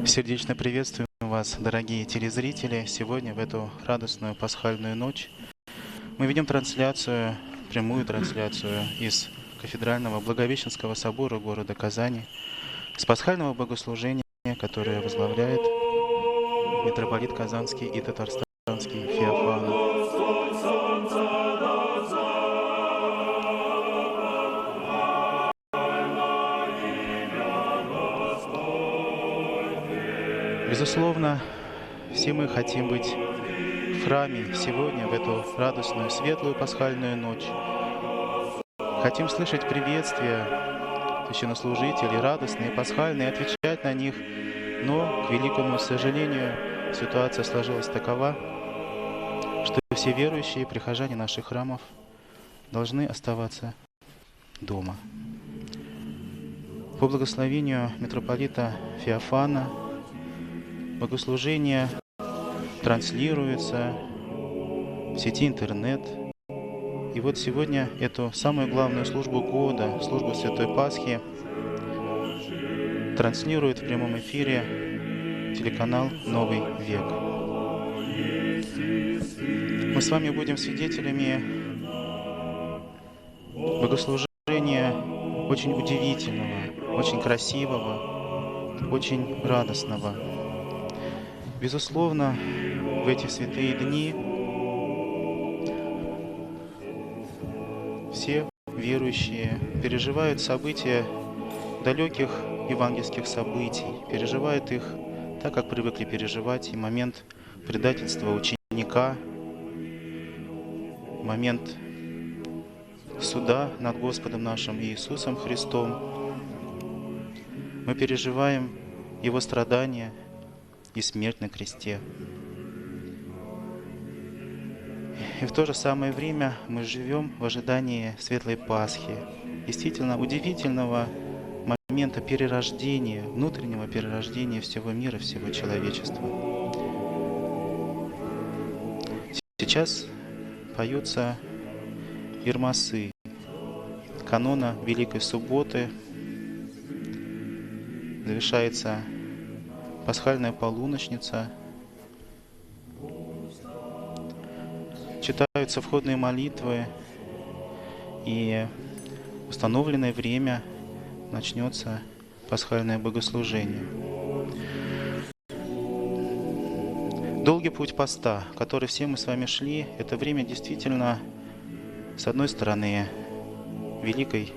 Сердечно приветствуем вас, дорогие телезрители. Сегодня, в эту радостную пасхальную ночь, мы ведем трансляцию, прямую трансляцию из кафедрального Благовещенского собора города Казани, с пасхального богослужения, которое возглавляет митрополит Казанский и Татарстанский Феофан. Безусловно, все мы хотим быть в храме сегодня, в эту радостную, светлую пасхальную ночь. Хотим слышать приветствия священнослужителей, радостные, пасхальные, отвечать на них. Но, к великому сожалению, ситуация сложилась такова, что все верующие, прихожане наших храмов должны оставаться дома. По благословению митрополита Феофана богослужение транслируется в сети интернет. И вот сегодня эту самую главную службу года, службу Святой Пасхи, транслирует в прямом эфире телеканал «Новый век». Мы с вами будем свидетелями богослужения очень удивительного, очень красивого, очень радостного. Безусловно, в эти святые дни все верующие переживают события далеких евангельских событий, переживают их так, как привыкли переживать, и момент предательства ученика, момент суда над Господом нашим Иисусом Христом. Мы переживаем Его страдания и смерть на кресте. И в то же самое время мы живем в ожидании Светлой Пасхи, действительно удивительного момента перерождения, внутреннего перерождения всего мира, всего человечества. Сейчас поются ирмасы канона Великой Субботы, завершается пасхальная полуночница, читаются входные молитвы, и в установленное время начнется пасхальное богослужение. Долгий путь поста, который все мы с вами шли, это время действительно, с одной стороны, великой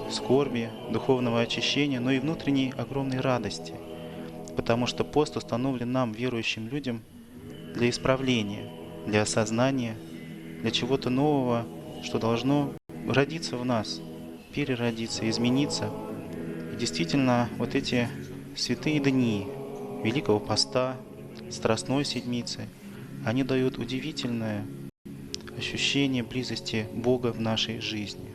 скорби, духовного очищения, но и внутренней огромной радости, потому что пост установлен нам, верующим людям, для исправления, для осознания, для чего-то нового, что должно родиться в нас, переродиться, измениться. И действительно, вот эти святые дни Великого Поста, Страстной Седмицы, они дают удивительное ощущение близости Бога в нашей жизни.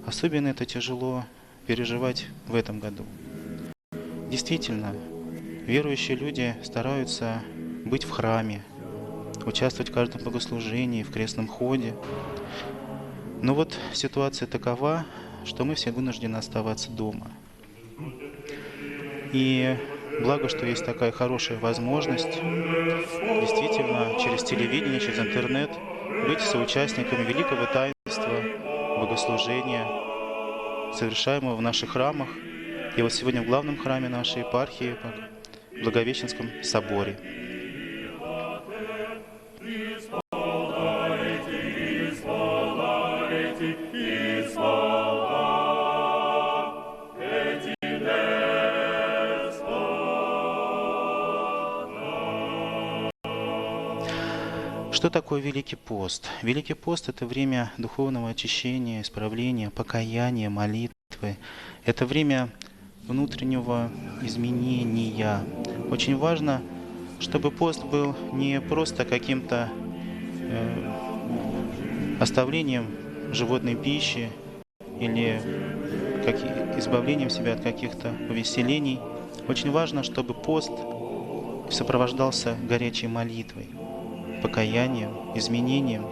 Особенно это тяжело переживать в этом году. Действительно, верующие люди стараются быть в храме, участвовать в каждом богослужении, в крестном ходе. Но вот ситуация такова, что мы все вынуждены оставаться дома. И благо, что есть такая хорошая возможность действительно через телевидение, через интернет быть соучастниками великого таинства богослужения, совершаемого в наших храмах. И вот сегодня в главном храме нашей епархии, в Благовещенском соборе. Что такое Великий пост? Великий пост – это время духовного очищения, исправления, покаяния, молитвы. Это время внутреннего изменения. Очень важно, чтобы пост был не просто каким-то оставлением животной пищи или избавлением себя от каких-то увеселений. Очень важно, чтобы пост сопровождался горячей молитвой, покаянием, изменением.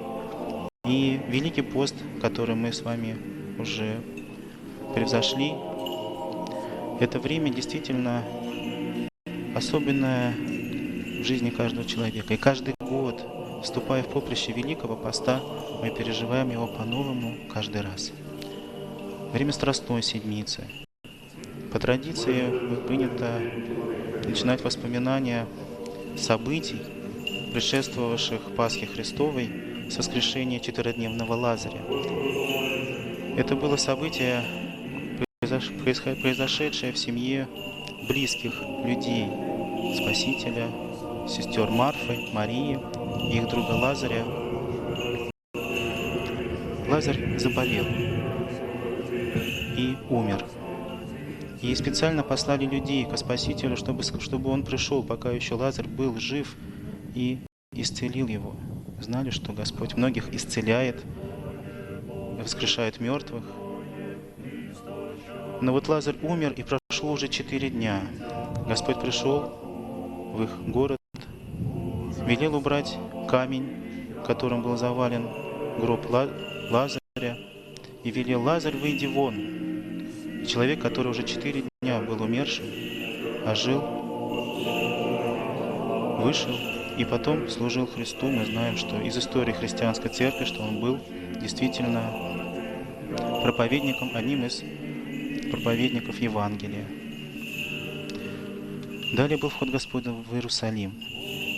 И Великий пост, который мы с вами уже превзошли, это время действительно особенное в жизни каждого человека. И каждый год, вступая в поприще Великого Поста, мы переживаем его по-новому каждый раз. Время Страстной Седмицы. По традиции принято начинать воспоминания событий, предшествовавших Пасхе Христовой, с воскрешения четырехдневного Лазаря. Это было событие, произошедшее в семье близких людей Спасителя, сестер Марфы, Марии и их друга Лазаря. Лазарь заболел и умер. И специально послали людей к Спасителю, чтобы он пришел, пока еще Лазарь был жив, и исцелил его. Знали, что Господь многих исцеляет, воскрешает мертвых. Но вот Лазарь умер, и прошло уже 4 дня. Господь пришел в их город, велел убрать камень, которым был завален гроб Лазаря, и велел: Лазарь, выйди вон. И человек, который уже 4 дня был умершим, ожил, вышел и потом служил Христу. Мы знаем, что из истории христианской церкви, что он был действительно проповедником, одним из проповедников Евангелия. Далее был вход Господа в Иерусалим.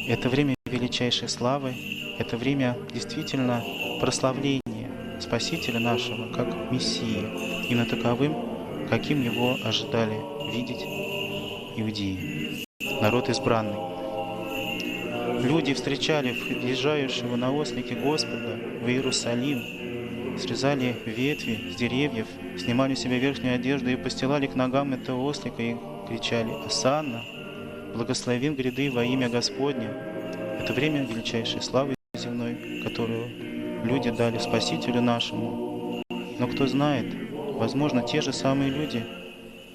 Это время величайшей славы, это время действительно прославления Спасителя нашего как Мессии, именно таковым, каким его ожидали видеть иудеи, народ избранный. Люди встречали въезжающего на ослике Господа в Иерусалим, срезали ветви с деревьев, снимали с себя верхнюю одежду и постилали к ногам этого ослика и кричали: «Осанна! Благословен гряды во имя Господне!» Это время величайшей славы земной, которую люди дали Спасителю нашему. Но кто знает, возможно, те же самые люди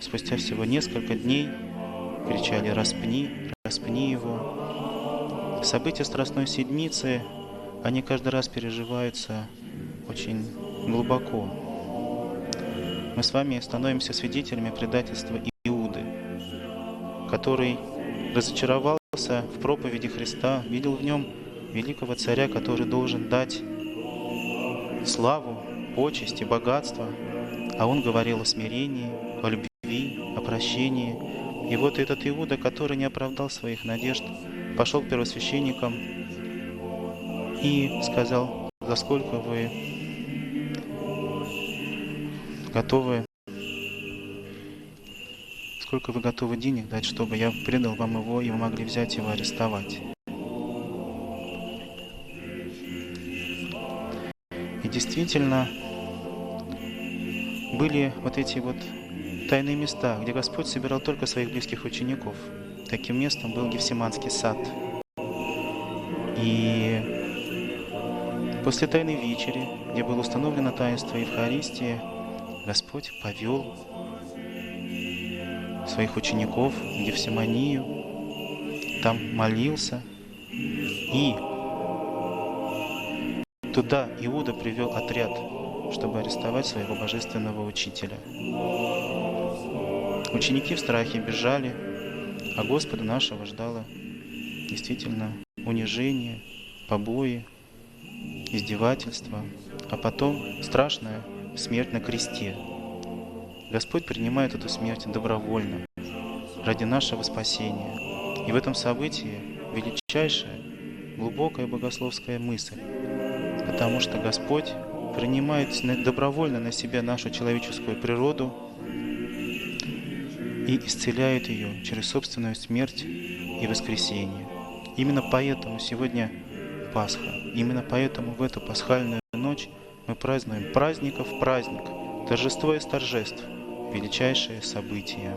спустя всего несколько дней кричали: «Распни, распни его!» События Страстной Седмицы, они каждый раз переживаются очень глубоко. Мы с вами становимся свидетелями предательства Иуды, который разочаровался в проповеди Христа, видел в нем великого царя, который должен дать славу, почесть и богатство, а он говорил о смирении, о любви, о прощении. И вот этот Иуда, который не оправдал своих надежд, пошел к первосвященникам и сказал: «За сколько вы готовы денег дать, чтобы я предал вам его, и вы могли взять его, арестовать?» И действительно, были вот эти вот тайные места, где Господь собирал только своих близких учеников. Таким местом был Гефсиманский сад. И после Тайной вечери, где было установлено таинство Евхаристии, Господь повел своих учеников в Гефсиманию, там молился, и туда Иуда привел отряд, чтобы арестовать своего божественного учителя. Ученики в страхе бежали, а Господа нашего ждало действительно унижение, побои, издевательства, а потом страшная смерть на кресте. Господь принимает эту смерть добровольно, ради нашего спасения. И в этом событии величайшая, глубокая богословская мысль, потому что Господь принимает добровольно на себя нашу человеческую природу и исцеляет ее через собственную смерть и воскресение. Именно поэтому сегодня Пасха, именно поэтому в эту пасхальную ночь мы празднуем праздников праздник, торжество из торжеств, величайшее событие.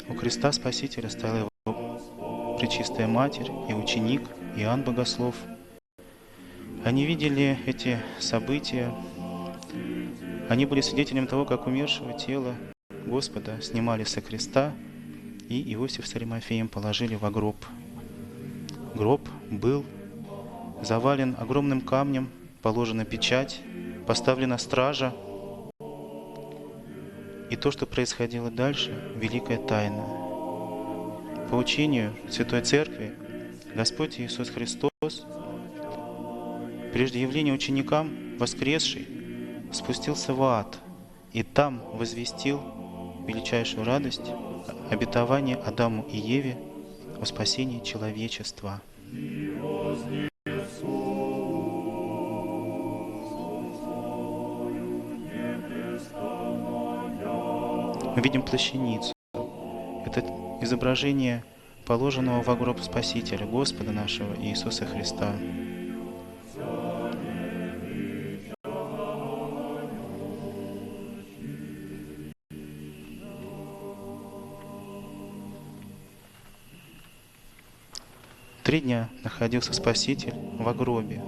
У креста Спасителя стояла его Пречистая Матерь и ученик Иоанн Богослов. Они видели эти события, они были свидетелем того, как умершего тела Господа снимали со креста и Иосиф с Аримафеем положили во гроб. Гроб был завален огромным камнем, положена печать, поставлена стража. И то, что происходило дальше, великая тайна. По учению Святой Церкви, Господь Иисус Христос, прежде явления ученикам, воскресший, спустился в ад и там возвестил величайшую радость, обетование Адаму и Еве о спасении человечества. Мы видим плащаницу. Это изображение положенного во гроб Спасителя, Господа нашего Иисуса Христа. Три дня находился Спаситель во гробе.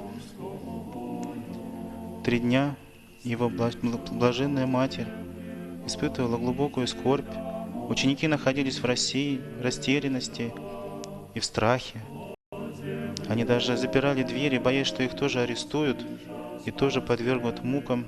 3 дня его блаженная Матерь испытывала глубокую скорбь. Ученики находились в растерянности и в страхе. Они даже запирали двери, боясь, что их тоже арестуют и тоже подвергнут мукам.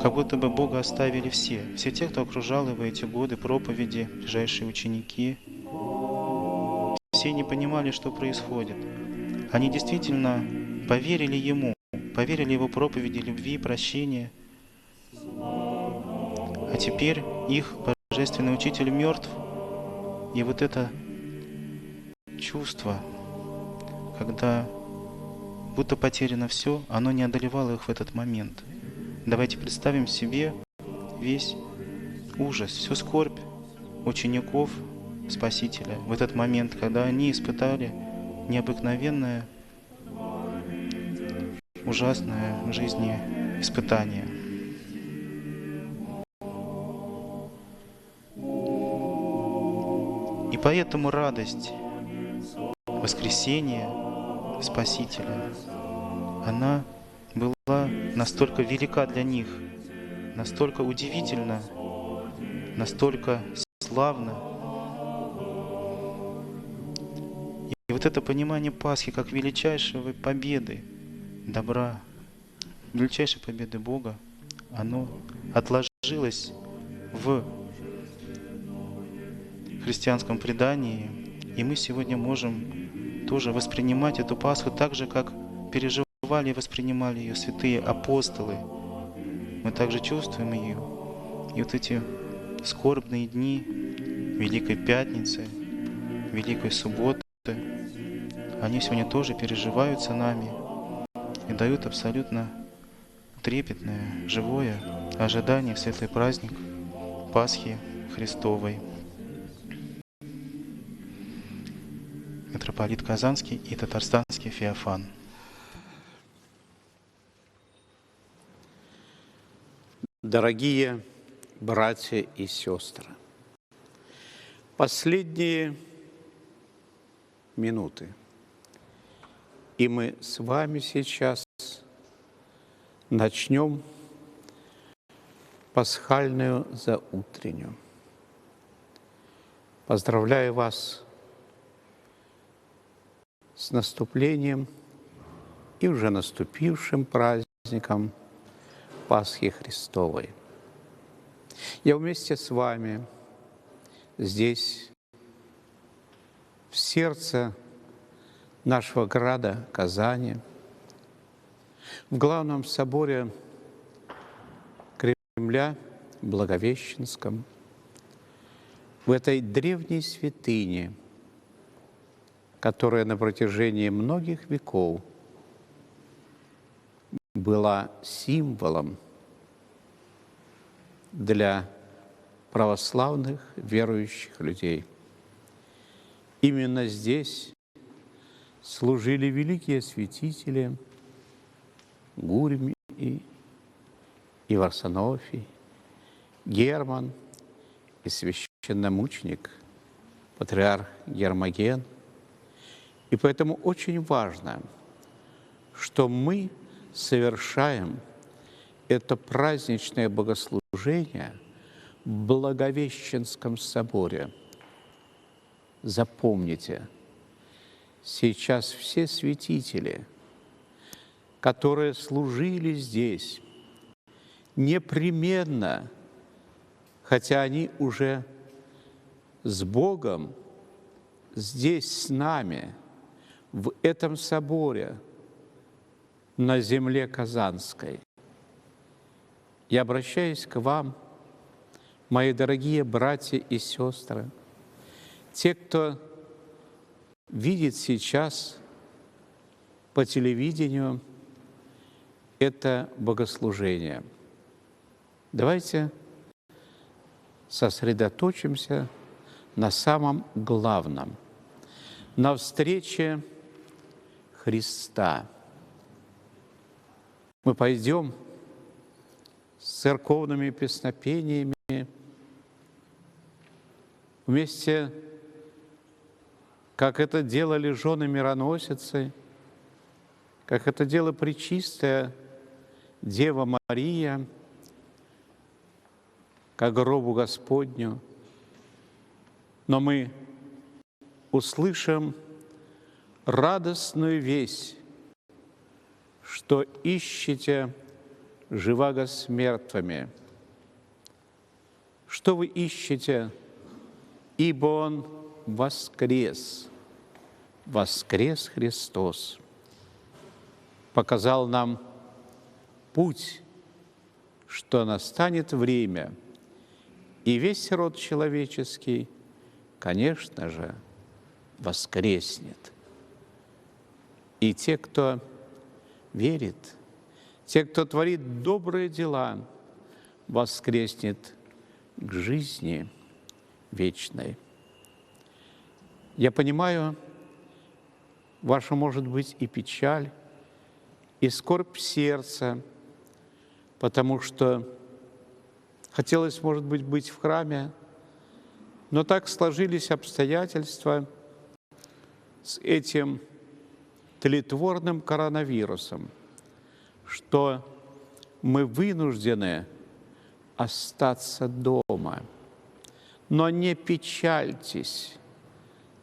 Как будто бы Бога оставили все те, кто окружал его эти годы проповеди, ближайшие ученики. Все не понимали, что происходит. Они действительно поверили Ему, поверили Его проповеди любви и прощения. А теперь их Божественный Учитель мертв. И вот это чувство, когда будто потеряно все, оно не одолевало их в этот момент. Давайте представим себе весь ужас, всю скорбь учеников Спасителя в этот момент, когда они испытали необыкновенное, ужасное в жизни испытание. И поэтому радость воскресения Спасителя, она была настолько велика для них, настолько удивительна, настолько славна. И вот это понимание Пасхи как величайшей победы добра, величайшей победы Бога, оно отложилось в христианском предании, и мы сегодня можем тоже воспринимать эту Пасху так же, как переживали и воспринимали ее святые апостолы. Мы также чувствуем ее. И вот эти скорбные дни Великой Пятницы, Великой Субботы, они сегодня тоже переживаются нами и дают абсолютно трепетное, живое ожидание в светлый праздник Пасхи Христовой. Митрополит Казанский и Татарстанский Феофан. Дорогие братья и сестры, последние минуты, и мы с вами сейчас начнем пасхальную заутреннюю. Поздравляю вас с наступлением и уже наступившим праздником Пасхи Христовой. Я вместе с вами здесь, в сердце нашего града Казани, в главном соборе Кремля, Благовещенском, в этой древней святыне, которая на протяжении многих веков была символом для православных верующих людей. Именно здесь служили великие святители Гурий и Варсонофий, Герман и священномученик, патриарх Гермоген. И поэтому очень важно, что мы совершаем это праздничное богослужение в Благовещенском соборе. Запомните, сейчас все святители которые служили здесь, непременно, хотя они уже с Богом, здесь с нами, в этом соборе, на земле Казанской. Я обращаюсь к вам, мои дорогие братья и сестры, те, кто видит сейчас по телевидению это богослужение. Давайте сосредоточимся на самом главном, на встрече Христа. Мы пойдем с церковными песнопениями вместе, как это делали жены-мироносицы, как это делала пречистая Дева Мария, к гробу Господню. Но мы услышим радостную весть, что ищете живаго с мертвыми. Что вы ищете? Ибо Он воскрес, воскрес Христос, показал нам путь, что настанет время, и весь род человеческий, конечно же, воскреснет. И те, кто верит, те, кто творит добрые дела, воскреснет к жизни вечной. Я понимаю вашу, может быть, и печаль, и скорбь сердца, потому что хотелось, может быть в храме, но так сложились обстоятельства с этим тлетворным коронавирусом, что мы вынуждены остаться дома. Но не печальтесь,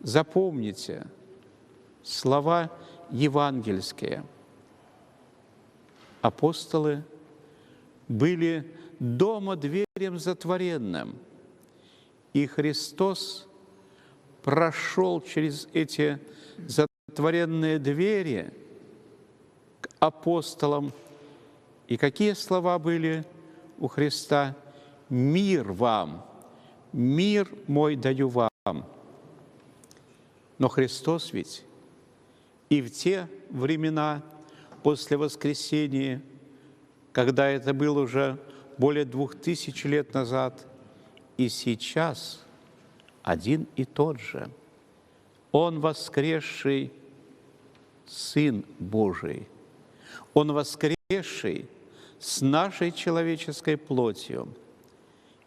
запомните слова евангельские. Апостолы были дома дверем затворенным, и Христос прошел через эти затворенные двери к апостолам. И какие слова были у Христа? «Мир вам, мир мой даю вам». Но Христос ведь и в те времена после воскресения, когда это было уже более 2000 лет назад, и сейчас один и тот же. Он воскресший Сын Божий. Он воскресший с нашей человеческой плотью.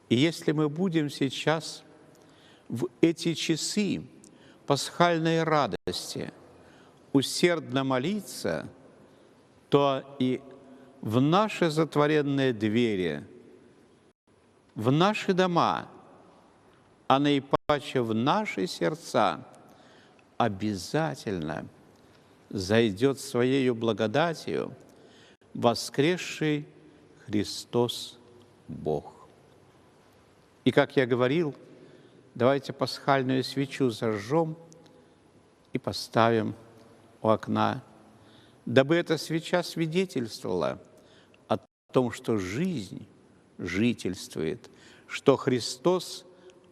И если мы будем сейчас в эти часы пасхальной радости усердно молиться, то и в наши затворенные двери, в наши дома, а наипаче в наши сердца обязательно зайдет Своею благодатью воскресший Христос Бог. И, как я говорил, давайте пасхальную свечу зажжем и поставим у окна, дабы эта свеча свидетельствовала о том, что жизнь жительствует, что Христос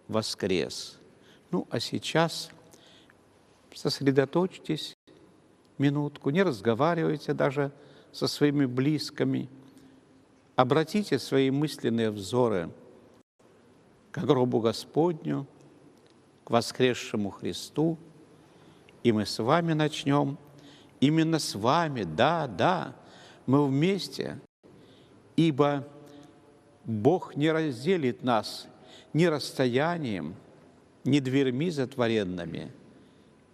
воскрес. Ну, а сейчас сосредоточьтесь минутку, не разговаривайте даже со своими близкими, обратите свои мысленные взоры к гробу Господню, к воскресшему Христу, и мы с вами начнем, именно с вами, да, мы вместе, ибо Бог не разделит нас ни расстоянием, ни дверьми затворенными,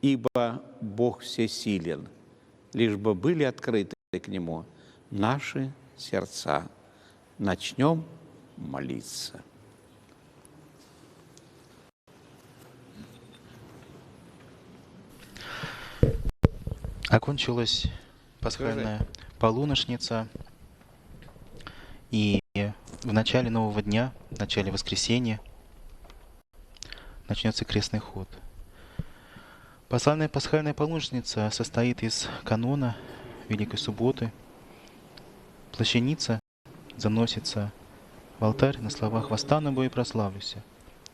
ибо Бог всесилен, лишь бы были открыты к Нему наши сердца. Начнем молиться. Окончилась пасхальная полуношница, и в начале нового дня, в начале воскресенья, начнется крестный ход. Посланная пасхальная полуношница состоит из канона Великой Субботы. Плащаница заносится в алтарь на словах «Восстану бо и прославлюся».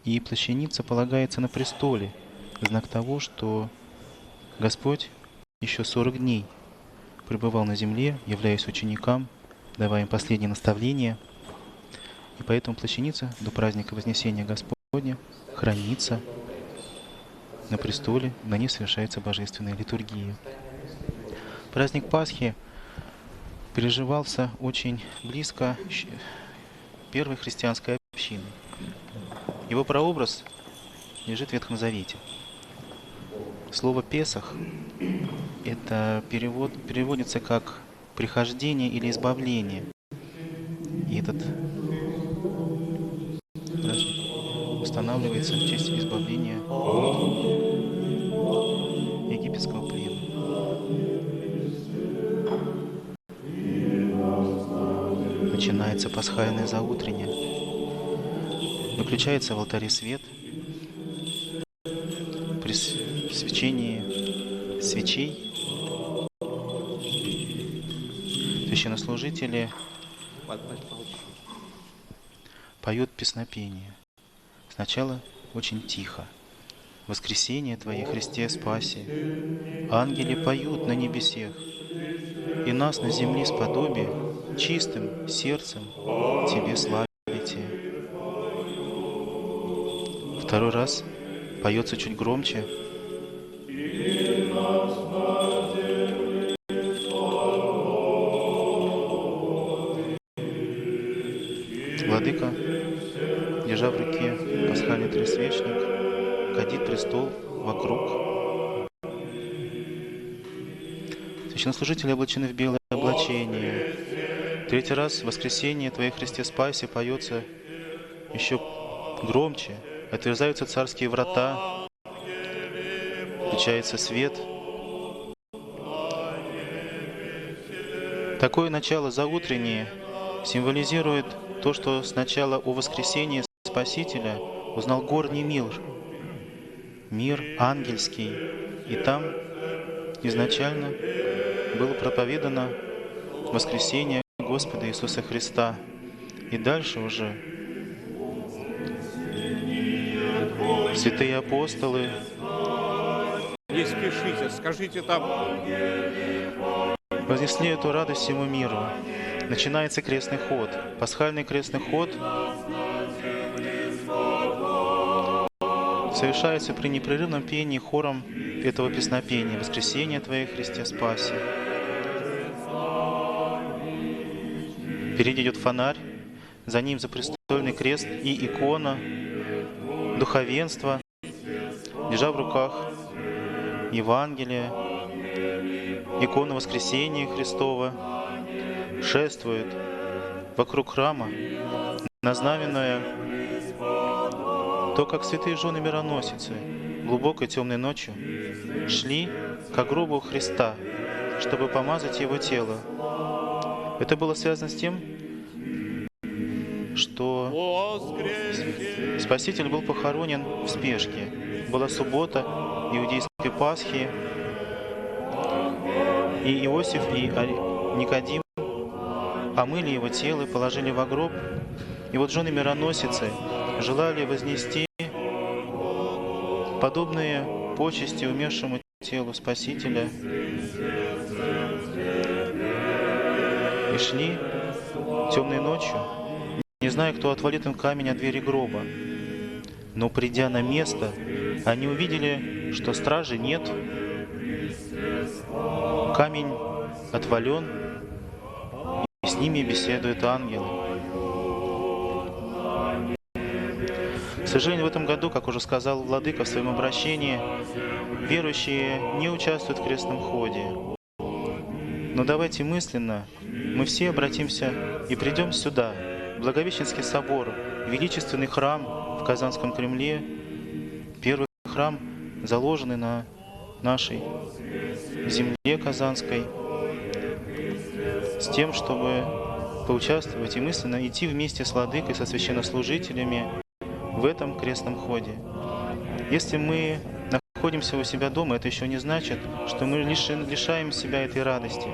И плащаница полагается на престоле, знак того, что Господь еще 40 дней пребывал на земле, являясь ученикам, давая им последние наставления. И поэтому плащаница до праздника Вознесения Господня хранится на престоле, на ней совершается божественная литургия. Праздник Пасхи переживался очень близко первой христианской общины. Его прообраз лежит в Ветхом Завете. Слово «Песах» — это переводится как «прихождение» или «избавление». И этот праздник устанавливается в честь избавления от египетского плена. Начинается пасхальное заутреннее. Выключается в алтаре свет. При свечении свечей священнослужители поют песнопение. Сначала очень тихо. «Воскресение Твое, Христе, спаси! Ангели поют на небесех, и нас на земле сподоби чистым сердцем Тебе славите». Второй раз поется чуть громче. Владыка, держа в руке пасхальный тресвечник, кадит престол вокруг. Священнослужители облачены в белое облачение. Третий раз «Воскресение Твое, Христе, спаси» поется еще громче. Отверзаются царские врата, включается свет. Такое начало заутреннее символизирует то, что сначала о воскресении Спасителя узнал горний мир ангельский. И там изначально было проповедано воскресение Господа Иисуса Христа. И дальше уже святые апостолы. Не спешите, скажите там. Вознесли эту радость всему миру. Начинается крестный ход. Пасхальный крестный ход совершается при непрерывном пении хором этого песнопения «Воскресение Твое, Христе, спаси». Впереди идет фонарь, за ним запрестольный крест и икона, духовенство, держа в руках Евангелие, икона Воскресения Христова, шествует вокруг храма, назнаменуя то, как святые жены мироносицы глубокой темной ночью шли к гробу Христа, чтобы помазать Его тело. Это было связано с тем, что Спаситель был похоронен в спешке. Была суббота иудейской Пасхи, и Иосиф и Никодим омыли его тело и положили во гроб. И вот жены мироносицы желали вознести подобные почести умершему телу Спасителя и шли темной ночью, не зная, кто отвалит им камень от двери гроба. Но придя на место, они увидели, что стражи нет, камень отвален, и с ними беседуют ангелы. К сожалению, в этом году, как уже сказал Владыка в своем обращении, верующие не участвуют в крестном ходе. Но давайте мысленно мы все обратимся и придем сюда, в Благовещенский собор, величественный храм в Казанском Кремле, первый храм, заложенный на нашей земле казанской. с тем, чтобы поучаствовать и мысленно идти вместе с Владыкой, со священнослужителями в этом крестном ходе. Если мы находимся у себя дома, это еще не значит, что мы лишаем себя этой радости.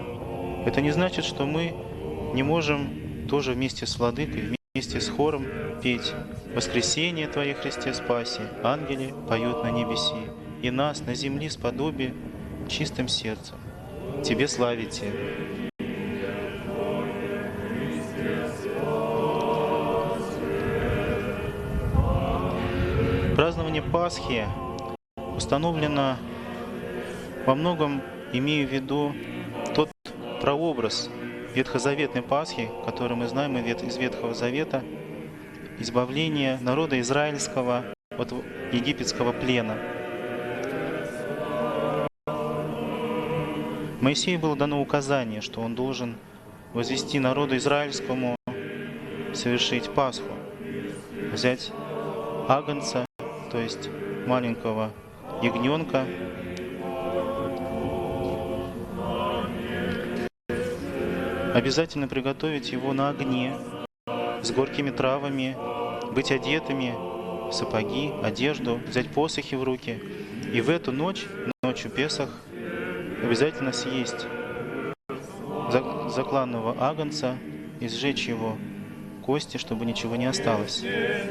Это не значит, что мы не можем тоже вместе с Владыкой, вместе с хором петь «Воскресение Твое, Христе, спаси, ангели поют на небеси, и нас на земле сподоби чистым сердцем. Тебе славите». Празднование Пасхи установлено во многом, имея в виду тот прообраз ветхозаветной Пасхи, который мы знаем из Ветхого Завета, избавление народа израильского от египетского плена. Моисею было дано указание, что он должен возвести народу израильскому совершить Пасху, взять агнца, то есть маленького ягненка, обязательно приготовить его на огне с горькими травами, быть одетыми в сапоги, одежду, взять посохи в руки и в эту ночь, ночью Песах, обязательно съесть закланного агнца и сжечь его кости, чтобы ничего не осталось.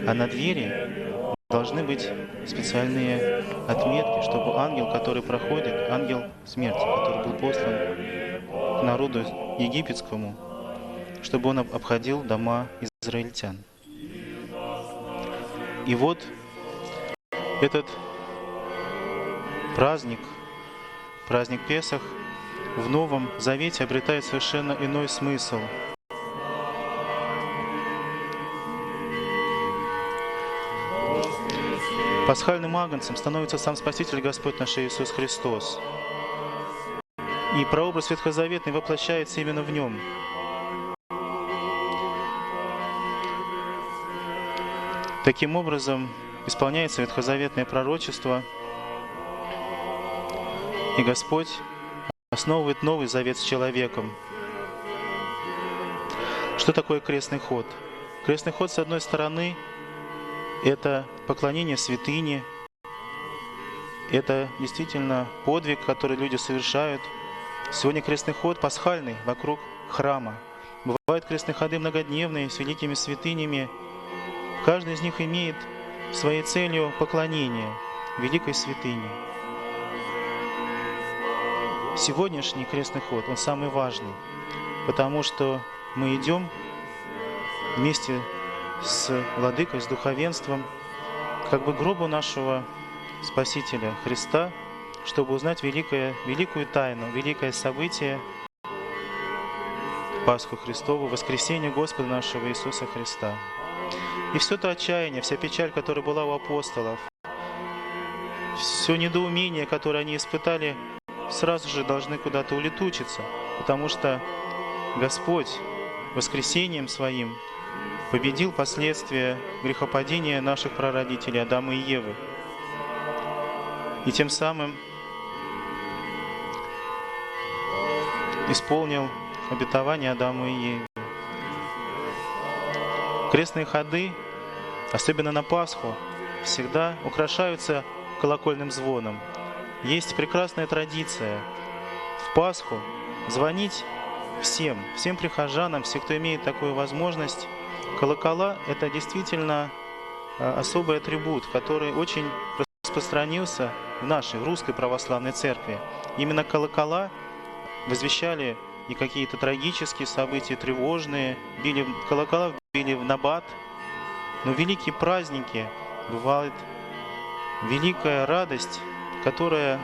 А на двери должны быть специальные отметки, чтобы ангел, который проходит, ангел смерти, который был послан к народу египетскому, чтобы он обходил дома израильтян. И вот этот праздник Песах в Новом Завете обретает совершенно иной смысл. Пасхальным агнцем становится сам Спаситель Господь наш Иисус Христос. И прообраз ветхозаветный воплощается именно в Нем. Таким образом, исполняется ветхозаветное пророчество, и Господь основывает новый завет с человеком. Что такое крестный ход? Крестный ход, с одной стороны, это поклонение святыне, это действительно подвиг, который люди совершают. Сегодня крестный ход пасхальный вокруг храма. Бывают крестные ходы многодневные с великими святынями. Каждый из них имеет своей целью поклонение великой святыне. Сегодняшний крестный ход, он самый важный, потому что мы идем вместе с Владыкой, с духовенством, как бы к гробу нашего Спасителя Христа, чтобы узнать великую тайну, великое событие Пасху Христову, воскресение Господа нашего Иисуса Христа. И все то отчаяние, вся печаль, которая была у апостолов, все недоумение, которое они испытали, сразу же должны куда-то улетучиться, потому что Господь воскресением Своим победил последствия грехопадения наших прародителей Адама и Евы. И тем самым исполнил обетование Адаму и Еве. Крестные ходы, особенно на Пасху, всегда украшаются колокольным звоном. Есть прекрасная традиция в Пасху звонить всем прихожанам, все, кто имеет такую возможность. Колокола – это действительно особый атрибут, который очень распространился в нашей, в русской православной церкви. Именно колокола возвещали и какие-то трагические события, тревожные, колокола били в набат. Но в великие праздники бывает великая радость, которая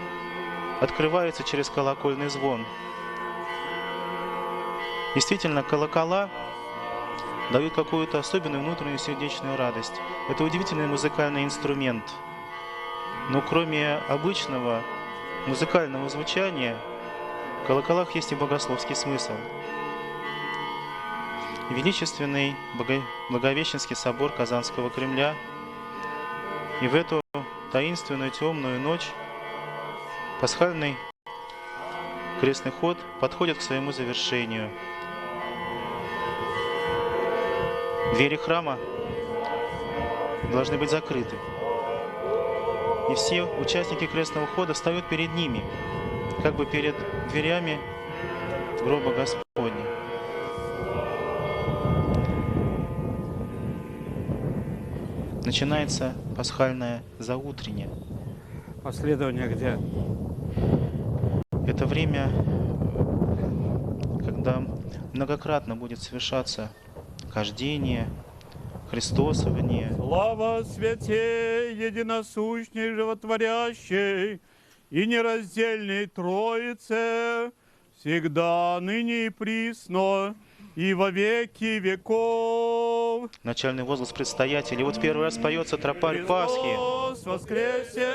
открывается через колокольный звон. Действительно, колокола дают какую-то особенную внутреннюю сердечную радость. Это удивительный музыкальный инструмент. Но кроме обычного музыкального звучания, в колоколах есть и богословский смысл. Величественный Благовещенский собор Казанского Кремля. И в эту таинственную темную ночь пасхальный крестный ход подходит к своему завершению. Двери храма должны быть закрыты. И все участники крестного хода встают перед ними, как бы перед дверями гроба Господня. Начинается пасхальное заутреннее. Последование где? Это время, когда многократно будет совершаться хождение, христосование. Слава святей, единосущней, животворящей и нераздельной Троице, всегда, ныне и присно, и во веки веков. Начальный возглас предстоятелей. Вот первый раз поется тропарь Пасхи. Христос воскресе!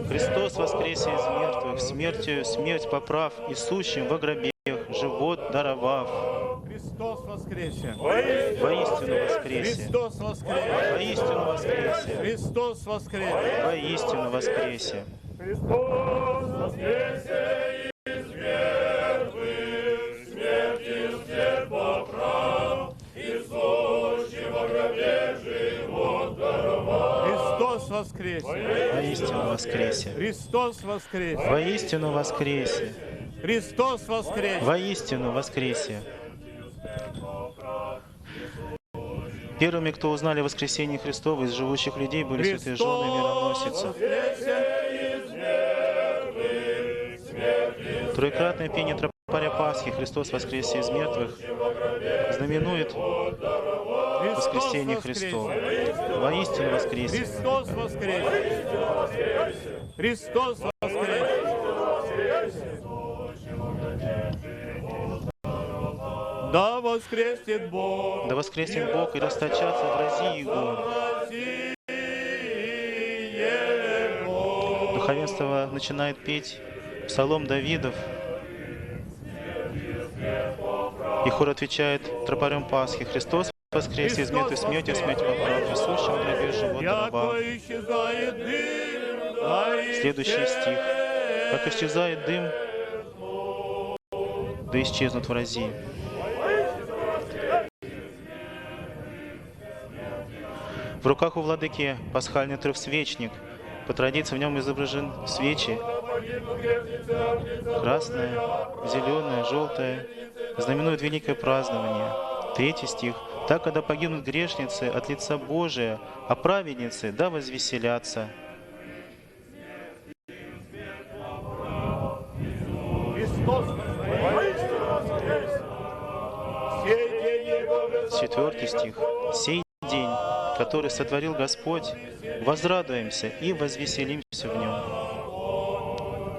Христос воскресе из мертвых, смертью смерть поправ, и сущим во гробех живот даровав. Христос воскресе! Воистину воскресе! Христос воскресе! Воистину воскресе! Христос воскресе! Воистину воскресе! Христос воскресе из мертвых, смертью смерть поправ, и сущим во гробе живот даровал. Христос воскресе! Воистину воскресе! Христос воскресе! Воистину воскресе! Христос воскресе! Воистину воскресе! Первыми, кто узнали о воскресении Христова из живущих людей, были святые жены мироносицы. Троекратное пение тропаря Пасхи «Христос воскресе из мертвых» знаменует воскресение Христова. Воистину воскресе! Христос воскресе! Христос воскресе! Да воскреснет Бог! Да воскреснет Бог и расточатся в рази Его. Духовенство начинает петь псалом Давидов, и хор отвечает тропарем Пасхи: «Христос воскресе из мертвых, смертью смерть поправ, и сущим в гробе живот даровав». Следующий стих. «Как исчезает дым, да исчезнут врази». В руках у владыки пасхальный трехсвечник. По традиции в нем изображен свечи. Красная, зеленая, желтая. Знаменует великое празднование. 3 стих. «Так, когда погибнут грешницы от лица Божия, а праведницы да возвеселятся». Четвертый стих. «Сей день, который сотворил Господь, возрадуемся и возвеселимся в нем».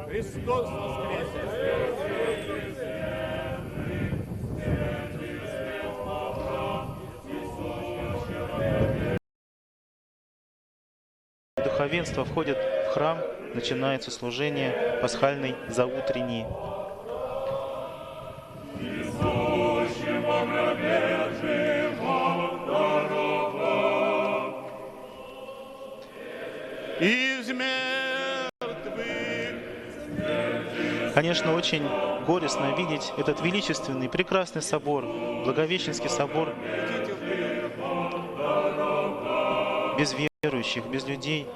Христос воскресе! Духовенство входит в храм, начинается служение пасхальной заутренней. Из мертвых. Конечно, очень горестно видеть этот величественный, прекрасный собор, Благовещенский собор, без верующих, без людей.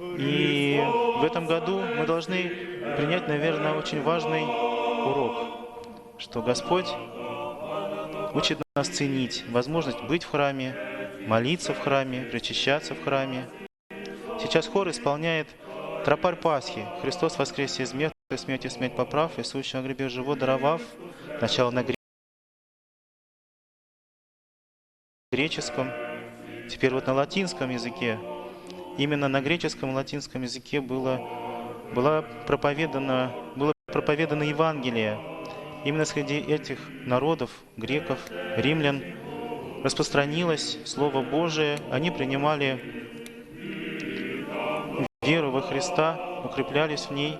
И в этом году мы должны принять, наверное, очень важный урок, что Господь учит нас ценить возможность быть в храме, молиться в храме, причащаться в храме. Сейчас хор исполняет тропарь Пасхи «Христос воскресе из мертвых, смертью смерть поправ, и сущим во гробе живот даровав». Начало на греческом, теперь вот на латинском языке. Именно на греческом и латинском языке было проповедано Евангелие. Именно среди этих народов, греков, римлян, распространилось Слово Божие. Они принимали веру во Христа, укреплялись в ней.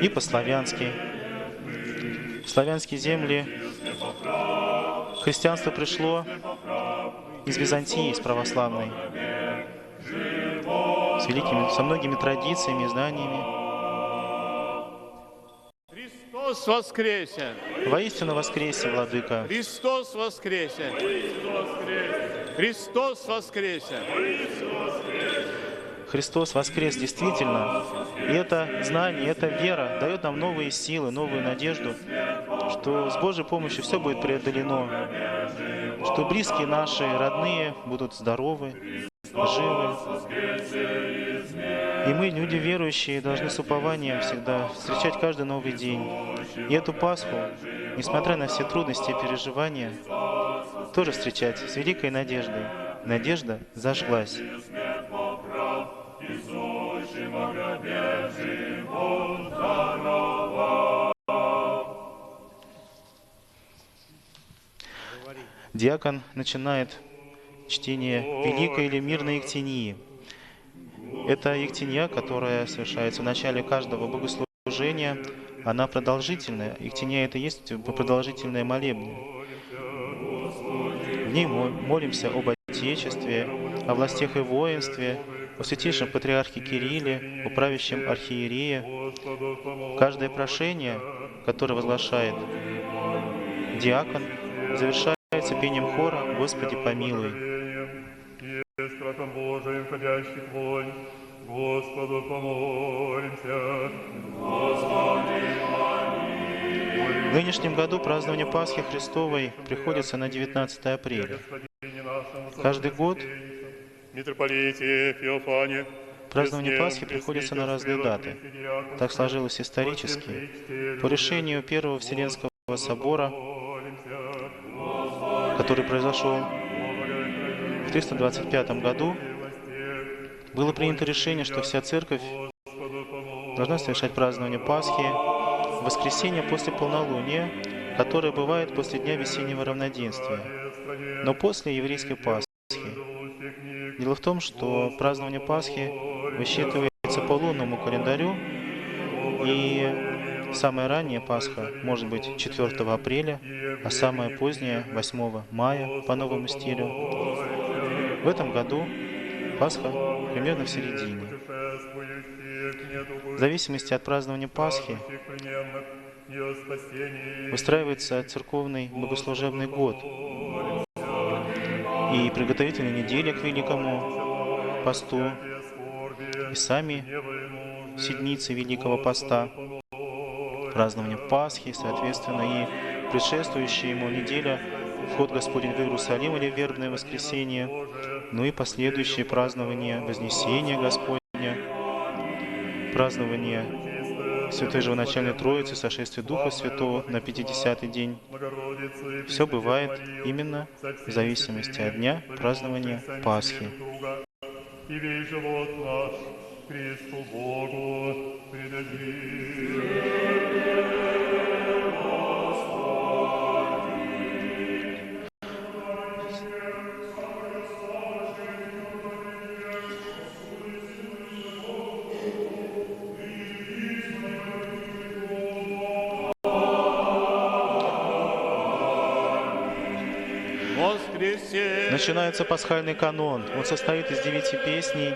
И по-славянски. В славянские земли христианство пришло из Византии, из православной, со многими традициями, знаниями. Христос воскресе! Воистину воскресе, Владыка! Христос воскресе! Христос воскресе! Христос воскрес действительно. И это знание, эта вера дает нам новые силы, новую надежду, что с Божьей помощью все будет преодолено, что близкие наши, родные будут здоровы, живы. И мы, люди верующие, должны с упованием всегда встречать каждый новый день. И эту Пасху, несмотря на все трудности и переживания, тоже встречать с великой надеждой. Надежда зажглась. Диакон начинает чтение Великой или Мирной Ектении. Это Ектения, которая совершается в начале каждого богослужения. Она продолжительная. Ектения — это есть продолжительное молебны. В ней молимся об Отечестве, о властях и воинстве, о святейшем патриархе Кирилле, о правящем архиерее. Каждое прошение, которое возглашает диакон, завершается пением хора «Господи, помилуй». Страхом Божиим ходящий вонь, Господу помолимся. В нынешнем году празднование Пасхи Христовой приходится на 19 апреля. Каждый год празднование Пасхи приходится на разные даты. Так сложилось исторически. По решению Первого Вселенского собора, который произошел в 325 году, было принято решение, что вся церковь должна совершать празднование Пасхи в воскресенье после полнолуния, которое бывает после Дня Весеннего Равноденствия, но после еврейской Пасхи. Дело в том, что празднование Пасхи высчитывается по лунному календарю, и самая ранняя Пасха может быть 4 апреля, а самая поздняя 8 мая по новому стилю. В этом году Пасха примерно в середине. В зависимости от празднования Пасхи выстраивается церковный богослужебный год и приготовительные недели к Великому посту, и сами седмицы Великого поста, празднование Пасхи, соответственно, и предшествующая ему неделя вход Господень в Иерусалим или вербное воскресенье, ну и последующие празднования Вознесения Господня, празднование Святой Живоначальной Троицы, сошествия Духа Святого на 50-й день. Все бывает именно в зависимости от дня празднования Пасхи. И весь живот наш Христу Богу предадим. Начинается пасхальный канон. Он состоит из 9 песней.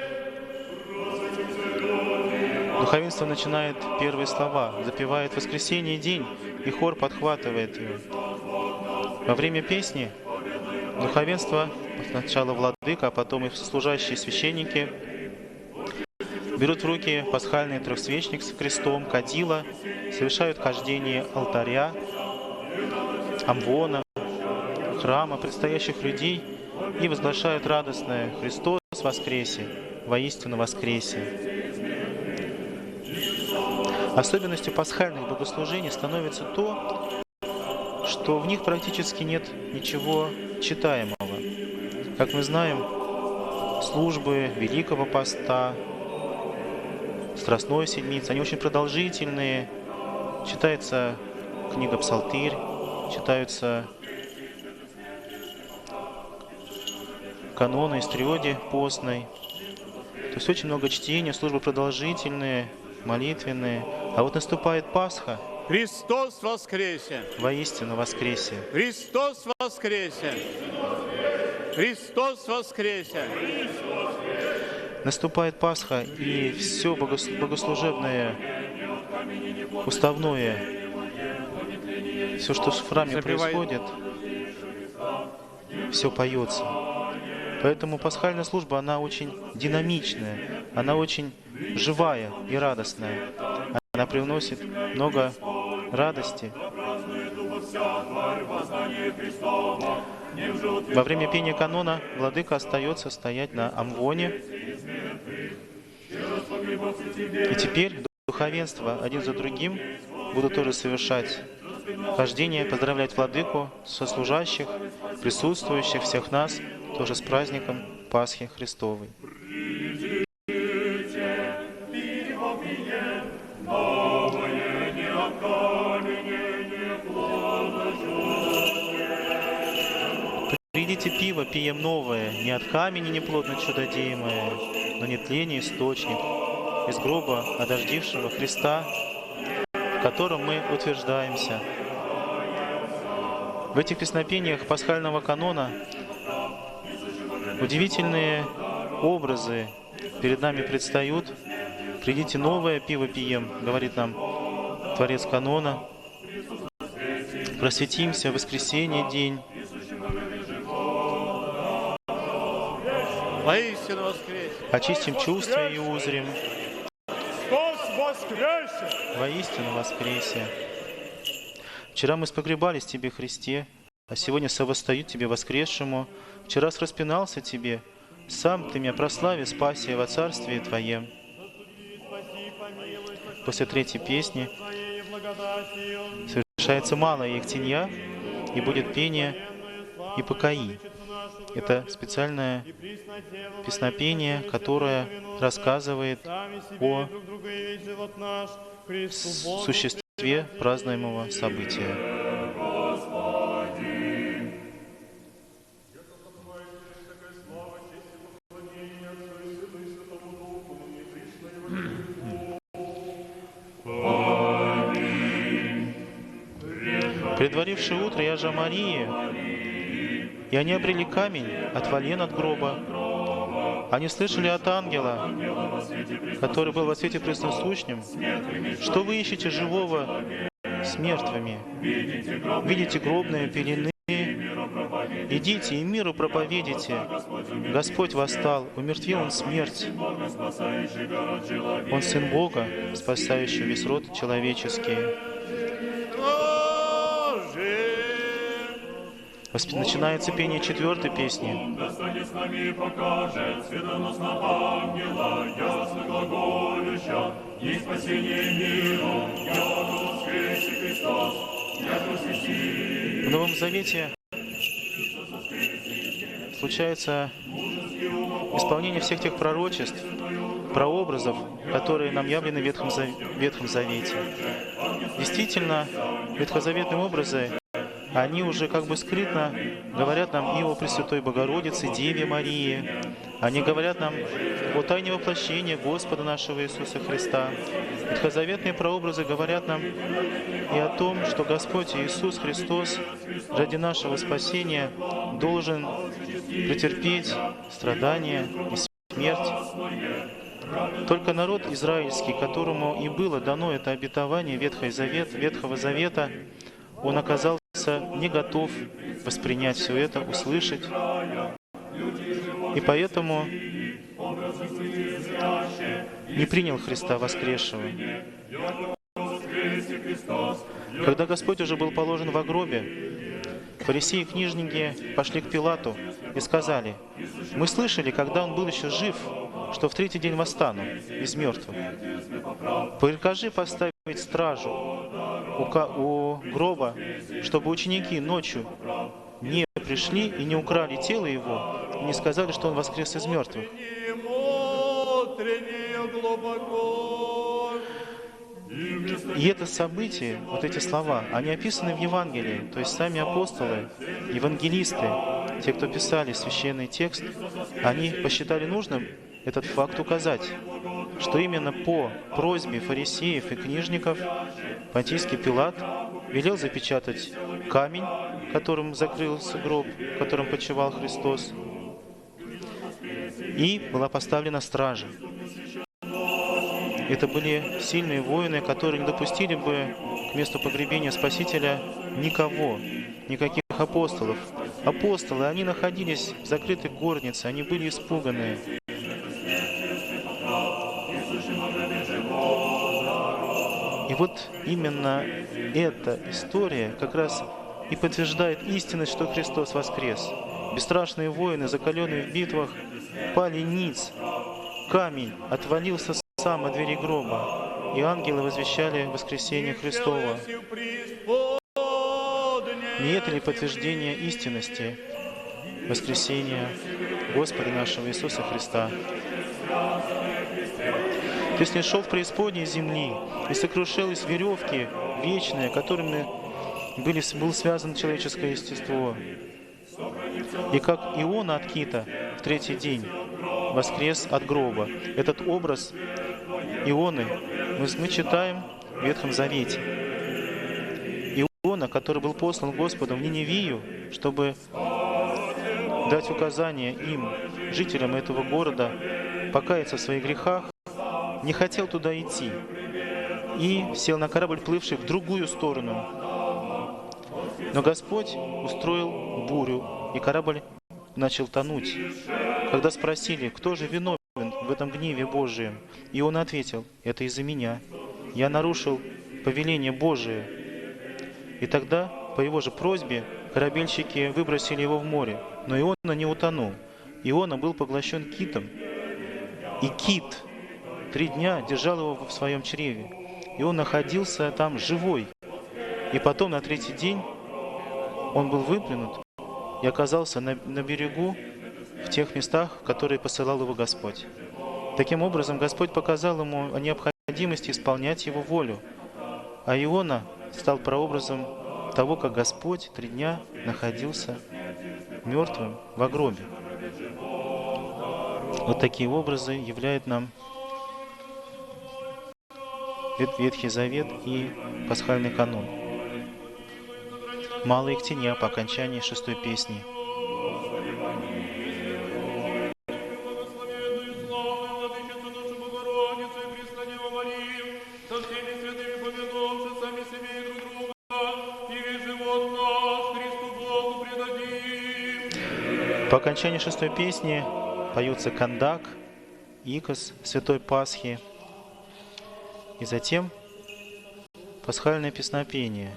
Духовенство начинает первые слова, запевает «Воскресенье день», и хор подхватывает его. Во время песни духовенство, сначала владыка, а потом и служащие священники, берут в руки пасхальный трехсвечник с крестом, кадила, совершают хождение алтаря, амвона, храма, предстоящих людей и возглашают радостное «Христос воскресе! Воистину воскресе!». Особенностью пасхальных богослужений становится то, что в них практически нет ничего читаемого. Как мы знаем, службы Великого Поста, Страстной Седмицы, они очень продолжительные. Читается книга Псалтырь, читаются каноны из триоди постной. То есть очень много чтения, службы продолжительные, молитвенные. А вот наступает Пасха. Христос воскресе! Воистину воскресе! Христос воскресе! Христос воскресе! Наступает Пасха, и все богослужебное, уставное Все, что в храме Запевает. происходит, все поется. Поэтому пасхальная служба, она очень динамичная, она очень живая и радостная. Она привносит много радости. Во время пения канона владыка остается стоять на амвоне. И теперь духовенство один за другим будут тоже совершать хождение, поздравлять владыку, сослужащих, присутствующих, всех нас, тоже с праздником Пасхи Христовой. Придите пиво, пием новое, не от камени неплодно чудодеемое, но не тление источник, из гроба одождившего Христа, в котором мы утверждаемся. В этих песнопениях пасхального канона удивительные образы перед нами предстают. «Придите новое пиво пием», говорит нам Творец канона. «Просветимся, воскресенье день». Воистину воскресе! «Очистим чувства и узрим». Христос воскресе! «Воистину воскресе». Вчера мы спогребались Тебе, Христе, а сегодня совостою Тебе воскресшему. Вчера распинался Тебе, сам Ты меня прослави, спаси во Царствие Твоем. После третьей песни совершается малая ектенья, и будет пение Ипокаи. Это специальное песнопение, которое рассказывает о существе празднуемого события. Предваривши утро, я же Марии, и они обрели камень, отвален от гроба. Они слышали от ангела, который был во свете пресносущнем, что вы ищете живого с мертвыми. Видите гробные пелены, идите и миру проповедите. Господь восстал, умертвил Он смерть. Он Сын Бога, спасающий весь род человеческий. Начинается пение четвертой песни. В Новом Завете случается исполнение всех тех пророчеств, прообразов, которые нам явлены в Ветхом Завете. Действительно, ветхозаветные образы, они уже как бы скрытно говорят нам и о Пресвятой Богородице, Деве Марии. Они говорят нам о тайне воплощения Господа нашего Иисуса Христа. Ветхозаветные прообразы говорят нам и о том, что Господь Иисус Христос ради нашего спасения должен претерпеть страдания и смерть. Только народ израильский, которому и было дано это обетование Ветхого Завета, он оказался не готов воспринять все это, услышать. И поэтому не принял Христа воскресшего. Когда Господь уже был положен во гробе, фарисеи и книжники пошли к Пилату и сказали: «Мы слышали, когда Он был еще жив, что в третий день восстану из мертвых. Прикажи поставить стражу у гроба, чтобы ученики ночью не пришли и не украли тело Его, и не сказали, что Он воскрес из мертвых». И это событие, вот эти слова, они описаны в Евангелии, то есть сами апостолы, евангелисты, те, кто писали священный текст, они посчитали нужным этот факт указать, что именно по просьбе фарисеев и книжников Понтийский Пилат велел запечатать камень, которым закрылся гроб, в котором почивал Христос, и была поставлена стража. Это были сильные воины, которые не допустили бы к месту погребения Спасителя никого, никаких апостолов. Апостолы, они находились в закрытой горнице, они были испуганы. И вот именно эта история как раз и подтверждает истинность, что Христос воскрес. Бесстрашные воины, закаленные в битвах, пали ниц. Камень отвалился сам от двери гроба, и ангелы возвещали воскресение Христова. Не это ли подтверждение истинности воскресения Господа нашего Иисуса Христа? Ты снишел в преисподней земли, и сокрушились веревки вечные, которыми было связано человеческое естество. И как Иона от кита в третий день воскрес от гроба. Этот образ Ионы мы читаем в Ветхом Завете. Иона, который был послан Господом в Ниневию, чтобы дать указание им, жителям этого города, покаяться в своих грехах, не хотел туда идти и сел на корабль, плывший в другую сторону. Но Господь устроил бурю, и корабль начал тонуть. Когда спросили, кто же виновен в этом гневе Божием, и он ответил: это из-за меня. Я нарушил повеление Божие. И тогда, по его же просьбе, корабельщики выбросили его в море, но Иона не утонул. Иона был поглощен китом, и кит 3 дня держал его в своем чреве, и он находился там живой. И потом на 3-й день он был выплюнут и оказался на берегу в тех местах, в которые посылал его Господь. Таким образом, Господь показал ему о необходимости исполнять его волю, а Иона стал прообразом того, как Господь 3 дня находился мертвым в гробе. Вот такие образы являют нам Ветхий Завет и пасхальный канон. Малая Ктения по окончании 6-й песни. По окончании 6-й песни поются кандак, икос Святой Пасхи, и затем пасхальное песнопение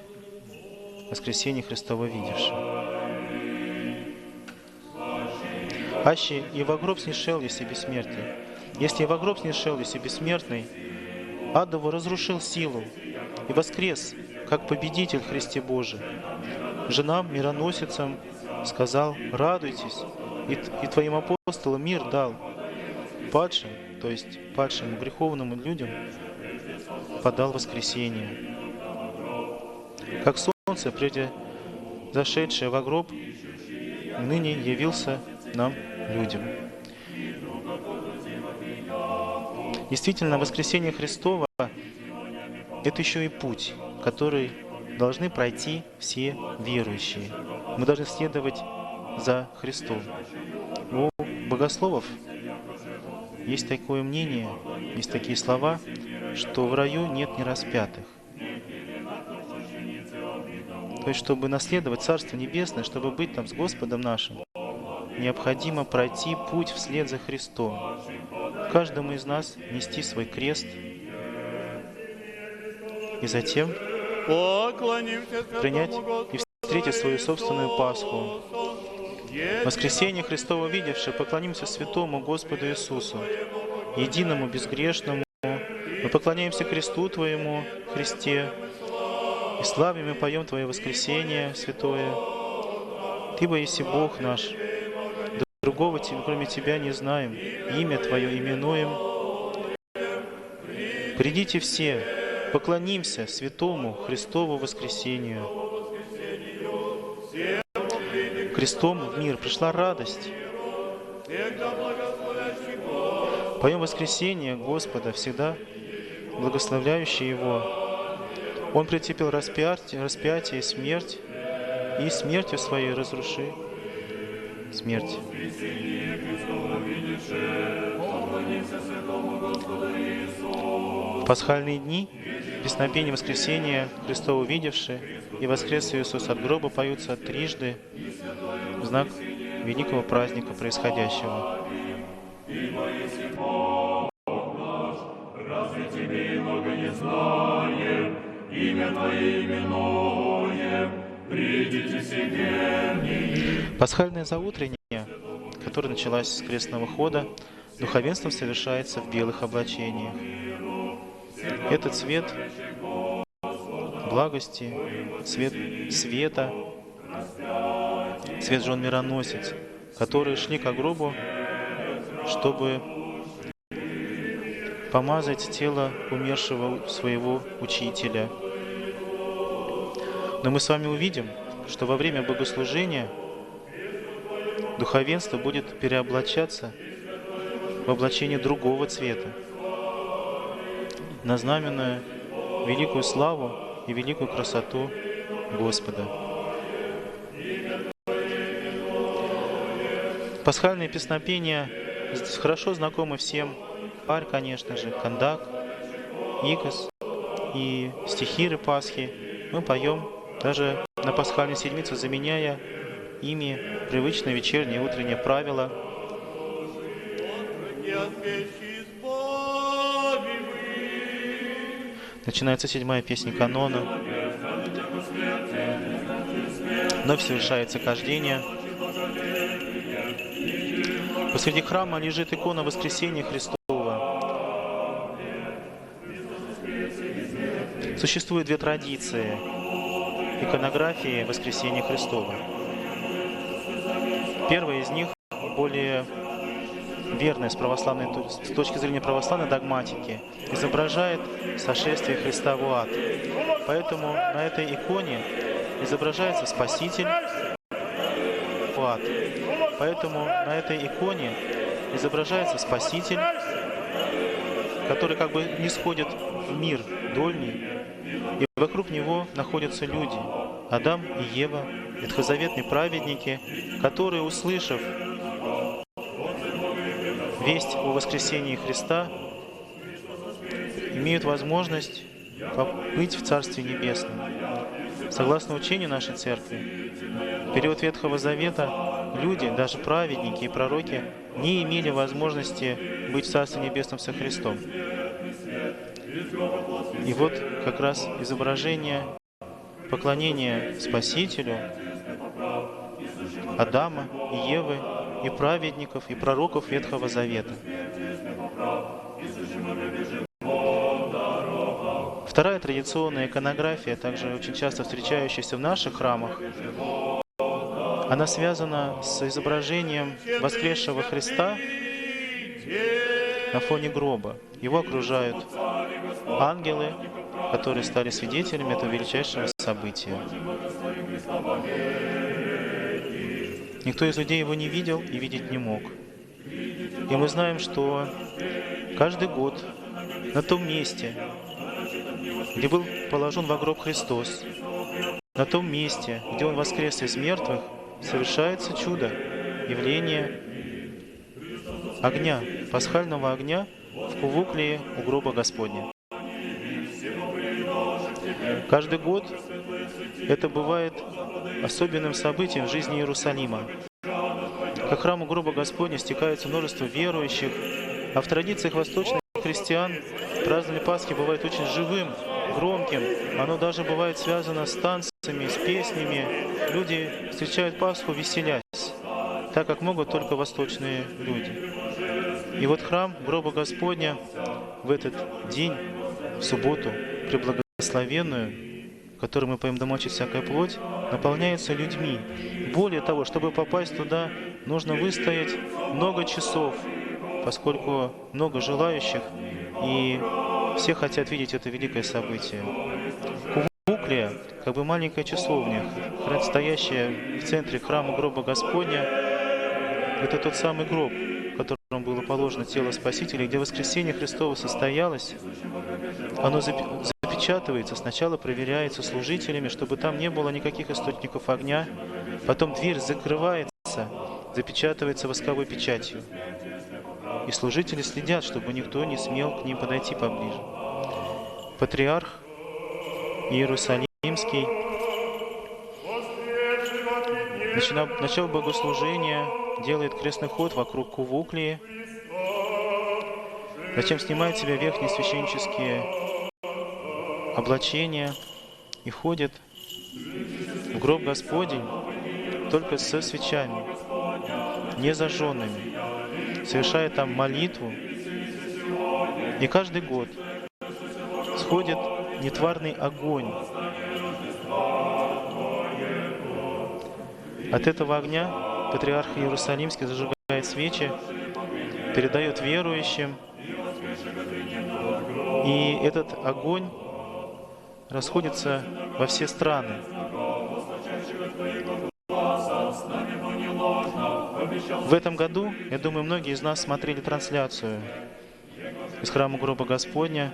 «Воскресение Христово видевшего». «Аще и во гроб снишел, если бессмертный. Если и во гроб снишел, если бессмертный, адово разрушил силу и воскрес, как победитель в Христе Божий. Женам, мироносицам сказал: радуйтесь, и твоим апостолам мир дал. Падшим, то есть падшим греховным людям, подал воскресение. Как солнце, прежде зашедшее во гроб, ныне явился нам, людям». Действительно, воскресение Христово – это еще и путь, который должны пройти все верующие. Мы должны следовать за Христом. У богословов есть такое мнение, есть такие слова, что в раю нет нераспятых. То есть, чтобы наследовать Царство Небесное, чтобы быть там с Господом нашим, необходимо пройти путь вслед за Христом. Каждому из нас нести свой крест и затем принять и встретить свою собственную Пасху. Воскресение Христово видевшее, поклонимся святому Господу Иисусу, единому, безгрешному. Мы поклоняемся кресту Твоему, Христе, и славим и поем Твое воскресение святое. Ты, бо еси Бог наш, другого кроме Тебя не знаем, имя Твое именуем. Придите все, поклонимся святому Христову воскресению. Христом в мир пришла радость. Поем воскресение Господа, всегда благословляющий Его. Он претерпел распятие, смерть, и смертью своей разруши смерть. В пасхальные дни песнопение воскресения Христова увидевши и воскрес Иисус от гроба поются трижды в знак великого праздника происходящего. Пасхальное заутреннее, которое началось с крестного хода, духовенством совершается в белых облачениях. Это цвет благости, цвет света, цвет жен-мироносец, которые шли к гробу, чтобы помазать тело умершего своего учителя. Но мы с вами увидим, что во время богослужения духовенство будет переоблачаться в облачение другого цвета, на знаменную великую славу и великую красоту Господа. Пасхальные песнопения хорошо знакомы всем. Парь, конечно же, Кандак, Икос и стихиры Пасхи мы поем даже на пасхальной седмице, заменяя ими привычное вечернее и утреннее правило. Начинается 7-я песня канона. Вновь совершается кождение. Посреди храма лежит икона Воскресения Христова. Существует две традиции иконографии Воскресения Христова. Первая из них более верная с точки зрения православной догматики, изображает сошествие Христа в ад. Поэтому на этой иконе изображается Спаситель в ад. Поэтому на этой иконе изображается Спаситель, который как бы нисходит в мир дольний, и вокруг него находятся люди, Адам и Ева, ветхозаветные праведники, которые, услышав весть о воскресении Христа, имеют возможность побыть в Царстве Небесном. Согласно учению нашей Церкви, в период Ветхого Завета люди, даже праведники и пророки, не имели возможности быть в Царстве Небесном со Христом. И вот как раз изображение поклонения Спасителю Адама и Евы, и праведников, и пророков Ветхого Завета. Вторая традиционная иконография, также очень часто встречающаяся в наших храмах, она связана с изображением воскресшего Христа на фоне гроба. Его окружают ангелы, которые стали свидетелями этого величайшего события. Никто из людей его не видел и видеть не мог. И мы знаем, что каждый год на том месте, где был положен во гроб Христос, на том месте, где Он воскрес из мертвых, совершается чудо, явление огня, пасхального огня в кувуклии у гроба Господня. Каждый год это бывает особенным событием в жизни Иерусалима. К храму гроба Господня стекается множество верующих, а в традициях восточных христиан празднование Пасхи бывает очень живым, громким. Оно даже бывает связано с танцами, с песнями. Люди встречают Пасху, веселясь, так как могут только восточные люди. И вот храм гроба Господня в этот день, в субботу, преблагословенную, в которой мы поем «Да мочит всякая плоть», наполняется людьми. Более того, чтобы попасть туда, нужно выстоять много часов, поскольку много желающих, и все хотят видеть это великое событие. Кувуклия, как бы маленькая часовня, стоящая в центре храма гроба Господня, это тот самый гроб, в котором было положено тело Спасителя, где воскресение Христово состоялось. Оно запечатывается, сначала проверяется служителями, чтобы там не было никаких источников огня, потом дверь закрывается, запечатывается восковой печатью. И служители следят, чтобы никто не смел к ним подойти поближе. патриарх Иерусалимский начав богослужения, делает крестный ход вокруг Кувуклии, затем снимает с себя верхние священнические облачения и входит в гроб Господень только со свечами, не зажженными, совершая там молитву. И каждый год сходит нетварный огонь. От этого огня патриарх Иерусалимский зажигает свечи, передает верующим, и этот огонь расходится во все страны. В этом году, я думаю, многие из нас смотрели трансляцию из храма гроба Господня.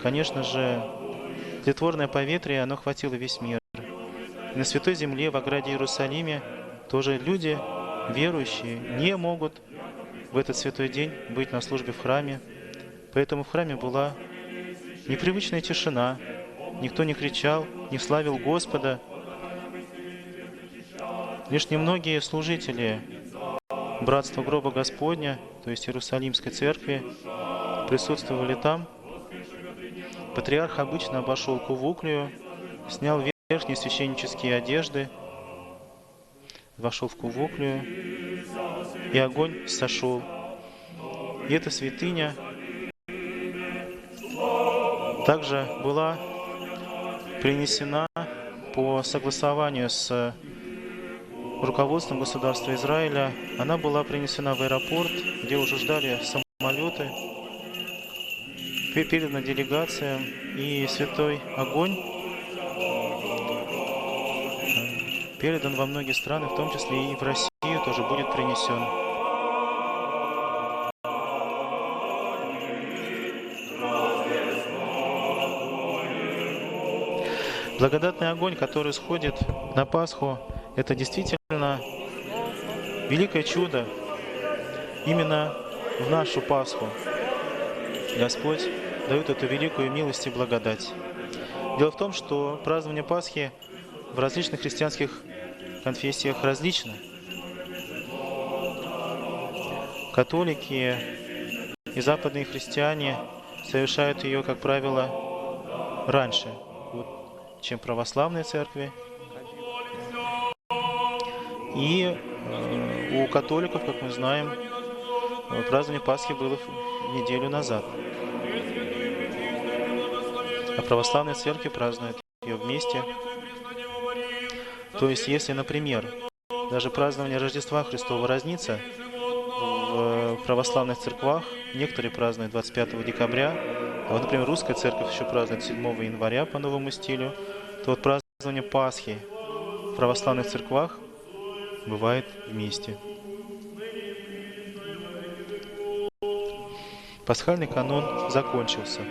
Конечно же, тлетворное поветрие, оно хватило весь мир. И на Святой Земле, в ограде Иерусалиме, тоже люди, верующие, не могут в этот святой день быть на службе в храме. Поэтому в храме была непривычная тишина. Никто не кричал, не славил Господа. Лишь немногие служители Братства гроба Господня, то есть Иерусалимской церкви, присутствовали там. Патриарх обычно обошел Кувуклию, снял верхние священнические одежды, вошел в Кувуклию, и огонь сошел. И эта святыня также была принесена по согласованию с руководством государства Израиля. Она была принесена в аэропорт, где уже ждали самолеты, передана делегациям, и святой огонь передан во многие страны, в том числе и в Россию тоже будет принесен. Благодатный огонь, который сходит на Пасху, это действительно великое чудо. Именно в нашу Пасху Господь дает эту великую милость и благодать. Дело в том, что празднование Пасхи в различных христианских конфессиях различно. Католики и западные христиане совершают ее, как правило, раньше, чем православные церкви. И у католиков, как мы знаем, празднование Пасхи было неделю назад. А православные церкви празднуют ее вместе. То есть, если, например, даже празднование Рождества Христова разнится в православных церквах, некоторые празднуют 25 декабря, а вот, например, русская церковь еще празднует 7 января по новому стилю, то вот празднование Пасхи в православных церквах бывает вместе. Пасхальный канон закончился.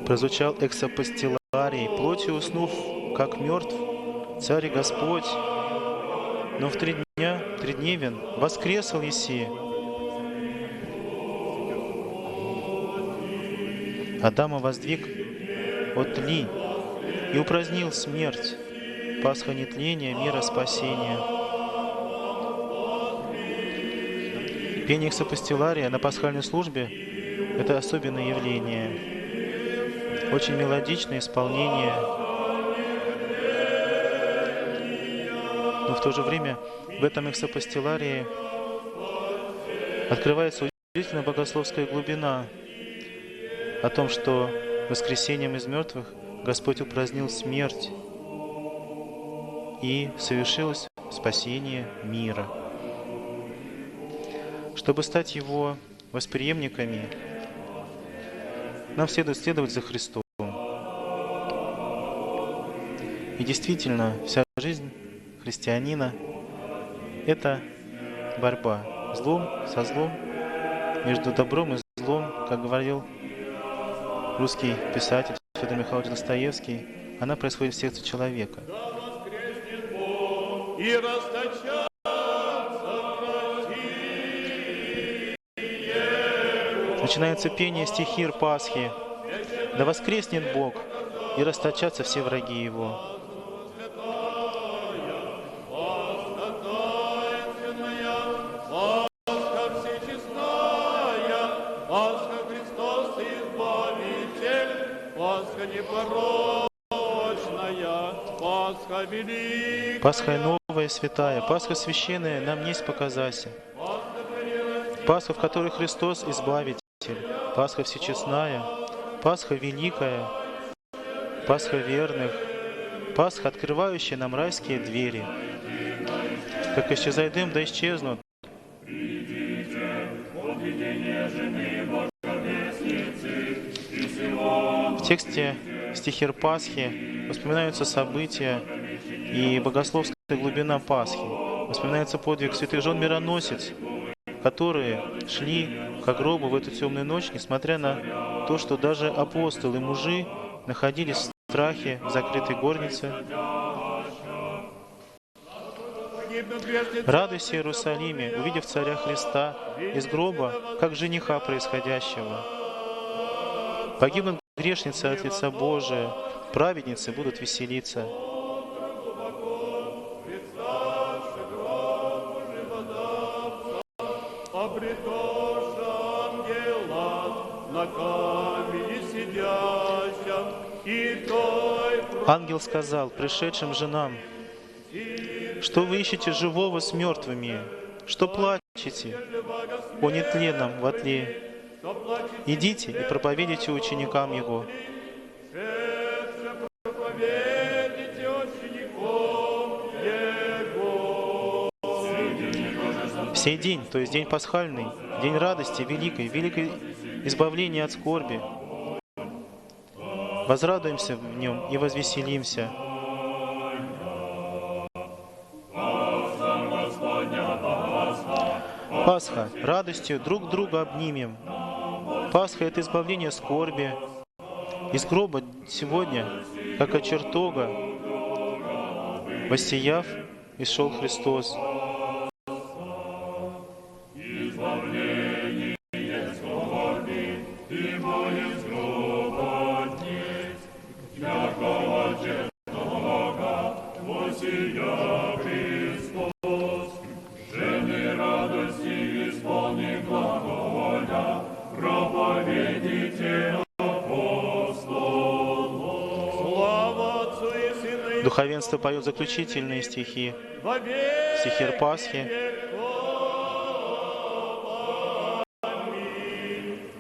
Прозвучал эксапостиларий, плотью уснув, как мертв, Царь и Господь, но в 3 дня, тридневен, воскресал еси. Адама воздвиг от тли и упразднил смерть, Пасха нетления, мира спасения. Пение эксапостилария на пасхальной службе – это особенное явление. Очень мелодичное исполнение, но в то же время в этом эксапостиларии открывается удивительная богословская глубина о том, что воскресением из мертвых Господь упразднил смерть. и совершилось спасение мира. Чтобы стать Его восприемниками, нам следует следовать за Христом. И действительно, вся жизнь христианина – это борьба злом со злом, между добром и злом, как говорил русский писатель Федор Михайлович Достоевский, она происходит в сердце человека. И расточатся Начинается пение стихир Пасхи. Да воскреснет Бог, и расточатся все враги Его. Пасха Христос Избавитель, Пасха непорочная, Пасха великая. Пасха новая, святая, Пасха священная нам несть показася. Пасха, в которой Христос Избавитель, Пасха всечестная, Пасха великая, Пасха верных, Пасха, открывающая нам райские двери. Как исчезает дым, да исчезнут. В тексте стихир Пасхи воспоминаются события и богословская глубина Пасхи. Воспоминается подвиг святых жен мироносец, которые шли к гробу в эту темную ночь, несмотря на то, что даже апостолы, мужи находились в страхе в закрытой горнице. Радуйся, Иерусалиме, увидев царя Христа из гроба, как жениха происходящего. Погибнут грешницы от лица Божия, праведницы будут веселиться. Ангел сказал пришедшим женам: что вы ищете живого с мертвыми? Что плачете о нетленном во тле? Идите и проповедуйте ученикам Его. В сей день, то есть день пасхальный, день радости великой избавления от скорби, возрадуемся в нем и возвеселимся. Пасха, радостью друг друга обнимем. Пасха — это избавление скорби. Из гроба сегодня, как от чертога, воссияв, исшел Христос. Духовенство поет заключительные стихи, стихир Пасхи.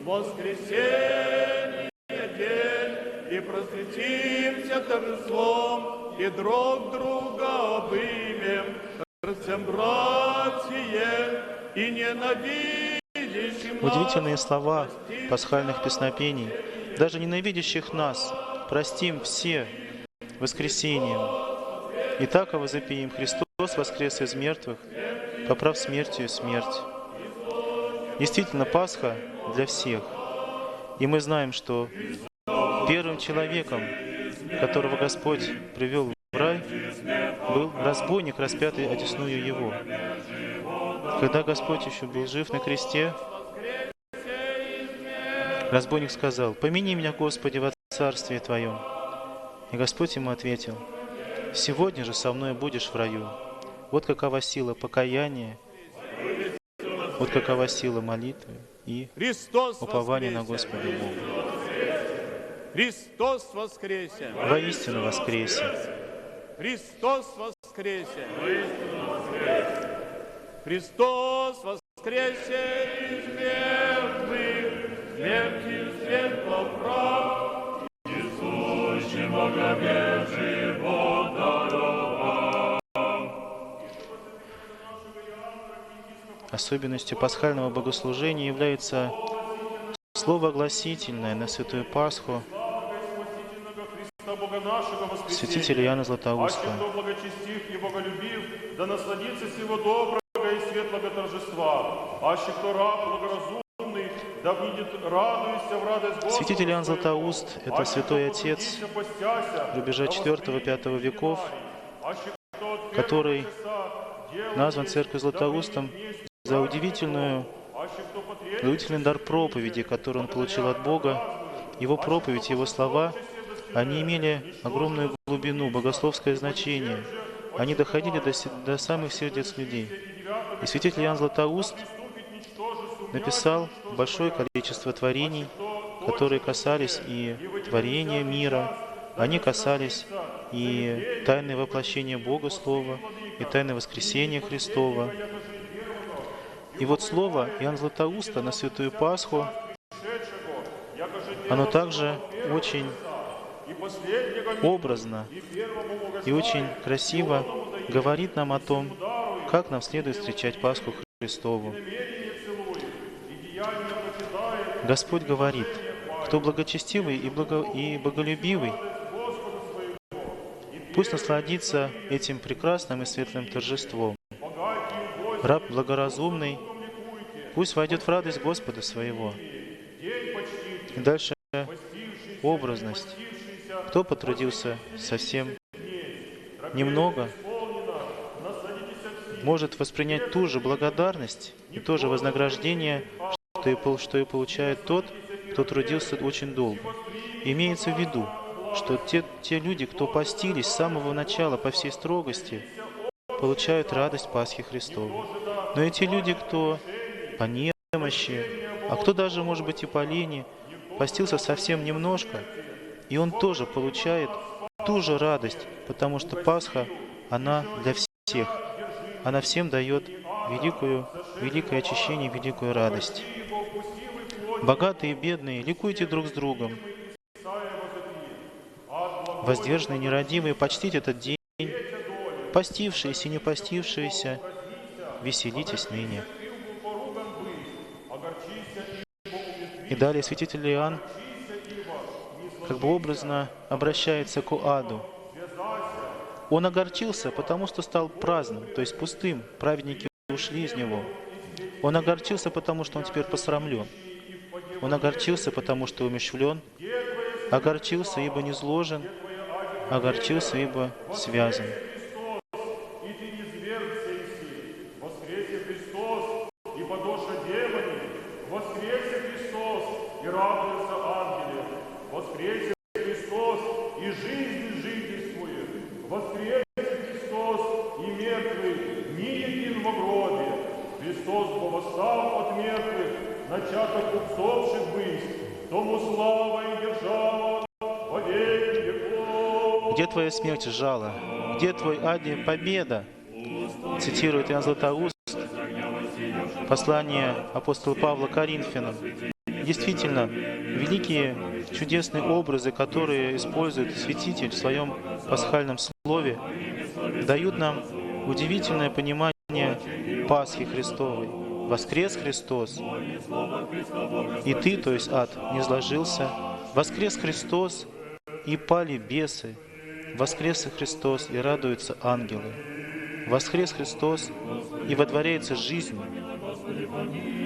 Воскресенье день, и просветимся торжеством, и друг друга обымем, всем братье, и ненавидящим. Удивительные слова пасхальных песнопений. Даже ненавидящих нас простим все воскресением. Итак, возопием: Христос воскрес из мертвых, поправ смертью смерть. Действительно, Пасха для всех. И мы знаем, что первым человеком, которого Господь привел в рай, был разбойник, распятый одесную Его. Когда Господь еще был жив на кресте, разбойник сказал: «Помяни меня, Господи, во Царстве Твоем». И Господь ему ответил: «Сегодня же со мной будешь в раю». Вот какова сила покаяния, вот какова сила молитвы и упования на Господа Бога. Христос воскресе! Воистину воскресе! Христос воскресе! Христос воскресе из мертвых, смертью свет поправ, несущий Бога живот даровал. особенностью пасхального богослужения является слово огласительное на Святую Пасху Бога нашего воскресения. святителя Иоанна Аще Златоуста. кто благочестив и боголюбив, да насладится сего доброго и светлого торжества. Аще кто раб благоразумный, да будет радуйся в радость Господа. Святитель Иоанн Златоуст – это Аще святой кто отец потрудится, постяся, рубежа да 4-5 веков, Аще кто от который первого часа делает, назван Церковью Златоустом за удивительный дар проповеди, который он получил от Бога. Его проповедь, его слова, они имели огромную глубину, богословское значение. Они доходили до самых сердец людей. И святитель Иоанн Златоуст написал большое количество творений, которые касались и творения мира, они касались и тайны воплощения Бога Слова, и тайны воскресения Христова. И вот слово Иоанна Златоуста на Святую Пасху, оно также очень образно и очень красиво говорит нам о том, как нам следует встречать Пасху Христову. Господь говорит: кто благочестивый и боголюбивый, пусть насладится этим прекрасным и светлым торжеством. Раб благоразумный, пусть войдет в радость Господа своего. И дальше образность. Кто потрудился совсем немного, может воспринять ту же благодарность и то же вознаграждение, что и получает тот, кто трудился очень долго. Имеется в виду, что те люди, кто постились с самого начала по всей строгости, получают радость Пасхи Христовой. Но эти люди, кто по немощи, а кто даже, может быть, и по лени, постился совсем немножко, и он тоже получает ту же радость, потому что Пасха, она для всех. Она всем дает великое очищение, великую радость. Богатые и бедные, ликуйте друг с другом. Воздержанные, нерадивые, почтите этот день. Постившиеся и не постившиеся, веселитесь ныне. И далее святитель Иоанн как бы образно обращается к аду. Он огорчился, потому что стал праздным, то есть пустым. Праведники ушли из него. Он огорчился, потому что он теперь посрамлен. Он огорчился, потому что умерщвлен. Огорчился, ибо низложен. Огорчился, ибо связан. Начаток усопших быть, тому слава и держава во веки веков. Где твоя смерть, жало? Где твой Аде победа? Цитирует Иоанн Златоуст послание апостола Павла Коринфянам. Действительно, великие чудесные образы, которые использует святитель в своем пасхальном слове, дают нам удивительное понимание Пасхи Христовой. Воскрес Христос, и ты, то есть ад, не сложился. Воскрес Христос, и пали бесы. Воскрес Христос, и радуются ангелы. Воскрес Христос, и водворяется жизнь.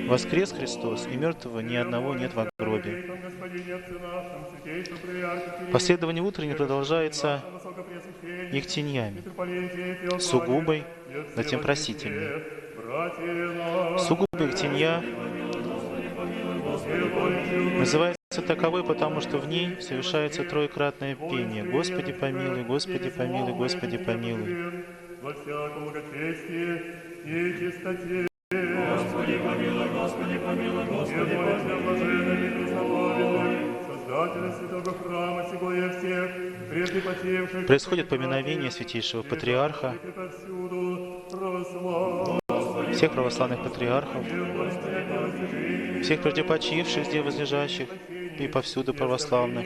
Воскрес Христос, и мертвого ни одного нет во гробе. Последование утреннее продолжается ехтеньями, сугубой, затем просительной. Сугубая ехтенья называется таковой, потому что в ней совершается троекратное пение. Господи помилуй, Господи помилуй, Господи помилуй. Во всяком благочестии и чистоте. Господи помилуй, Господи помилуй, Господи помилуй. Происходит поминовение святейшего патриарха, всех православных патриархов, всех преждепочивших здесь возлежащих и повсюду православных.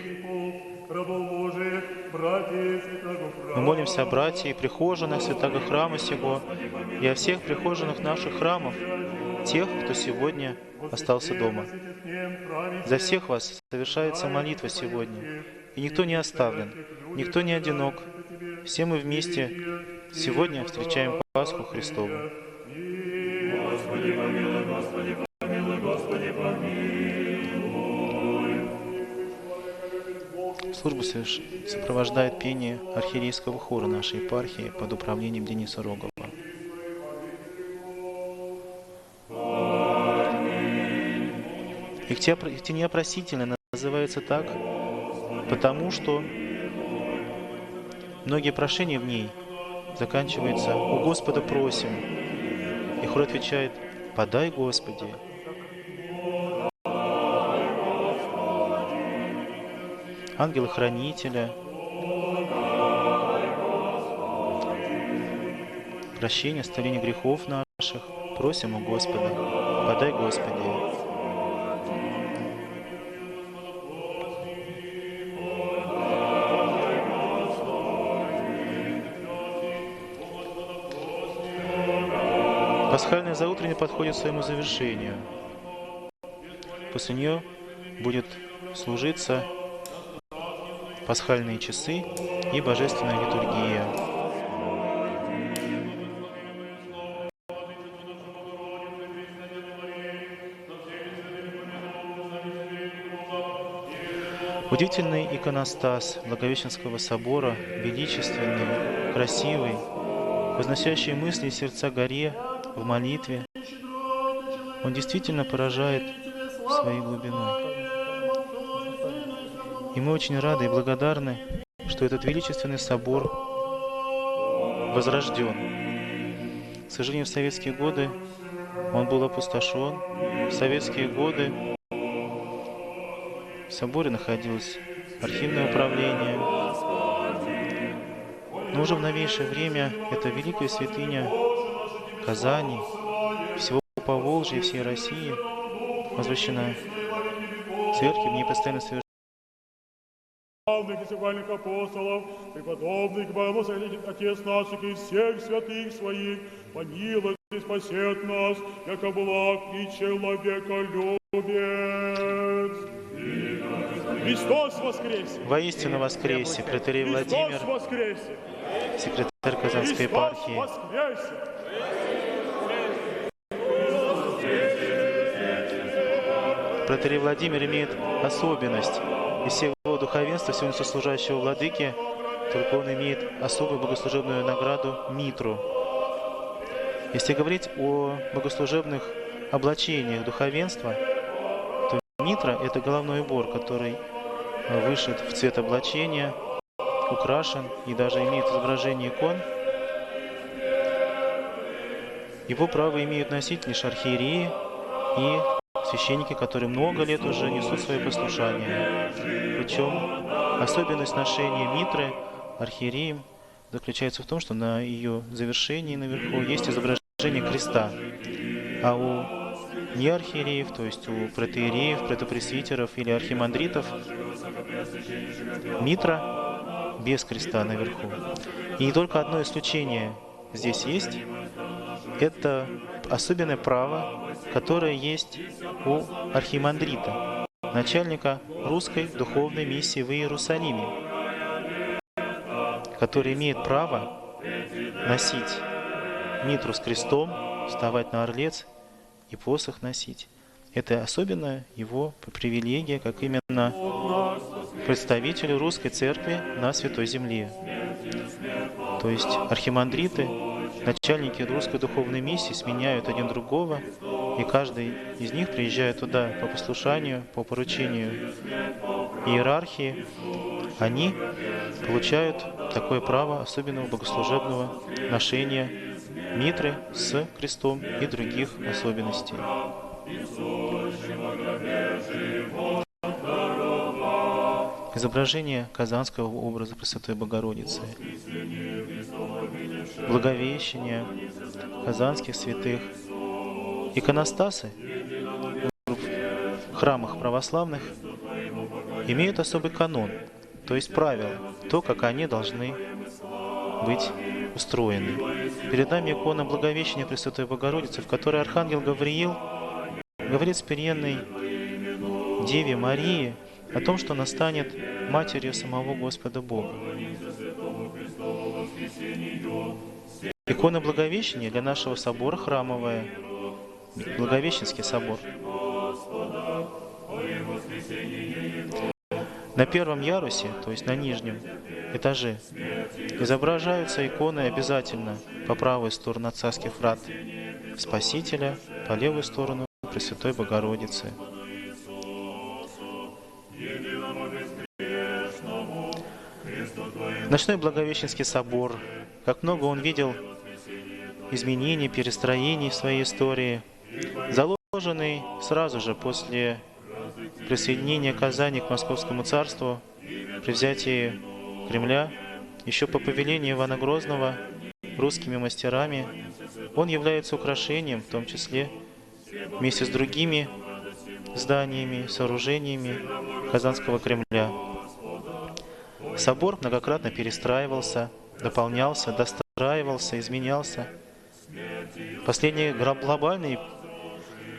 Мы молимся о братьях и прихожанах святого храма сего, и о всех прихожанах наших храмов, тех, кто сегодня остался дома. За всех вас совершается молитва сегодня, и никто не оставлен, никто не одинок. Все мы вместе сегодня встречаем Пасху Христову. Господи, помилуй, Господи, помилуй, Господи, помилуй. Службу сопровождает пение архиерейского хора нашей епархии под управлением Дениса Рогова. Ихтения просительная называется так, потому что многие прошения в ней заканчиваются «У Господа просим». И хор отвечает «Подай, Господи». Ангела-хранителя, прощения, оставления грехов наших, просим у Господа, подай, Господи. Пасхальное заутренне подходит к своему завершению. После нее будет служиться пасхальные часы и божественная литургия. Удивительный иконостас Благовещенского собора, величественный, красивый, возносящий мысли и сердца горе в молитве, он действительно поражает своей глубиной. И мы очень рады и благодарны, что этот величественный собор возрожден. К сожалению, в советские годы он был опустошен. В советские годы в соборе находилось архивное управление. Но уже в новейшее время эта великая святыня Казани, всего Поволжья и всей России возвращена церкви, в ней постоянно совершается Главных и севальных апостолов, преподобных, Богословен Отец наших и всех святых своих, помилуй и спасет нас, яко благ и человеколюбец. Христос воскресе! Воистину воскресе, протерей Владимир, Христос воскресе! секретарь Казанской епархии. Христос воскресе! Протерей Владимир имеет особенность. Из всего духовенства, всего сослужащего владыки, только он имеет особую богослужебную награду Митру. Если говорить о богослужебных облачениях духовенства, то Митра – это головной убор, который вышит в цвет облачения, украшен и даже имеет изображение икон. Его право имеют носить лишь архиереи и священники, которые много лет уже несут свое послушание. Причем особенность ношения митры архиереем заключается в том, что на ее завершении наверху есть изображение креста. А у неархиереев, то есть у протоиереев, протопресвитеров или архимандритов, митра без креста наверху. И только одно исключение здесь есть. Это особенное право, которое есть у архимандрита, начальника русской духовной миссии в Иерусалиме, который имеет право носить митру с крестом, вставать на орлец и посох носить. Это особенная его привилегия, как именно представителю русской церкви на Святой Земле. То есть архимандриты, начальники русской духовной миссии сменяют один другого, и каждый из них приезжает туда по послушанию, по поручению иерархии. Они получают такое право особенного богослужебного ношения митры с крестом и других особенностей. Изображение казанского образа Пресвятой Богородицы, Благовещение казанских святых, иконостасы в храмах православных имеют особый канон, то есть правила, то, как они должны быть устроены. Перед нами икона Благовещения Пресвятой Богородицы, в которой архангел Гавриил говорит смиренной Деве Марии о том, что она станет матерью самого Господа Бога. Икона Благовещения для нашего собора храмовая, Благовещенский собор. На первом ярусе, то есть на нижнем этаже, изображаются иконы обязательно по правую сторону от царских врат Спасителя, по левую сторону Пресвятой Богородицы. Ночной Благовещенский собор, как много он видел изменений, перестроений в своей истории, заложенный сразу же после присоединения Казани к Московскому царству при взятии Кремля, еще по повелению Ивана Грозного, русскими мастерами, он является украшением, в том числе вместе с другими зданиями, сооружениями Казанского Кремля. Собор многократно перестраивался, дополнялся, достраивался, изменялся. Последние глобальные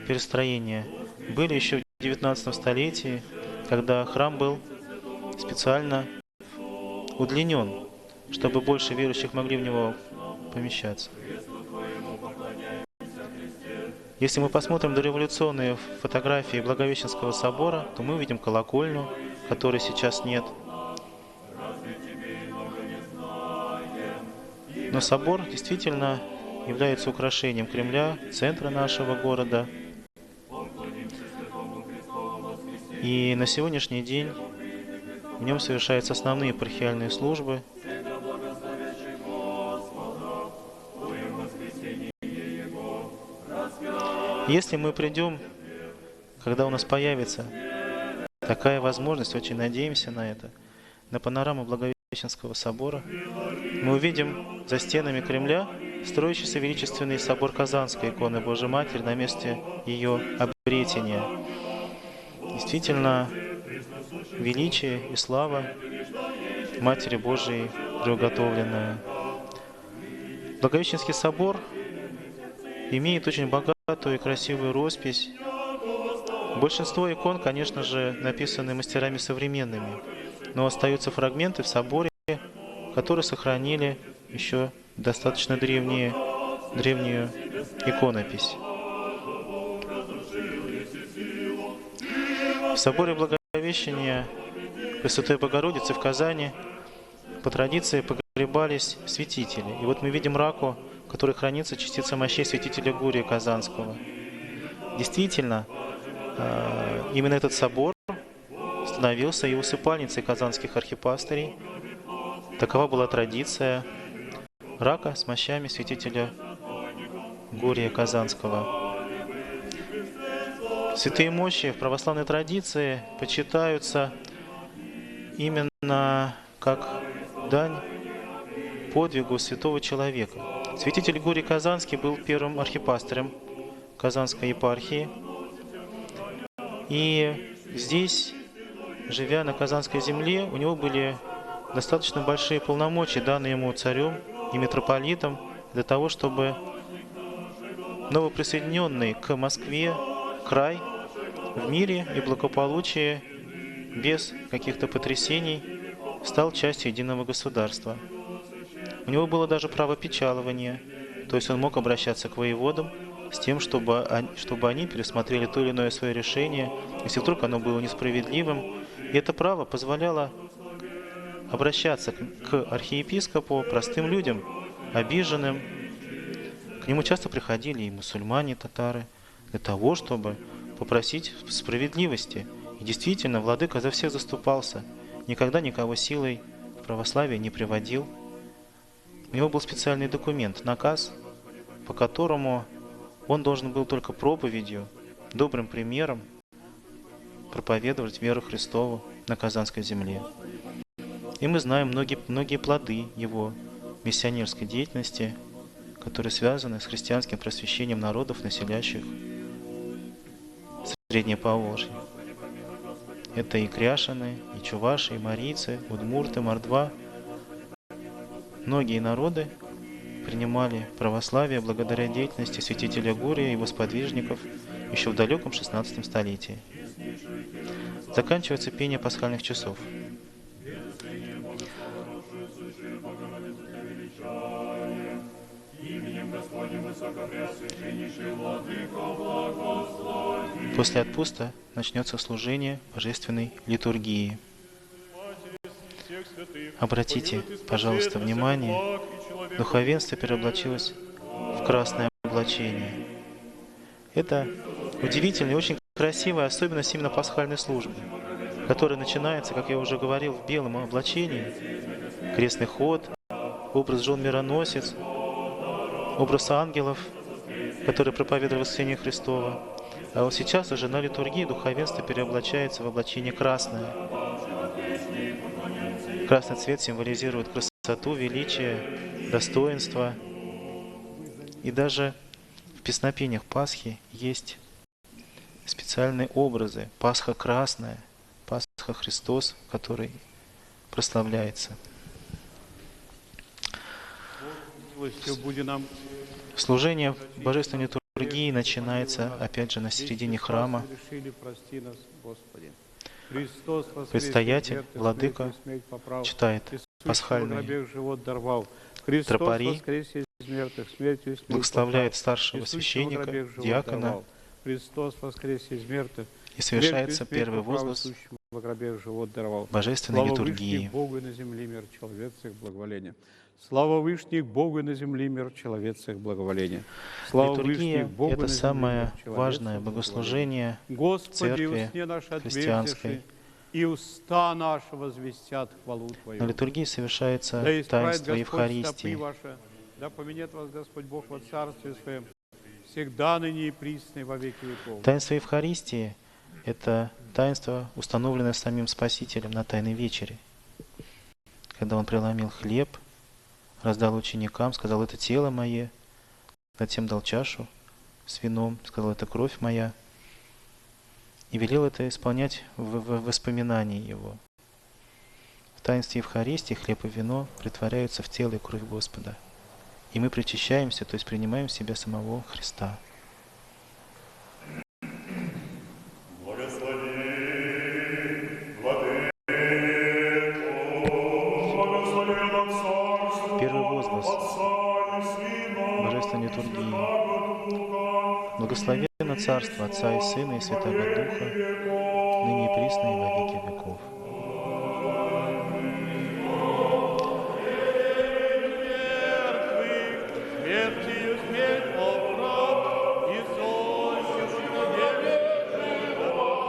перестроения были еще в XIX столетии, когда храм был специально удлинен, чтобы больше верующих могли в него помещаться. Если мы посмотрим дореволюционные фотографии Благовещенского собора, то мы увидим колокольню, которой сейчас нет. Но собор действительно является украшением Кремля, центра нашего города. И на сегодняшний день в нем совершаются основные епархиальные службы. Если мы придем, когда у нас появится такая возможность, очень надеемся на это, на панораму Благовещенского собора, мы увидим за стенами Кремля строящийся величественный собор Казанской иконы Божией Матери на месте ее обретения. Действительно, величие и слава Матери Божией приуготовленная. Благовещенский собор имеет очень богатую и красивую роспись. Большинство икон, конечно же, написаны мастерами современными, но остаются фрагменты в соборе, которые сохранили еще достаточно древнюю иконопись. В соборе Благовещения Пресвятой Богородицы в Казани по традиции погребались святители. И вот мы видим раку, в которой хранится частица мощей святителя Гурия Казанского. Действительно, именно этот собор становился и усыпальницей казанских архипастырей. Такова была традиция рака с мощами святителя Гурия Казанского. Святые мощи в православной традиции почитаются именно как дань подвигу святого человека. Святитель Гурий Казанский был первым архипастырем Казанской епархии. И здесь, живя на Казанской земле, у него были достаточно большие полномочия, данные ему царем и митрополитом, для того, чтобы новоприсоединенный к Москве край в мире и благополучии, без каких-то потрясений, стал частью единого государства. У него было даже право печалования, то есть он мог обращаться к воеводам с тем, чтобы они пересмотрели то или иное свое решение, если вдруг оно было несправедливым. И это право позволяло обращаться к архиепископу, простым людям, обиженным. К нему часто приходили и мусульмане, татары, для того, чтобы попросить справедливости. И действительно, владыка за всех заступался, никогда никого силой в православие не приводил. У него был специальный документ, наказ, по которому он должен был только проповедью, добрым примером проповедовать веру Христову на Казанской земле. И мы знаем многие плоды его миссионерской деятельности, которые связаны с христианским просвещением народов, населяющих Среднее Поволжье. Это и кряшины, и чуваши, и марийцы, удмурты, мордва. Многие народы принимали православие благодаря деятельности святителя Гурия и его сподвижников еще в далеком XVI столетии. Заканчивается пение пасхальных часов. После отпуста начнется служение божественной литургии. Обратите, пожалуйста, внимание, духовенство переоблачилось в красное облачение. Это удивительная и очень красивая особенность именно пасхальной службы, которая начинается, как я уже говорил, в белом облачении. Крестный ход, образ жен мироносец, образ ангелов, которые проповедовали воскресение Христова. А вот сейчас уже на литургии духовенство переоблачается в облачение красное. Красный цвет символизирует красоту, величие, достоинство. И даже в песнопениях Пасхи есть специальные образы. Пасха красная, Пасха Христос, который прославляется. Служение божественной литургии начинается, опять же, на середине храма. Предстоятель, владыка, читает пасхальные тропари, благословляет старшего священника, диакона, и совершается первый возглас божественной литургии. Слава Вышних Богу на земле, мир человецах благоволения. Литургия — это самое важное богослужение церкви христианской. И уста наши возвестят хвалу Твою. На литургии совершается таинство Евхаристии. Да поменяет вас Господь Бог во Царстве Своем, всегда ныне и присно и во веки веков. Таинство Евхаристии — это таинство, установленное самим Спасителем на Тайной вечере. Когда Он преломил хлеб, раздал ученикам, сказал: «Это тело мое», затем дал чашу с вином, сказал: «Это кровь моя», и велел это исполнять в воспоминании Его. В таинстве Евхаристии хлеб и вино притворяются в тело и кровь Господа, и мы причащаемся, то есть принимаем в себя самого Христа. Первый возглас божественной литургии. Благословенно Царство Отца и Сына и Святого Духа, ныне и присно и во веки веков.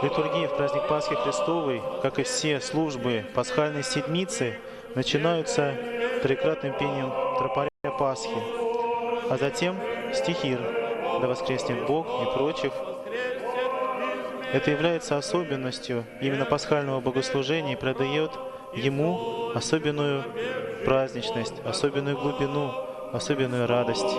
Литургия в праздник Пасхи Христовой, как и все службы пасхальной седмицы, начинаются трикратным пением тропаря Пасхи, а затем стихир «Да воскреснет Бог» и прочих. Это является особенностью именно пасхального богослужения и придает ему особенную праздничность, особенную глубину, особенную радость.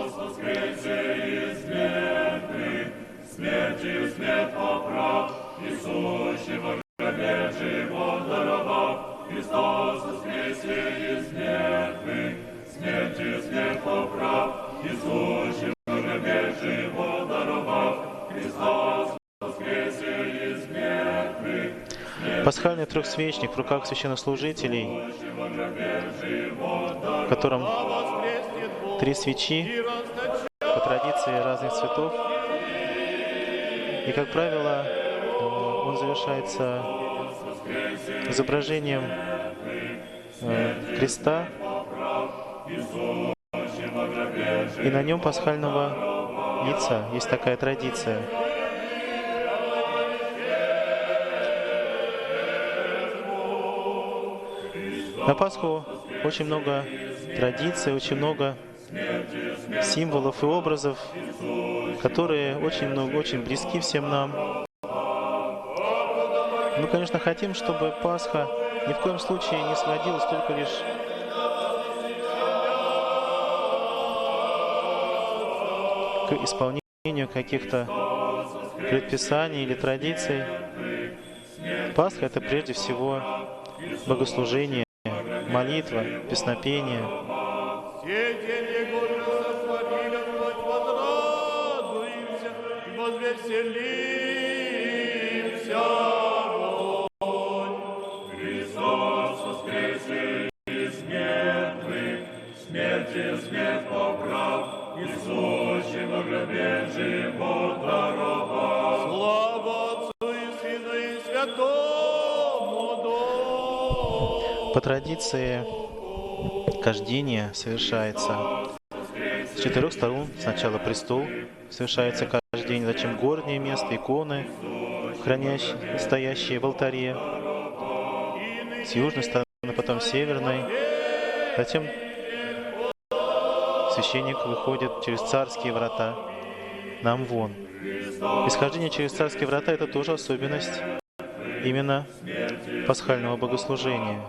Христос воскресе из мертвых, смертью смерть поправ, Иисусе в гробе живот даровав, Христос воскресе из мертвых. Пасхальный трехсвечник в руках священнослужителей, в котором 3 свечи, по традиции разных цветов, и, как правило, он завершается изображением креста и на нем пасхального яйца. Есть такая традиция. На Пасху очень много традиций, очень много символов и образов, которые очень близки всем нам. Мы, конечно, хотим, чтобы Пасха ни в коем случае не сводилась только лишь к исполнению каких-то предписаний или традиций. Пасха — это прежде всего богослужение, молитва, песнопение. Все день Его же сотвори, Господь, возрадуемся и возвеселимся. Христос воскресе из мертвых, смерти смерть поправ, и сущий во гробе живот даровал. Слава Отцу и Сыну и Святому Духу. По традиции кождение совершается с 4 сторон. Сначала престол совершается кождение, затем горнее место, иконы, стоящие в алтаре, с южной стороны, потом с северной. Затем священник выходит через царские врата на Амвон. Исхождение через царские врата — это тоже особенность именно пасхального богослужения.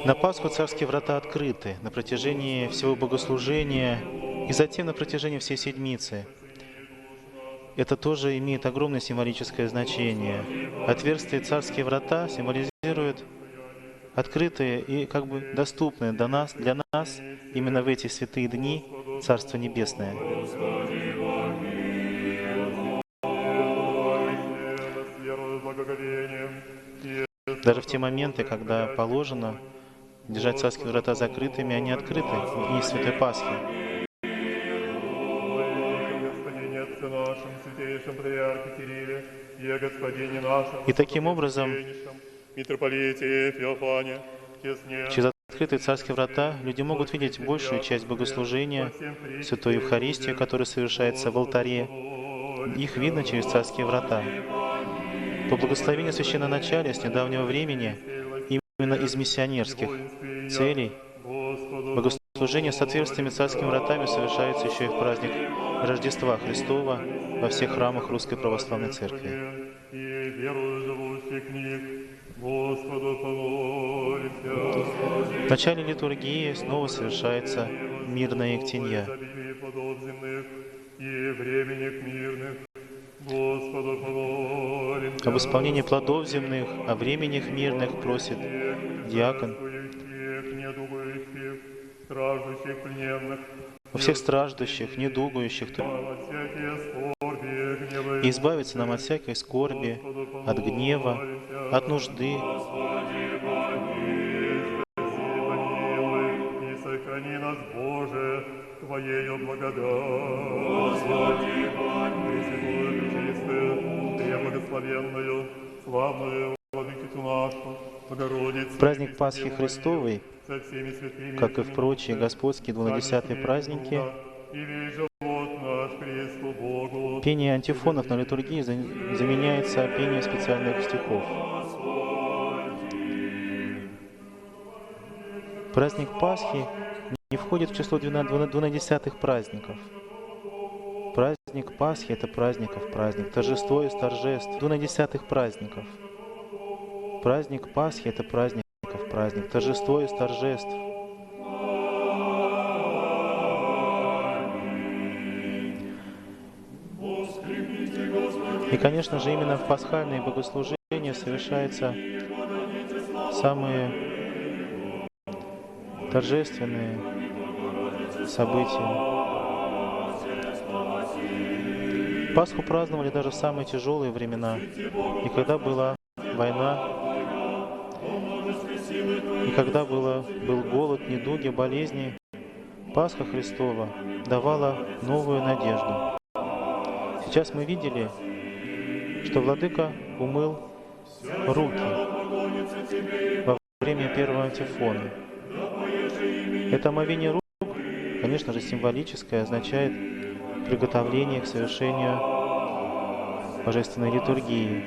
На Пасху царские врата открыты на протяжении всего богослужения и затем на протяжении всей седмицы. Это тоже имеет огромное символическое значение. Отверстие царские врата символизируют открытые и как бы доступные для нас именно в эти святые дни Царство Небесное. Даже в те моменты, когда положено держать царские врата закрытыми, они открыты в дни Святой Пасхи. И таким образом, через открытые царские врата люди могут видеть большую часть богослужения, Святой Евхаристию, которая совершается в алтаре. Их видно через царские врата. По благословению священноначалия с недавнего времени, именно из миссионерских целей, богослужение с отверстиями царскими вратами совершается еще и в праздник Рождества Христова во всех храмах Русской Православной Церкви. В начале литургии снова совершается мирная Ектенья. Об исполнении плодов земных, о временях мирных просит диакон. О всех страждущих, недугующих, и избавиться нам от всякой скорби, от гнева, от нужды. И сохрани нас, Боже, Твоею благодатью. Господи, Пресвятую, Пречистую, Преблагословенную, славную Владычицу нашу, Богородицу. Праздник Пасхи Христовой, как и в прочие господские 12-е праздники, пение антифонов на литургии заменяется пением специальных стихов. Праздник Пасхи не входит в число 12-х праздников. Праздник Пасхи — это праздников праздник, торжество из торжеств, 12-х праздников. Праздник Пасхи — это праздников праздник, торжество из торжеств. И, конечно же, именно в пасхальные богослужения совершаются самые торжественные события. Пасху праздновали даже в самые тяжелые времена. И когда была война, и когда был голод, недуги, болезни, Пасха Христова давала новую надежду. Сейчас мы видели, что Владыка умыл руки во время первого антифона. Это омовение рук, конечно же, символическое, означает приготовление к совершению божественной литургии.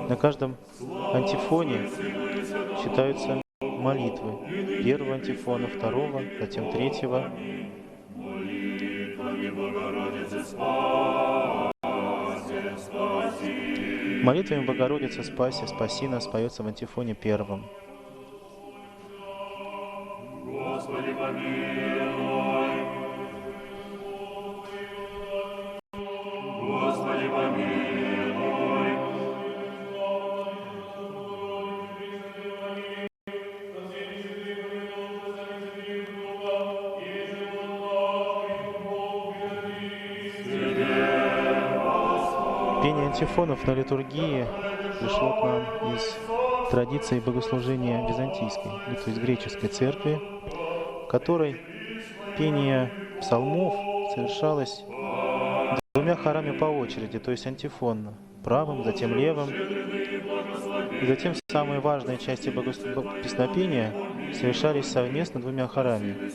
На каждом антифоне читаются молитвы. Первого антифона, второго, затем третьего. Молитвами Богородицы спаси, спаси нас, поется в антифоне первом. Господи, помилуй. Господи, помилуй. Пение антифонов на литургии пришло к нам из традиции богослужения византийской, то есть греческой церкви, в которой пение псалмов совершалось двумя хорами по очереди, то есть антифонно, правым, затем левым. И затем самые важные части песнопения совершались совместно двумя хорами.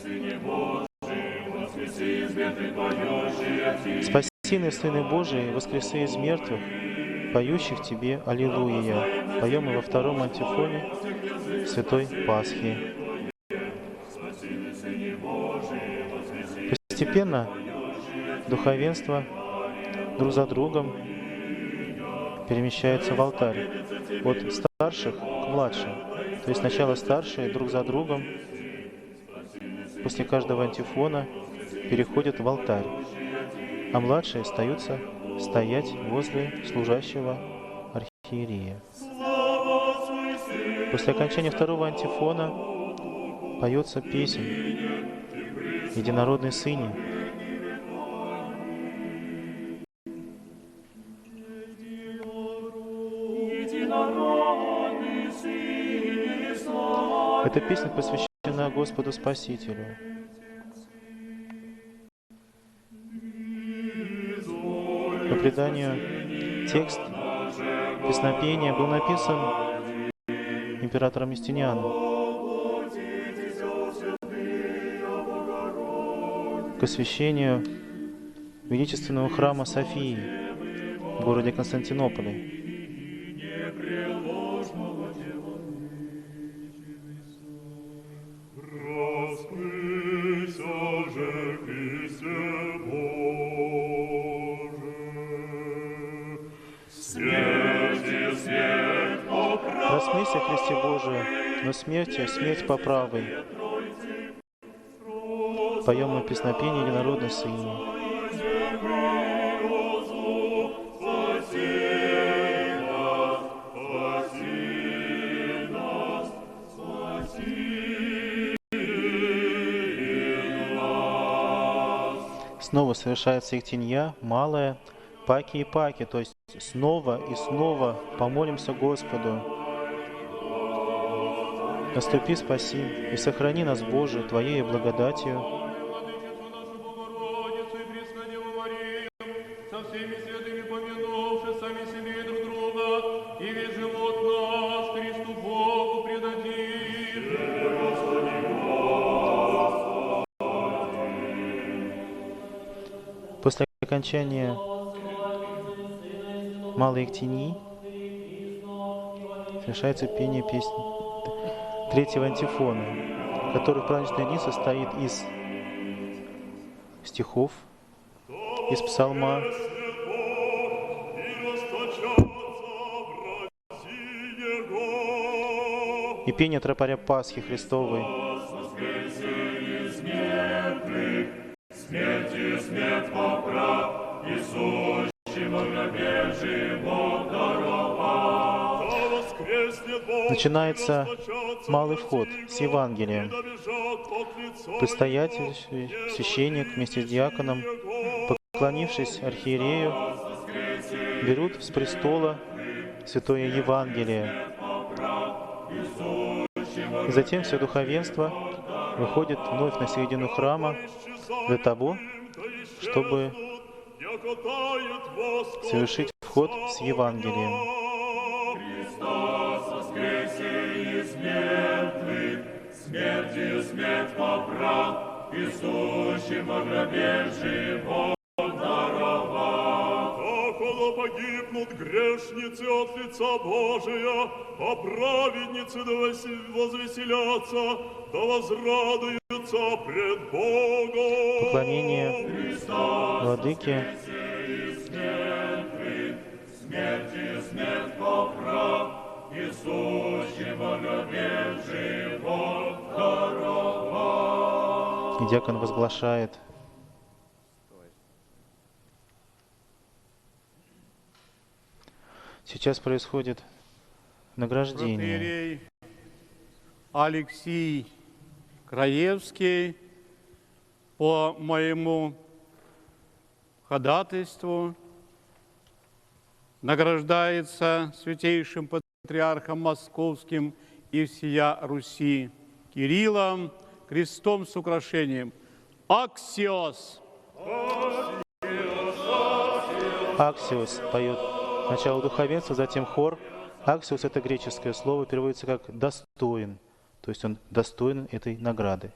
«Спасенный Сыны Божии, воскресы из мертвых, поющих Тебе Аллилуйя». Поем мы во втором антифоне Святой Пасхи. Постепенно духовенство друг за другом перемещается в алтарь, от старших к младшим. То есть сначала старшие друг за другом после каждого антифона переходят в алтарь, а младшие остаются стоять возле служащего архиерея. После окончания второго антифона поется песнь «Единородный Сыне». Эта песня посвящена Господу Спасителю. По преданию, текст песнопения был написан императором Юстинианом к освящению величественного храма Софии в городе Константинополе. Рассмейся, Христе Божие, но смертью смерть по правой. Поем мы песнопение «Единородный Сыне». Снова совершается иктинья, малая, паки и паки, то есть снова и снова помолимся Господу. Наступи, спаси и сохрани нас, Боже, Твоей благодатью. Со всеми святыми помянувши сами себе и друг друга, и весь живот наш Христу Богу предадим. После окончания малой иктиньи совершается пение песни третьего антифона, который в праздничные дни состоит из стихов, из псалма, и пение тропаря Пасхи Христовой. Смертью смерть поправ, и сущим во гробе живот даровал. Начинается малый вход с Евангелием. Предстоятель, священник вместе с диаконом, поклонившись архиерею, берут с престола Святое Евангелие. И затем все духовенство выходит вновь на середину храма для того, чтобы совершить вход с Евангелием. Христос воскресе из мертвых, смертью смерть поправ, и сущим во гробе живот даровал. Около погибнут грешницы от лица Божия, а праведницы да возвеселятся, да возрадуются пред Богом. Поклонение Владыке. Смертью смерть И диакон возглашает. Сейчас происходит награждение. Протоиерей Алексей Краевский по моему ходатайству награждается святейшим патриархом Московским и всея Руси Кириллом крестом с украшением «Аксиос». Аксиос поет сначала духовенство, затем хор. Аксиос — это греческое слово, переводится как «достоин», то есть он достоин этой награды.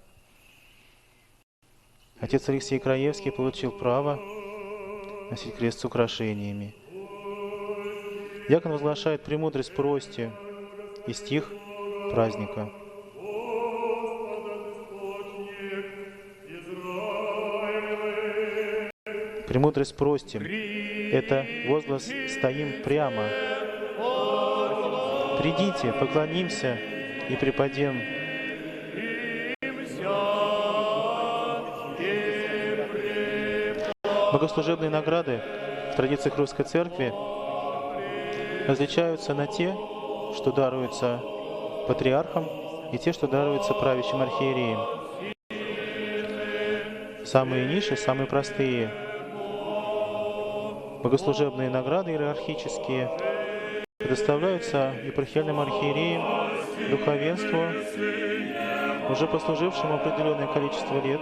Отец Алексей Краевский получил право носить крест с украшениями. Диакон возглашает «Премудрость прости» и стих праздника. «Премудрость простим» — это возглас «Стоим прямо». Придите, поклонимся и преподем. Богослужебные награды в традициях Русской Церкви различаются на те, что даруются патриархам, и те, что даруются правящим архиереям. Самые низшие, самые простые богослужебные награды иерархические предоставляются епархиальным архиереям, духовенству, уже послужившему определенное количество лет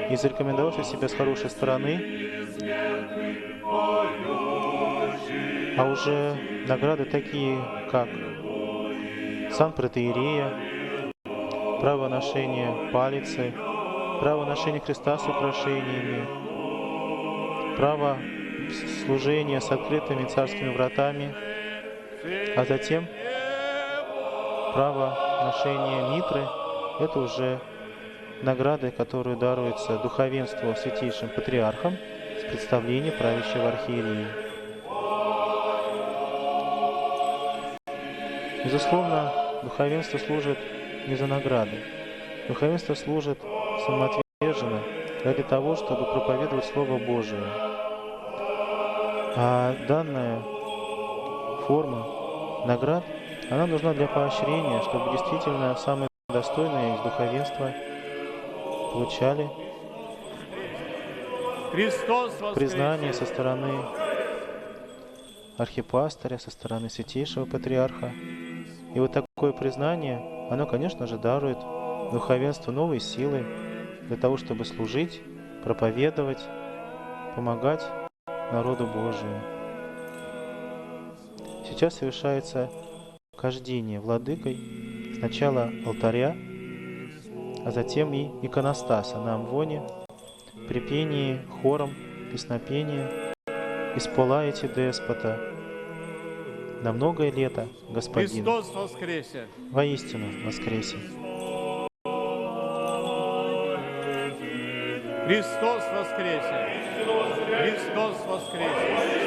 и зарекомендовавшим себя с хорошей стороны, а уже награды такие, как сан протоиерея, право ношения палицы, право ношения креста с украшениями, право служения с открытыми царскими вратами, а затем право ношения митры — это уже награды, которые даруются духовенству святейшим патриархам с представления правящего архиерея. Безусловно, духовенство служит не за награды. Духовенство служит самоотверженно ради того, чтобы проповедовать Слово Божие. А данная форма наград, она нужна для поощрения, чтобы действительно самые достойные из духовенства получали признание со стороны архипастыря, со стороны святейшего патриарха. И вот такое признание, оно, конечно же, дарует духовенству новые силы для того, чтобы служить, проповедовать, помогать народу Божию. Сейчас совершается кождение владыкой сначала алтаря, а затем и иконостаса на амвоне при пении хором песнопения «Исполаете деспота». На многое лето, Господин, Христос воскресе! воистину воскресе! Христос воскресе! Христос воскресе!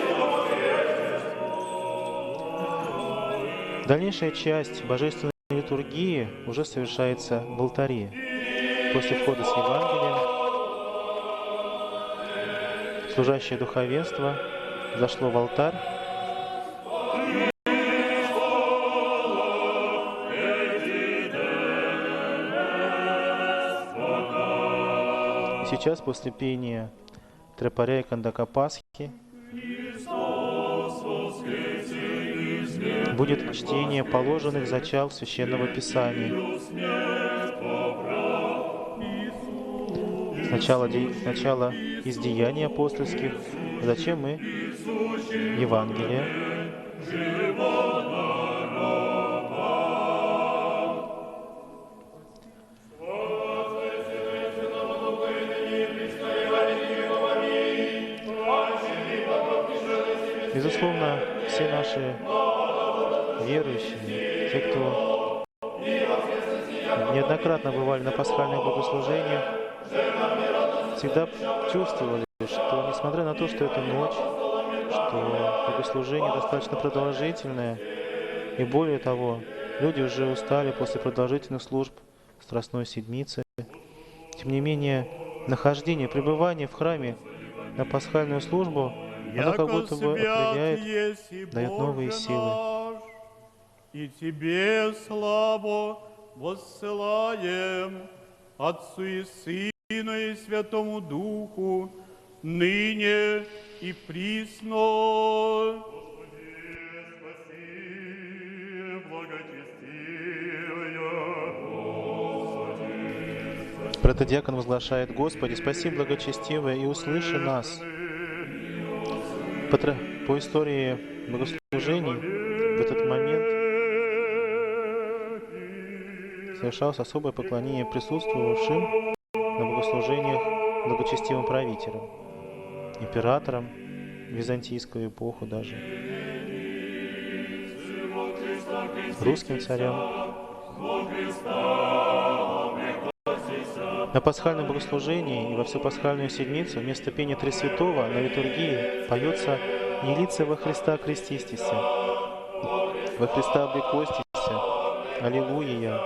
Дальнейшая часть божественной литургии уже совершается в алтаре. После входа с Евангелием служащее духовенство зашло в алтарь. Сейчас, после пения тропаря и кандака Пасхи, будет чтение положенных зачал Священного Писания. Сначала из деяний апостольских, затем и Евангелия. Безусловно, все наши верующие, те, кто неоднократно бывали на пасхальных богослужениях, всегда чувствовали, что несмотря на то, что это ночь, что богослужение достаточно продолжительное, И более того, люди уже устали после продолжительных служб Страстной Седмицы. Тем не менее, нахождение, пребывание в храме на пасхальную службу, оно как будто бы окрыляет, дает новые силы. И Тебе славу воссылаем, Отцу и Сыну и Святому Духу, ныне и присно. Протодиакон возглашает: Господи, спаси благочестивое и услыши нас. По истории богослужений в этот момент совершалось особое поклонение присутствовавшим на богослужениях благочестивым правителям, императорам византийскую эпоху даже, русским царям. На пасхальном богослужении и во всю пасхальную седмицу вместо пения Тресвятого на литургии поется «Не лица во Христа крестистися, во Христа облекостися, Аллилуйя».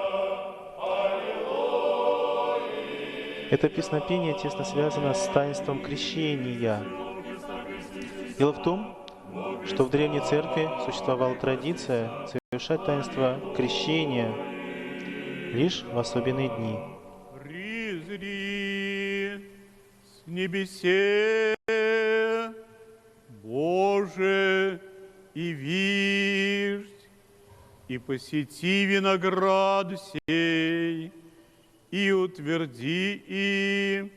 Это песнопение тесно связано с таинством крещения. Дело в том, что в Древней Церкви существовала традиция совершать таинство крещения лишь в особенные дни. Призри с небесе, Боже, и вишь, и посети виноград сей, и утверди им,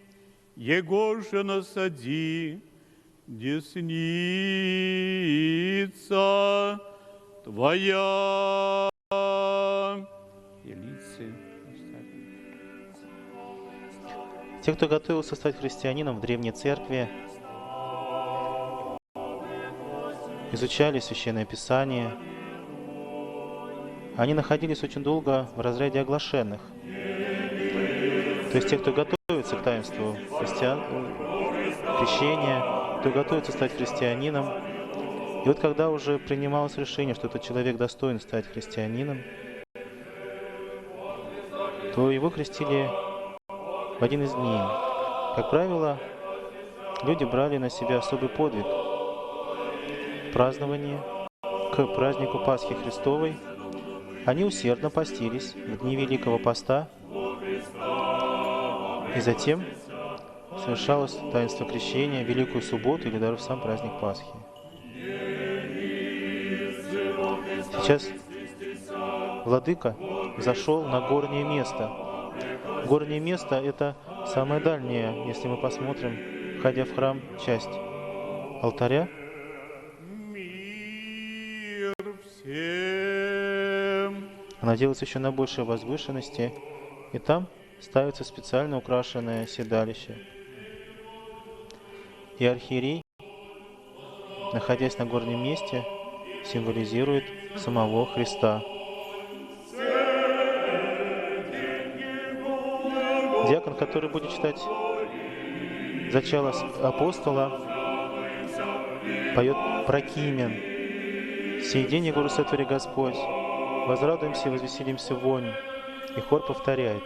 его же насади, десница Твоя. Те, кто готовился стать христианином в Древней Церкви, изучали Священное Писание, они находились очень долго в разряде оглашенных. То есть те, кто готовится к таинству крещения, кто готовится стать христианином. И вот когда уже принималось решение, что этот человек достоин стать христианином, то его крестили в один из дней. Как правило, люди брали на себя особый подвиг в праздновании к празднику Пасхи Христовой. Они усердно постились в дни Великого Поста, и затем совершалось таинство крещения в Великую Субботу или даже в сам праздник Пасхи. Сейчас Владыка зашел на горнее место. Горнее место — это самое дальнее, если мы посмотрим, входя в храм, часть алтаря. Мир всем. Она делается еще на большей возвышенности, и там ставится специально украшенное седалище. И архиерей, находясь на горнем месте, символизирует самого Христа. Диакон, который будет читать зачало апостола, поет прокимен. «Сей день Егору сотвори Господь, возрадуемся и возвеселимся вонь». И хор повторяет.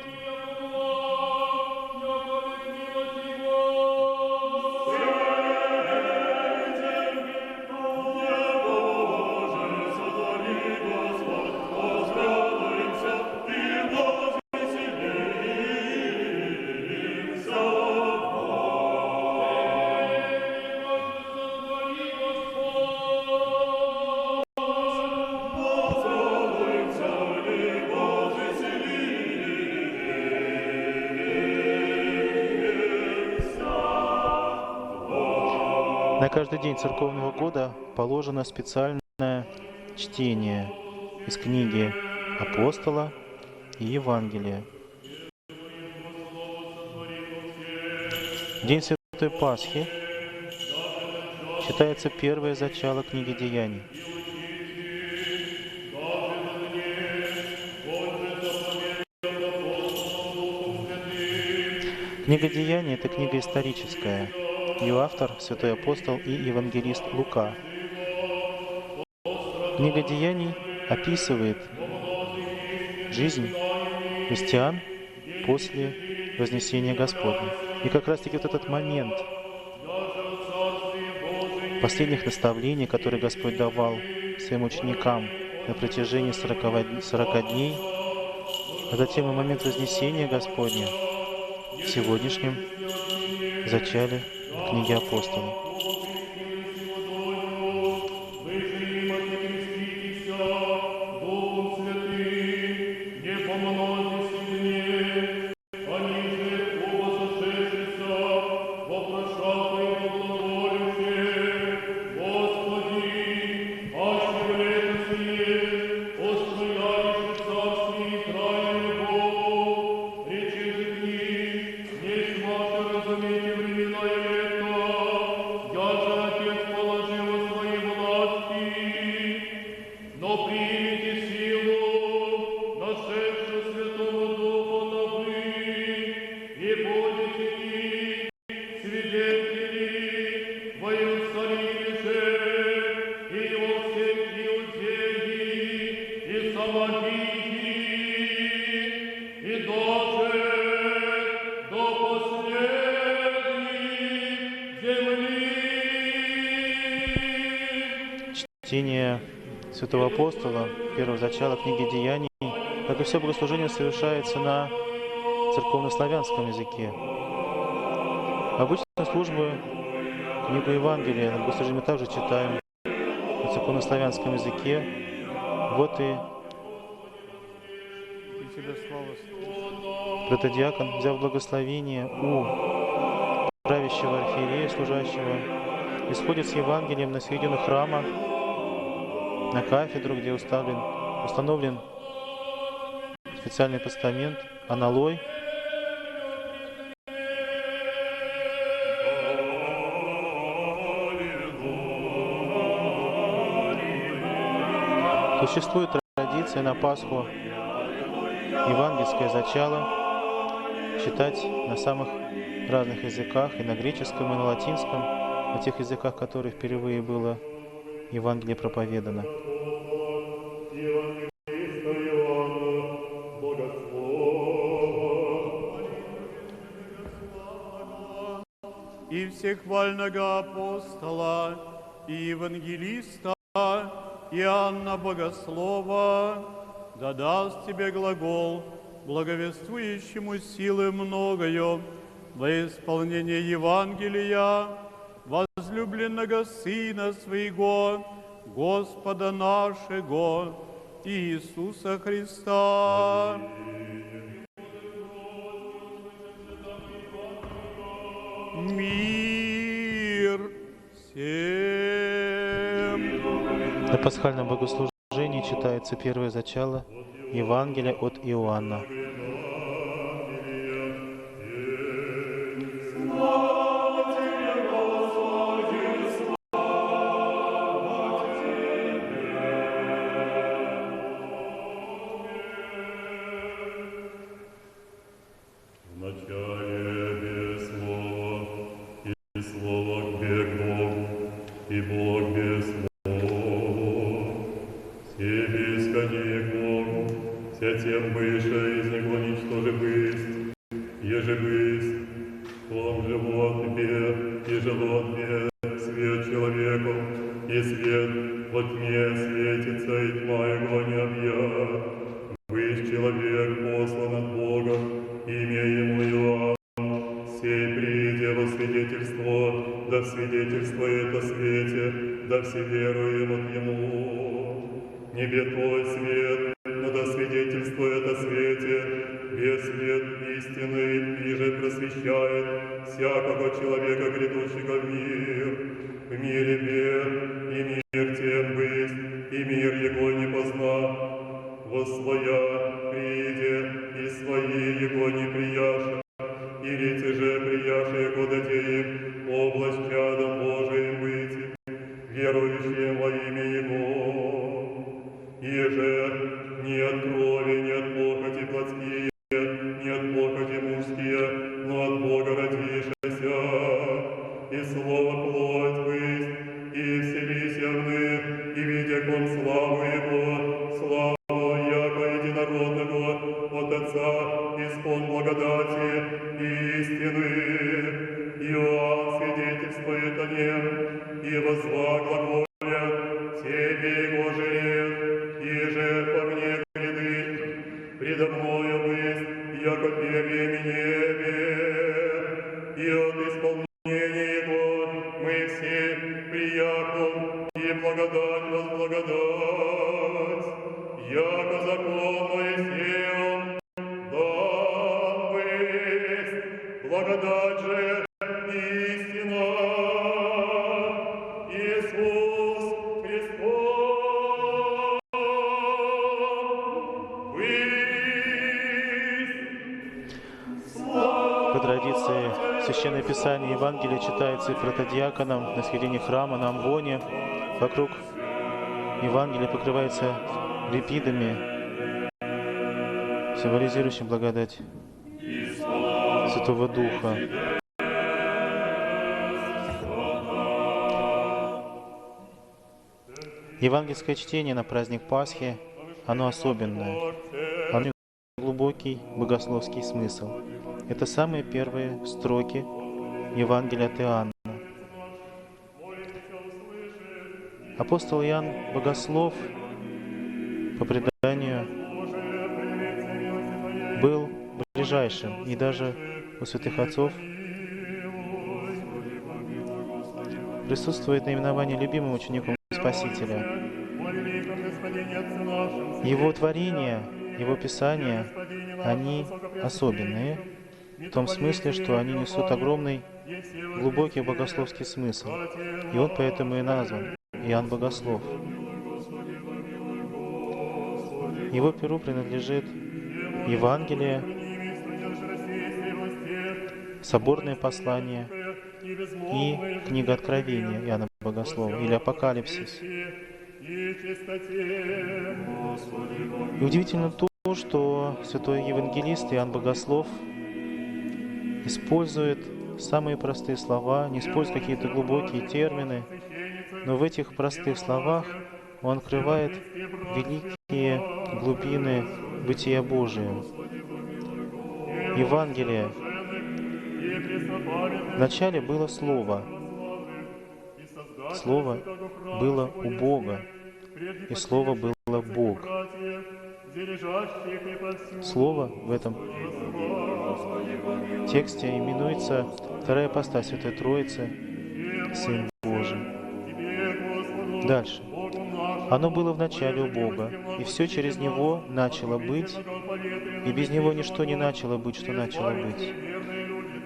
На каждый день церковного года положено специальное чтение из книги Апостола и Евангелия. День Святой Пасхи читается первое зачало книги Деяний. Книга Деяний — это книга историческая. Ее автор — святой апостол и евангелист Лука. Книга Деяний описывает жизнь христиан после вознесения Господня. И как раз-таки вот этот момент последних наставлений, которые Господь давал своим ученикам на протяжении 40 дней, а затем и момент вознесения Господня в сегодняшнем зачале книги апостолов. Чтение святого апостола, первого зачала книги Деяний, как и все богослужение, совершается на церковнославянском языке. Обычно службы, книгу Евангелия на богослужении мы также читаем на церковнославянском языке. Вот и протодиакон, взяв благословение у правящего архиерея, служащего, исходит с Евангелием на середину храма, на кафедру, где установлен специальный постамент, аналой. Существует традиция на Пасху евангельское зачало читать на самых разных языках, и на греческом, и на латинском, на тех языках, в которых впервые было Евангелие проповедано. И всехвального апостола и евангелиста Иоанна Богослова, да даст тебе глагол, благовествующему силы многою во исполнение Евангелия, возлюбленного Сына Своего, Господа нашего, Иисуса Христа. Мир всем! На пасхальном богослужении читается первое зачало Евангелия от Иоанна. Тем выше из него ничтоже бысть, еже бысть, он живот тебе, и живот тебе, свет человеку, и свет во тьме светится, и тьма его не объят. Бысть человек послан от Бога, имя ему Иоанн, сей прииде во свидетельство, да свидетельствует о свете, да все веруем от ему. Небе твой свет, да свидетельствует о свете, весь свет истины, и же просвещает всякого человека, грядущего в мир. В мире мир, и мир тем быть, и мир его не позна. Во своя прииде, и свои его не прияша, и рите же прияша его даде им область чадом Божиим быть, верующим во имя его. Иже не от крови, не от похоти плотские, не от похоти мужские, но от Бога родившаяся. И слово плоть быть, и вселись явны, и видя ком славу его, истины. Иоанн свидетельствует о нем, и воззва глаголя, тебе его жрет, и же по мне гряды, предо мною быть, яко перьями небе, и от исполнения его мы все прияком, и благодать возблагодать, яко закон Моисеем дан быть, благодать же истина, Иисус Христос, быть. По традиции Священное Писание Евангелия читается и протодиаконом на середине храма, на амвоне. Вокруг Евангелия покрывается лепидами, символизирующим благодать Святого Духа. Евангельское чтение на праздник Пасхи, оно особенное, оно имеет глубокий богословский смысл. Это самые первые строки Евангелия от Иоанна. Апостол Иоанн Богослов, по преданию, был ближайшим, и даже у святых отцов присутствует наименование любимым учеником Спасителя. Его творения, его писания, они особенные, в том смысле, что они несут огромный, глубокий богословский смысл. И он поэтому и назван Иоанн Богослов. Его перу принадлежит Евангелие, соборное послание и книга Откровения Иоанна Богослова, или Апокалипсис. И удивительно то, что святой евангелист Иоанн Богослов использует самые простые слова, не использует какие-то глубокие термины, но в этих простых словах он открывает великие глубины бытия Божия. Евангелие. Вначале было Слово. Слово было у Бога, и Слово было Бог. Слово в этом тексте именуется вторая ипостась Святой Троицы, Сын Божий. Дальше. Оно было в начале у Бога, и все через Него начало быть, и без Него ничто не начало быть, что начало быть.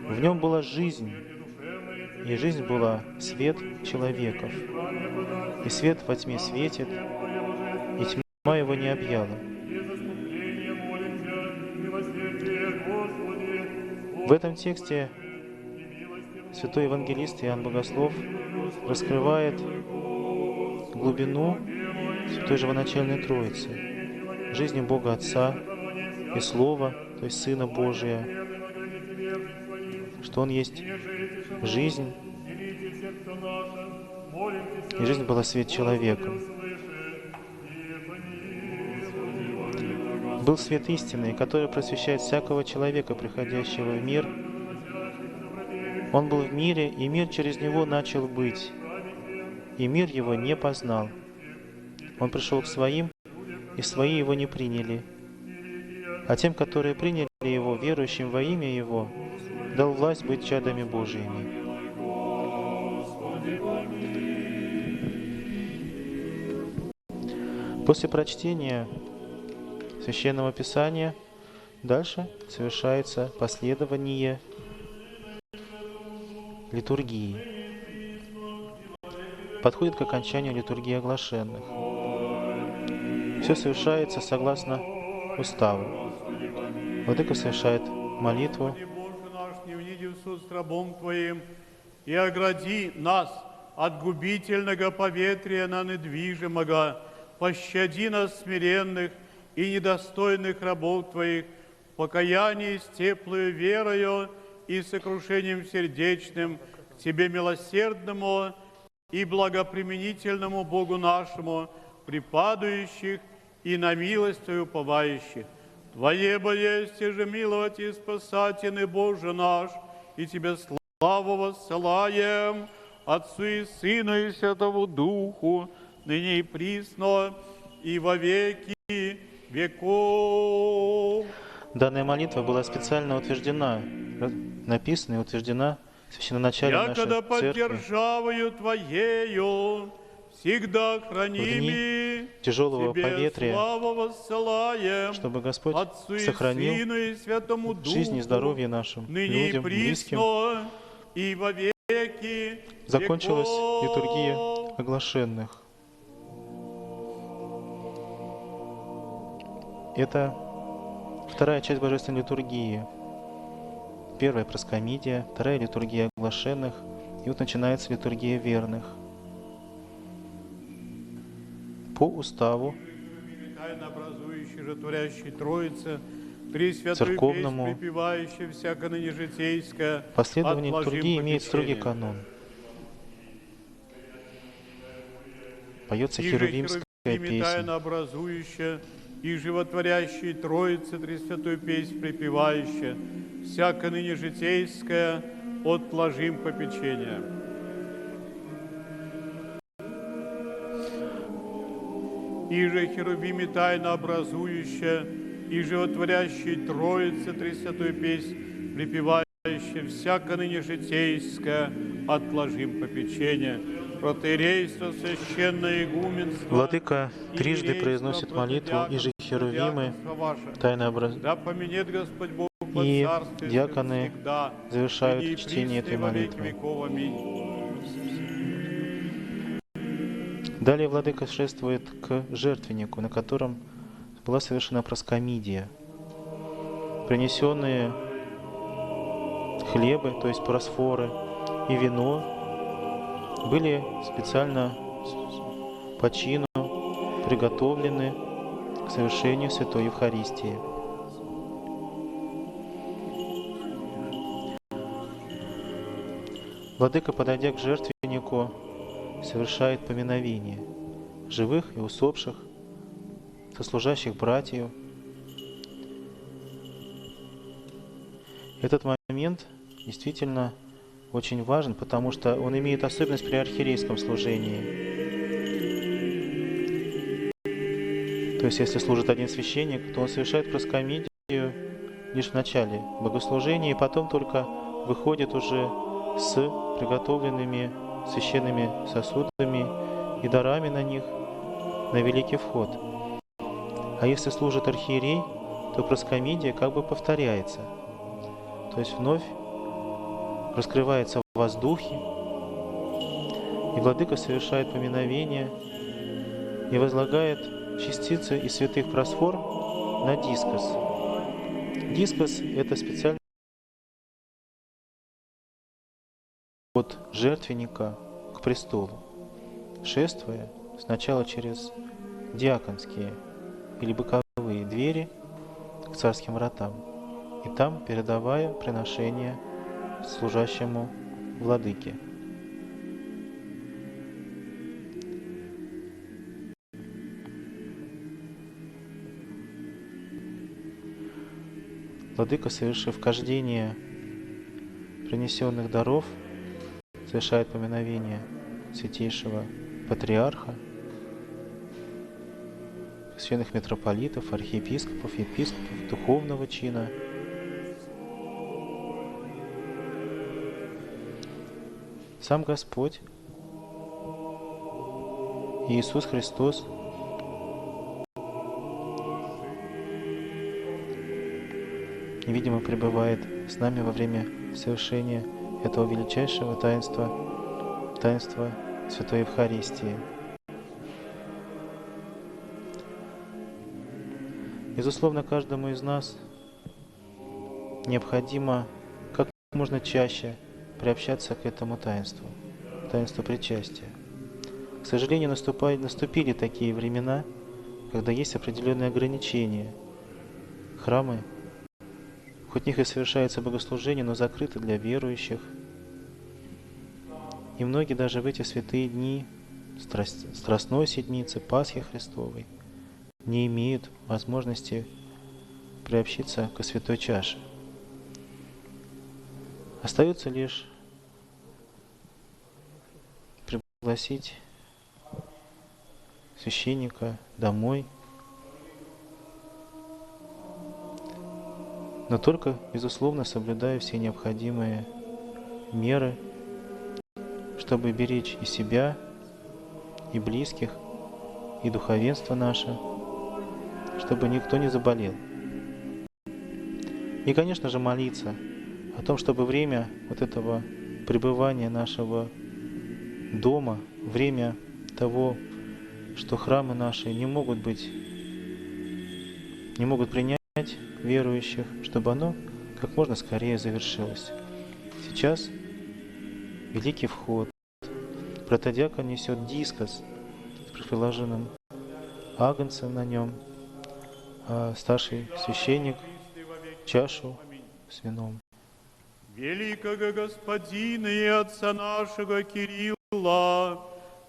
В Нем была жизнь, и жизнь была свет человеков. И свет во тьме светит, и тьма его не объяла. В этом тексте святой евангелист Иоанн Богослов раскрывает глубину Святой Живоначальной Троицы, жизни Бога Отца и Слова, то есть Сына Божия, что Он есть жизнь, и жизнь была свет человека. Был свет истины, который просвещает всякого человека, приходящего в мир. Он был в мире, и мир через Него начал быть, и мир Его не познал. Он пришел к Своим, и Свои Его не приняли. А тем, которые приняли Его, верующим во имя Его, дал власть быть чадами Божиими. После прочтения Священного Писания дальше совершается последование литургии. Подходит к окончанию литургии оглашенных. Все совершается согласно уставу. Владыка совершает молитву. Не вниди в суд с рабом Твоим, и огради нас от губительного поветрия на недвижимого, пощади нас смиренных и недостойных рабов Твоих, в покаянии с теплою верою и сокрушением сердечным к Тебе милосердному и благоприменительному Богу нашему, припадающих и на милость Твою уповающих. Твое есть же миловать и спасательный Боже наш, и Тебе славу воссылаем, Отцу и Сыну и Святому Духу, ныне и присно, и во веки веков. Данная молитва была специально утверждена, написана и утверждена в священноначале нашей Якогда церкви поддержавою Твоею, всегда в храними, дни тяжелого Тебе поветрия, славу воссылаем, чтобы Господь Отцу и сохранил Сыну и Святому Духу, жизнь и здоровье нашим ныне людям, и близким. присно, и во веки Закончилась веков. литургия оглашенных. Это вторая часть Божественной литургии. Первая проскомидия, вторая литургия оглашенных, и вот начинается литургия верных. По уставу Тайно образующий же творящий Троица, Пресвятую церковному песнь припевающая всяко ныне житейская, последование отложим литургии имеет строгий попечение. канон. Поется И же херувимская херувими песня. тайно образующая, и животворящий Троица, Пресвятую песнь припевающая, всяко ныне житейская, отложим попечение. И же херувими тайно образующая, и животворящий Троица, Пресвятую песнь припевающая, всяко ныне житейская, отложим попечение. Протоиерейство, священное игуменство, Владыка трижды иерейство, произносит молитву, и же херувимы протодиаконство ваше. тайно Да поменет Господь Бог во и царстве диаконы всегда, завершают ныне и чтение присно этой и во веки молитвы. веков. Аминь. Далее Владыка шествует к жертвеннику, на котором была совершена проскомидия. Принесенные хлебы, то есть просфоры, и вино были специально по чину приготовлены к совершению Святой Евхаристии. Владыка, подойдя к жертвеннику, совершает поминовение живых и усопших, сослужащих братьев. Этот момент действительно очень важен, потому что он имеет особенность при архиерейском служении. То есть, если служит один священник, то он совершает проскомидию лишь в начале богослужения, и потом только выходит уже с приготовленными священными сосудами и дарами на них на великий вход. А если служит архиерей, то проскомидия как бы повторяется. То есть вновь раскрывается в воздухе, и Владыка совершает поминовение и возлагает частицы из святых просфор на дискос. Дискос — это специально от жертвенника к престолу, шествуя сначала через диаконские или боковые двери к царским вратам, и там передавая приношение служащему владыке. Владыка, совершив кождение принесенных даров, совершает поминовение святейшего патриарха, священных митрополитов, архиепископов, епископов, духовного чина. Сам Господь, Иисус Христос, невидимо пребывает с нами во время совершения этого величайшего таинства, таинства Святой Евхаристии. Безусловно, каждому из нас необходимо как можно чаще приобщаться к этому таинству, таинству причастия. К сожалению, наступили такие времена, когда есть определенные ограничения. Храмы, хоть в них и совершается богослужение, но закрыты для верующих. И многие даже в эти святые дни, Страстной Седмицы, Пасхи Христовой, не имеют возможности приобщиться ко святой чаше. Остается лишь пригласить священника домой, но только, безусловно, соблюдая все необходимые меры, чтобы беречь и себя, и близких, и духовенство наше, чтобы никто не заболел. И, конечно же, молиться о том, чтобы время вот этого пребывания нашего дома, время того, что храмы наши не могут принять верующих, чтобы оно как можно скорее завершилось. Сейчас Великий Вход. Протодиакон несет дискос с приложенным агнцем на нем, а старший священник чашу с вином. Великого Господина и Отца нашего Кирилла,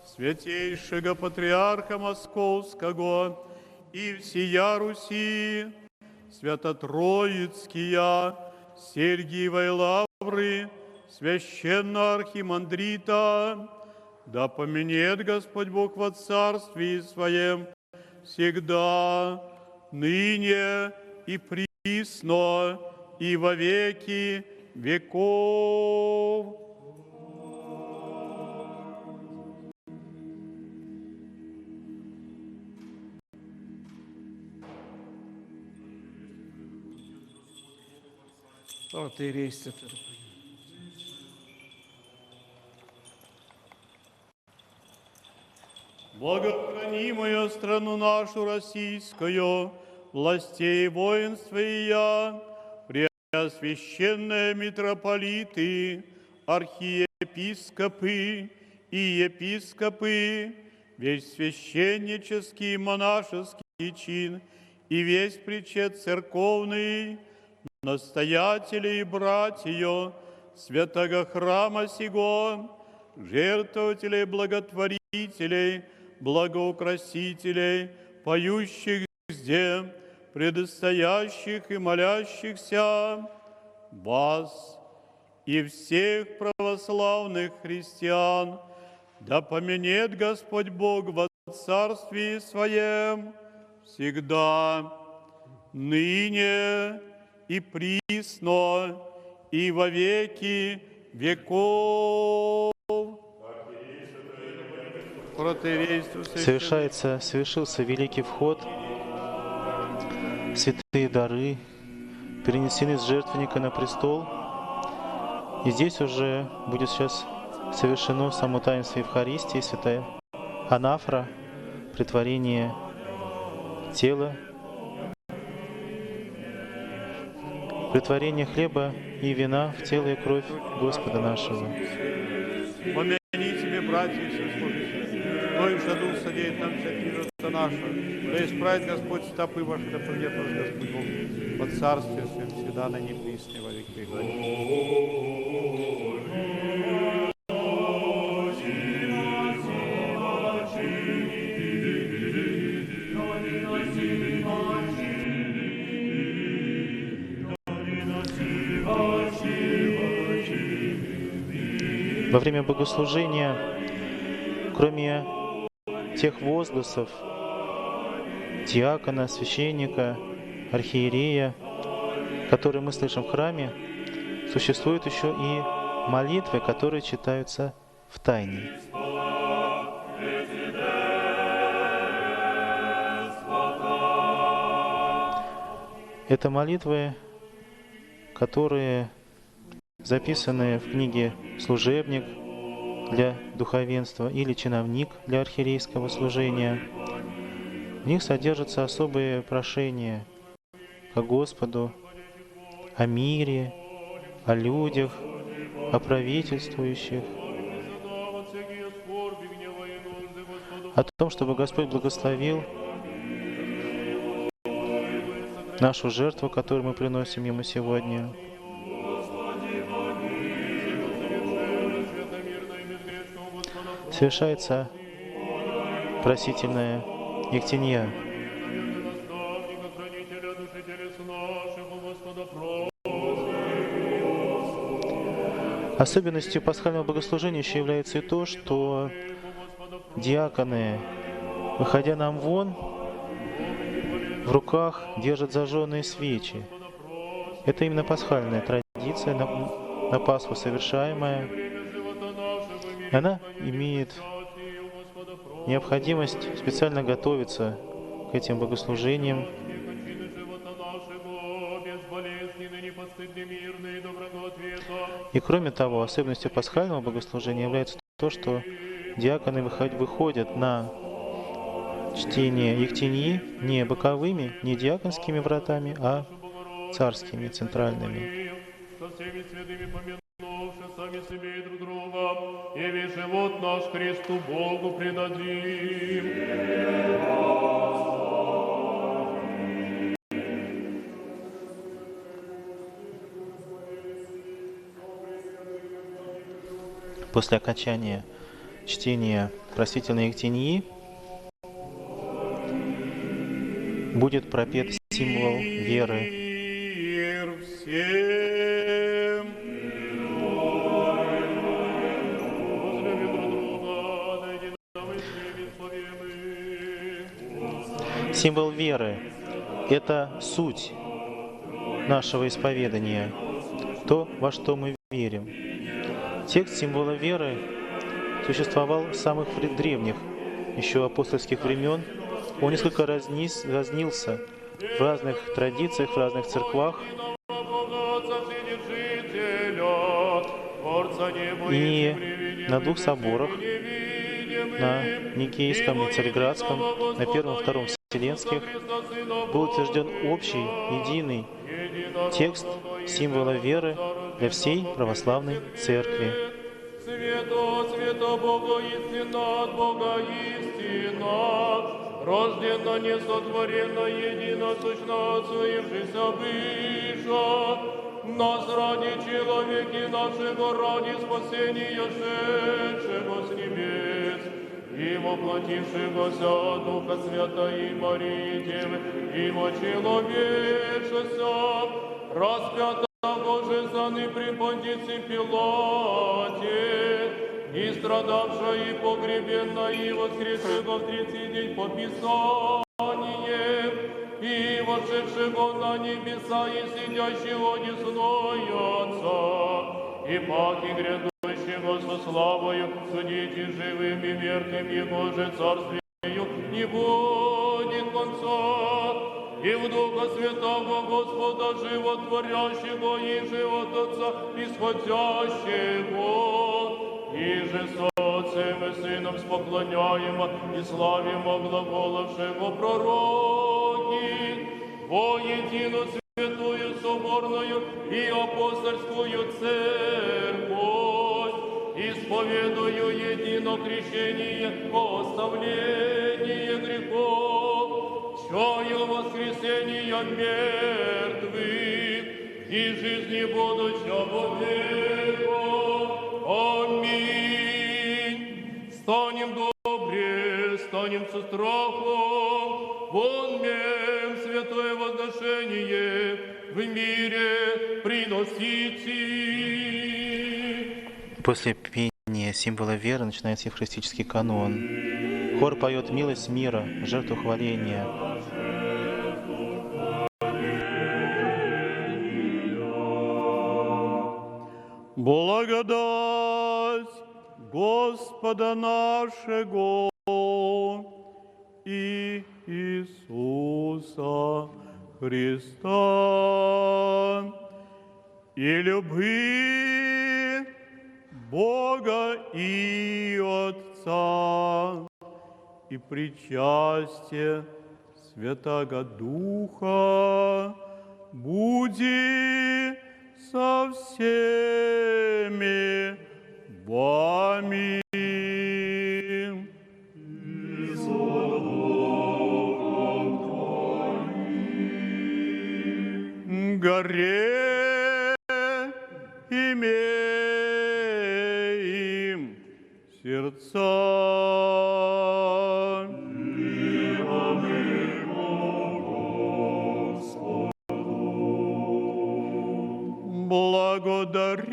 святейшего Патриарха Московского и всея Руси, Свято-Троицкия, Сергиевой Лавры, священно-архимандрита, да поменет Господь Бог во Царствии Своем всегда, ныне и присно, и во веки веков. Благохранимую страну нашу российскую, властей воинства и я, преосвященные митрополиты, архиепископы и епископы, весь священнический и монашеский чин и весь причет церковный, настоятели и братья святого храма сего, жертвователей, благотворителей, благоукрасителей, поющих здесь, предстоящих и молящихся, вас и всех православных христиан, да поменет Господь Бог во Царствии Своем всегда, ныне и присно, и во веки веков. Совершился Великий Вход, святые дары перенесены с жертвенника на престол, и здесь уже будет сейчас совершено само таинство Евхаристии, святая анафора, претворение тела, претворение хлеба и вина в тело и кровь Господа нашего. Помяните меня, братья и сестры, кто им шаду содеет нам всякие жертвы наши, да исправит Господь стопы ваши, да придет вас Господь Бог под царствие своим всегда на неприсне во веки веков. Во время богослужения, кроме тех возгласов диакона, священника, архиерея, которые мы слышим в храме, существуют еще и молитвы, которые читаются в тайне. Это молитвы, которые записанные в книге «Служебник» для духовенства или «Чиновник» для архиерейского служения. В них содержатся особые прошения о Господу, о мире, о людях, о правительствующих, о том, чтобы Господь благословил нашу жертву, которую мы приносим Ему сегодня. Совершается просительная ектения. Особенностью пасхального богослужения еще является и то, что диаконы, выходя на амвон, в руках держат зажженные свечи. Это именно пасхальная традиция, на Пасху совершаемая. Она имеет необходимость специально готовиться к этим богослужениям. И кроме того, особенностью пасхального богослужения является то, что диаконы выходят на чтение Ектеньи не боковыми, не диаконскими вратами, а царскими, центральными. Со всеми святыми помянувши сами себе и друг друга, и весь живот наш Христу Богу предадим. После окончания чтения просветительной Ектеньи будет пропет символ веры. Мир всем. Возлюбим друг друга, да единого и исповедуем. Символ веры – это суть нашего исповедания, то, во что мы верим. Текст символа веры существовал с самых древних, еще апостольских времен. Он несколько разнился в разных традициях, в разных церквах. И на двух соборах, на Никейском и Царьградском, на Первом и Втором Вселенских, был утвержден общий, единый текст символа веры для всей православной церкви. Свято Бога истина, от Бога истина, рожденно, несотворенно, едино, сущно, отсуившийся выша, нас ради человеки нашего, ради спасения шедшего с небес, и воплотившегося Духа Свята и Марии Девы, и вочеловечеся, распятого же заны при Понтице Пилате, и страдавша и погребенна, и воскресшего в третий день по Писанию, и вошедшего на небеса, и сидящего одесной Отца, и паки грядущего со славою, судите живым и мертвым, Его же царствию не будет конца. И в Духа Святого Господа, животворящего, и живот Отца исходящего, и же с Отцем и Сыном споклоняемо и славимо глаголовшего пророки, во единую святую соборную и апостольскую церковь, исповедую едино крещение, оставление грехов, чаю воскресения мертвых и жизни будущего века. Аминь. Станем добре, станем со страхом, вонмем святое возношение в мире приносите. После пения символа веры начинается евхаристический канон. Хор поет «Милость мира», жертву хваления. Благодать Господа нашего и Иисуса Христа и любви Бога и Отца и причастие Святаго Духа буди со всеми вами. Горе имеем сердца. Благодарим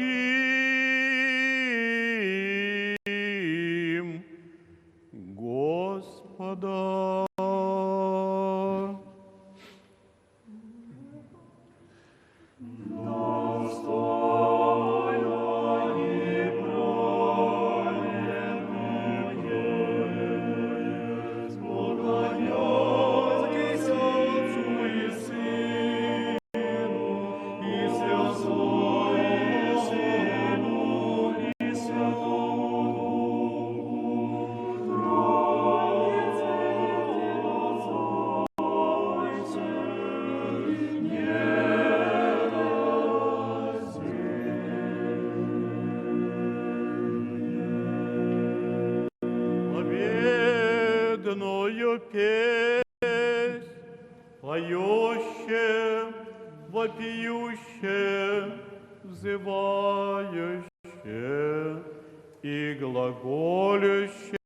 чудную песнь, поющее, вопиющее, взывающее и глаголющее.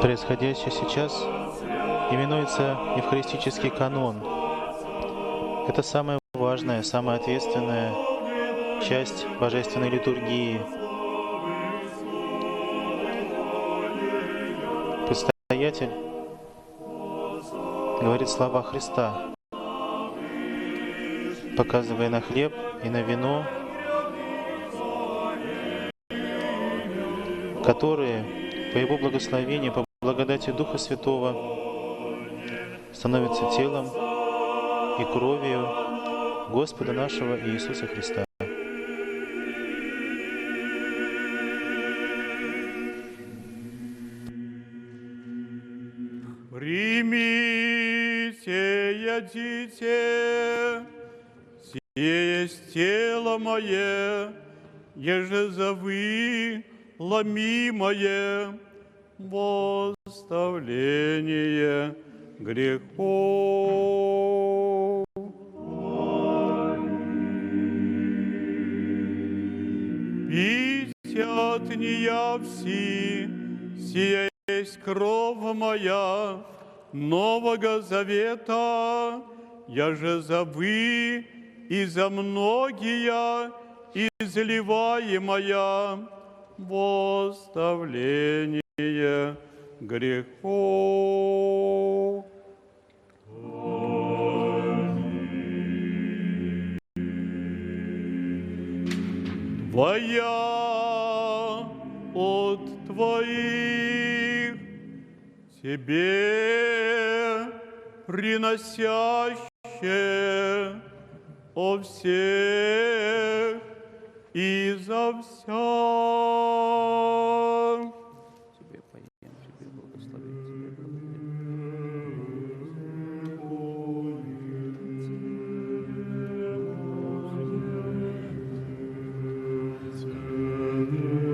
Происходящее сейчас именуется Евхаристический канон. Это самая важная, самая ответственная часть Божественной литургии. Предстоятель говорит слова Христа, показывая на хлеб и на вино, которые по Его благословению, по благодати Духа Святого становятся телом и кровью Господа нашего Иисуса Христа. Примите, ядите, сие есть тело мое, еже за вы ломимое восставление грехов. Пить от нея все, сия есть кровь моя Нового Завета, яже за вы и за многие изливаемая восставление грехов. Твоя от Твоих Тебе приносящее о всех и за вся. Тебе поем, Тебе благословить, Тебе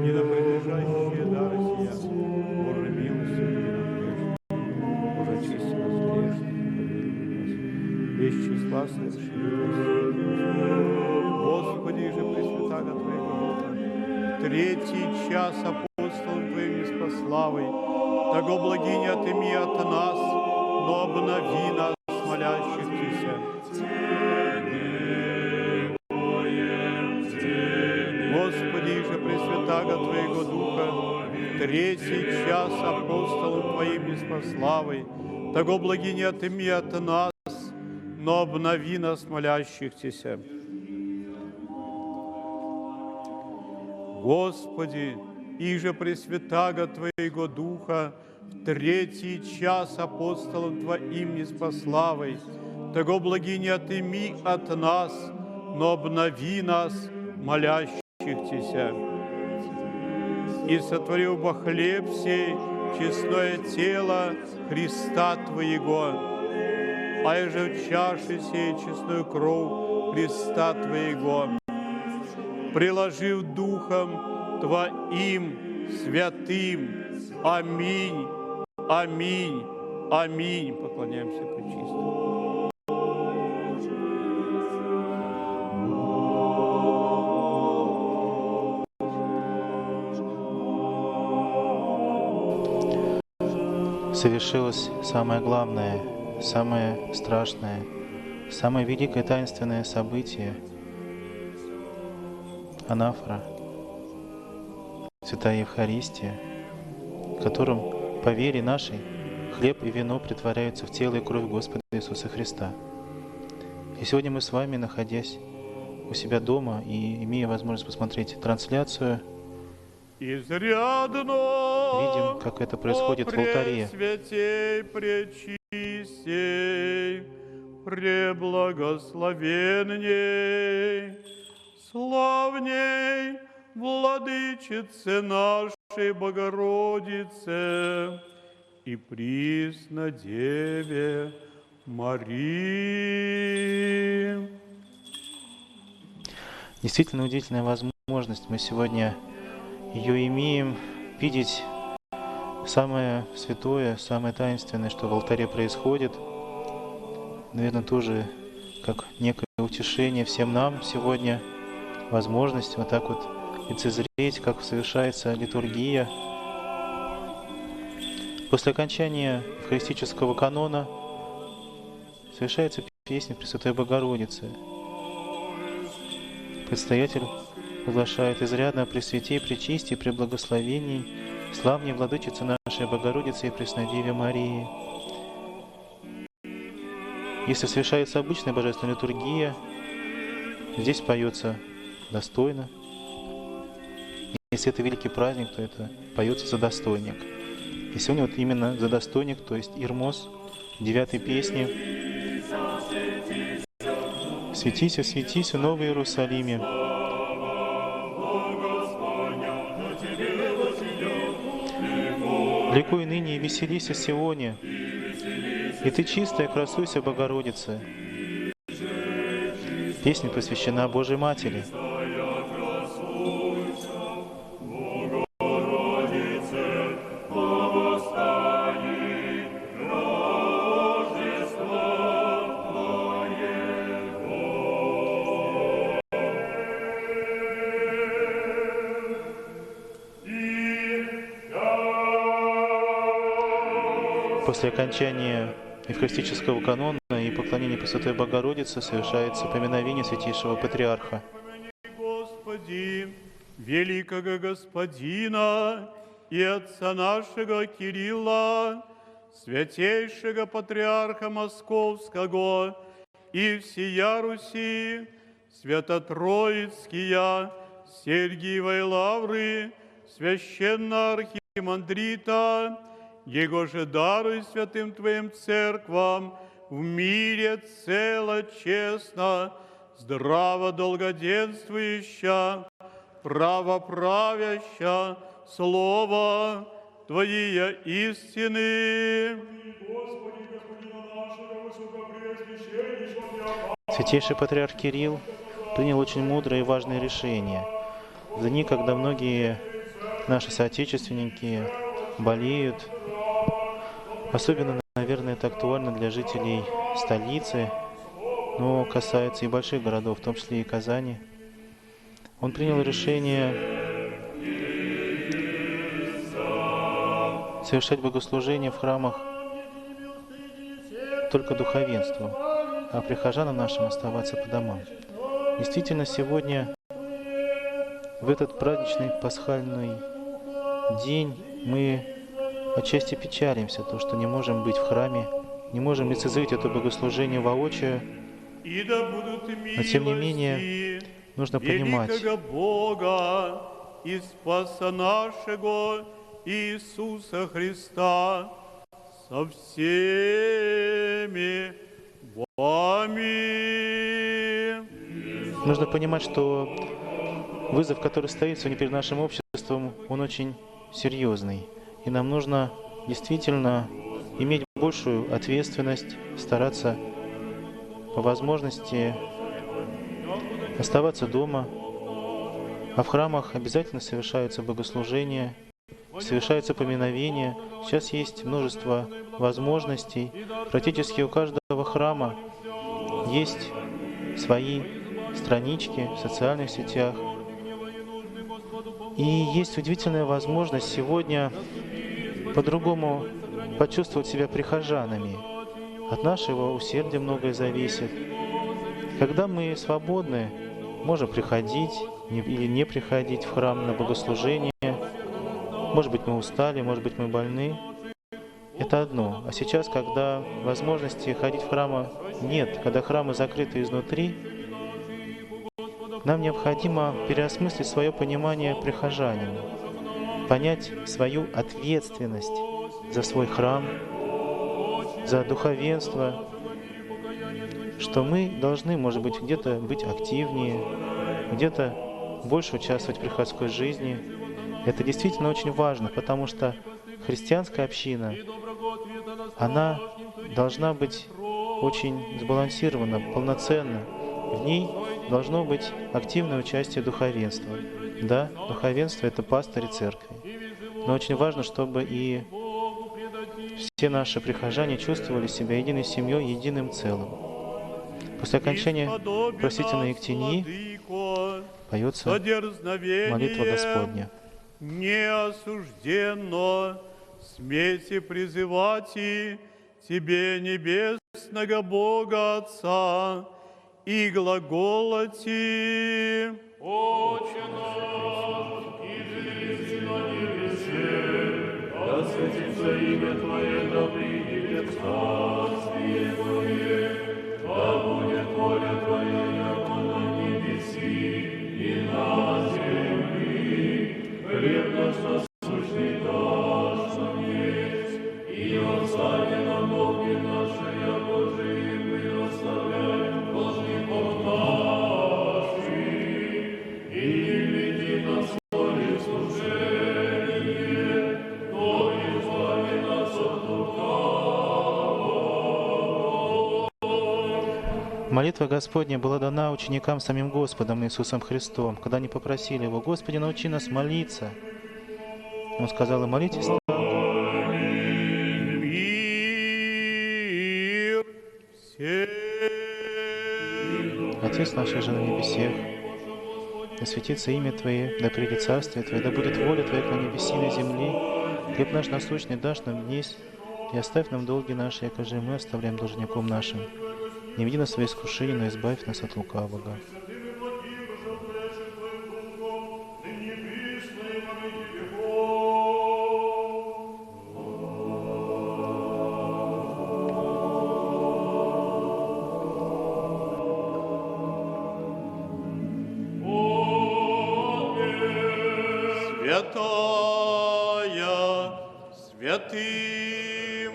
И на прилежащие дары сия, Боже милости и Боже чисти нас грешных, весь числа совершенных. Господи, же Пресвятаго Твоего Духа, третий час апостолом Твоим неспославый, того благиня отыми от нас, но обнови нас, молящихся. Господи, же Пресвятаго Твоего Духа, третий час апостолом Твоим неспославый, того благиня отыми от нас, но обнови нас, молящихся. Господи, иже Пресвятаго Твоего Духа, в третий час апостолом Твоим неспославый, того благиня отыми от нас, но обнови нас, молящихся. И сотворил бы хлеб сей, честное тело Христа Твоего, а иже в чаше сей честную кровь Христа Твоего, приложив Духом Твоим святым. Аминь, аминь, аминь. Поклоняемся Пречистому. совершилось самое главное, самое страшное, самое великое таинственное событие — анафора, Святая Евхаристия, в котором по вере нашей хлеб и вино притворяются в тело и кровь Господа Иисуса Христа. И сегодня мы с вами, находясь у себя дома и имея возможность посмотреть трансляцию, видим, как это происходит в алтаре. Пресвятей, пречистей, преблагословенней, славней, Владычице нашей Богородице и Преснодеве Марии. Действительно удивительная возможность. Мы сегодня ее имеем, видеть самое святое, самое таинственное, что в алтаре происходит. Наверное, тоже как некое утешение всем нам сегодня, возможность вот так вот лицезреть, как совершается литургия. После окончания евхаристического канона совершается песня Пресвятой Богородицы. Предстоятель приглашает изрядно Пресвятей, Пречисти, Преблагословений, славней Владычицы нашей Богородицы и Преснодеве Марии. Если совершается обычная божественная литургия, здесь поется достойно. Если это великий праздник, то это поется за достойник. И сегодня вот именно за достойник, то есть Ирмос, 9-й песни. «Светися, светися, Новый Иерусалиме». «Ликуй ныне и веселися, Сионе, и ты чистая, красуйся, Богородице». Песня посвящена Божьей Матери. После окончания евхаристического канона и поклонения Пресвятой Богородице совершается поминовение Святейшего Патриарха. Господи, великого Господина и Отца нашего Кирилла, Святейшего Патриарха Московского и всея Руси, Свято-Троицкие, Сергиевой Лавры, священно-архимандрита, Его же даруй святым Твоим церквам в мире цело, честно, здраво долгоденствующа, правоправяща Слово Твоей истины. Святейший Патриарх Кирилл принял очень мудрое и важное решение. В дни, когда многие наши соотечественники болеют, особенно, наверное, это актуально для жителей столицы, но касается и больших городов, в том числе и Казани. Он принял решение совершать богослужение в храмах только духовенству, а прихожанам нашим оставаться по домам. Действительно, сегодня, в этот праздничный пасхальный день, мы отчасти печалимся, то, что не можем быть в храме, не можем лицезреть это богослужение воочию, но тем не менее нужно понимать, Бога и Спаса нашего Иисуса Христа со всеми вами. Нужно понимать, что вызов, который стоит сегодня перед нашим обществом, он очень серьезный. И нам нужно действительно иметь большую ответственность, стараться по возможности оставаться дома. А в храмах обязательно совершаются богослужения, совершаются поминовения. Сейчас есть множество возможностей. Практически у каждого храма есть свои странички в социальных сетях. И есть удивительная возможность сегодня по-другому почувствовать себя прихожанами. От нашего усердия многое зависит. Когда мы свободны, можем приходить или не приходить в храм на богослужение. Может быть, мы устали, может быть, мы больны. Это одно. А сейчас, когда возможности ходить в храмы нет, когда храмы закрыты изнутри, нам необходимо переосмыслить свое понимание прихожанина, понять свою ответственность за свой храм, за духовенство, что мы должны, может быть, где-то быть активнее, где-то больше участвовать в приходской жизни. Это действительно очень важно, потому что христианская община, она должна быть очень сбалансирована, полноценна. В ней должно быть активное участие духовенства. Да, духовенство — это пастыри церкви. Но очень важно, чтобы и все наши прихожане чувствовали себя единой семьей, единым целым. После окончания просительной ектении поется молитва Господня. Не осужденно смейте призывать и Тебе, небесного Бога Отца, и глаголати: Отче наш, иже еси на небесе, да светится имя Твое, да придет царствие Твое, да будет воля Твоя, яко на небеси и на земли. Хлеб наш насущный дашь нам есть, и остави нам долги наши, яко же и мы оставляем должников наших, и не веди нас в искушение, но избави нас от лукавого. Молитва Господня была дана ученикам самим Господом Иисусом Христом, когда они попросили Его: «Господи, научи нас молиться». Он сказал им: «Молитесь». мир всем. Отец наш, же на небесех, да светится имя Твое, да придет царствие Твое, да будет воля Твоя на небеси и на земле. Хлеб наш насущный дашь нам днесь, и оставь нам долги наши, яко же мы оставляем должником нашим. Не веди нас в свои искушения, но избавь нас от лукавого». Святым.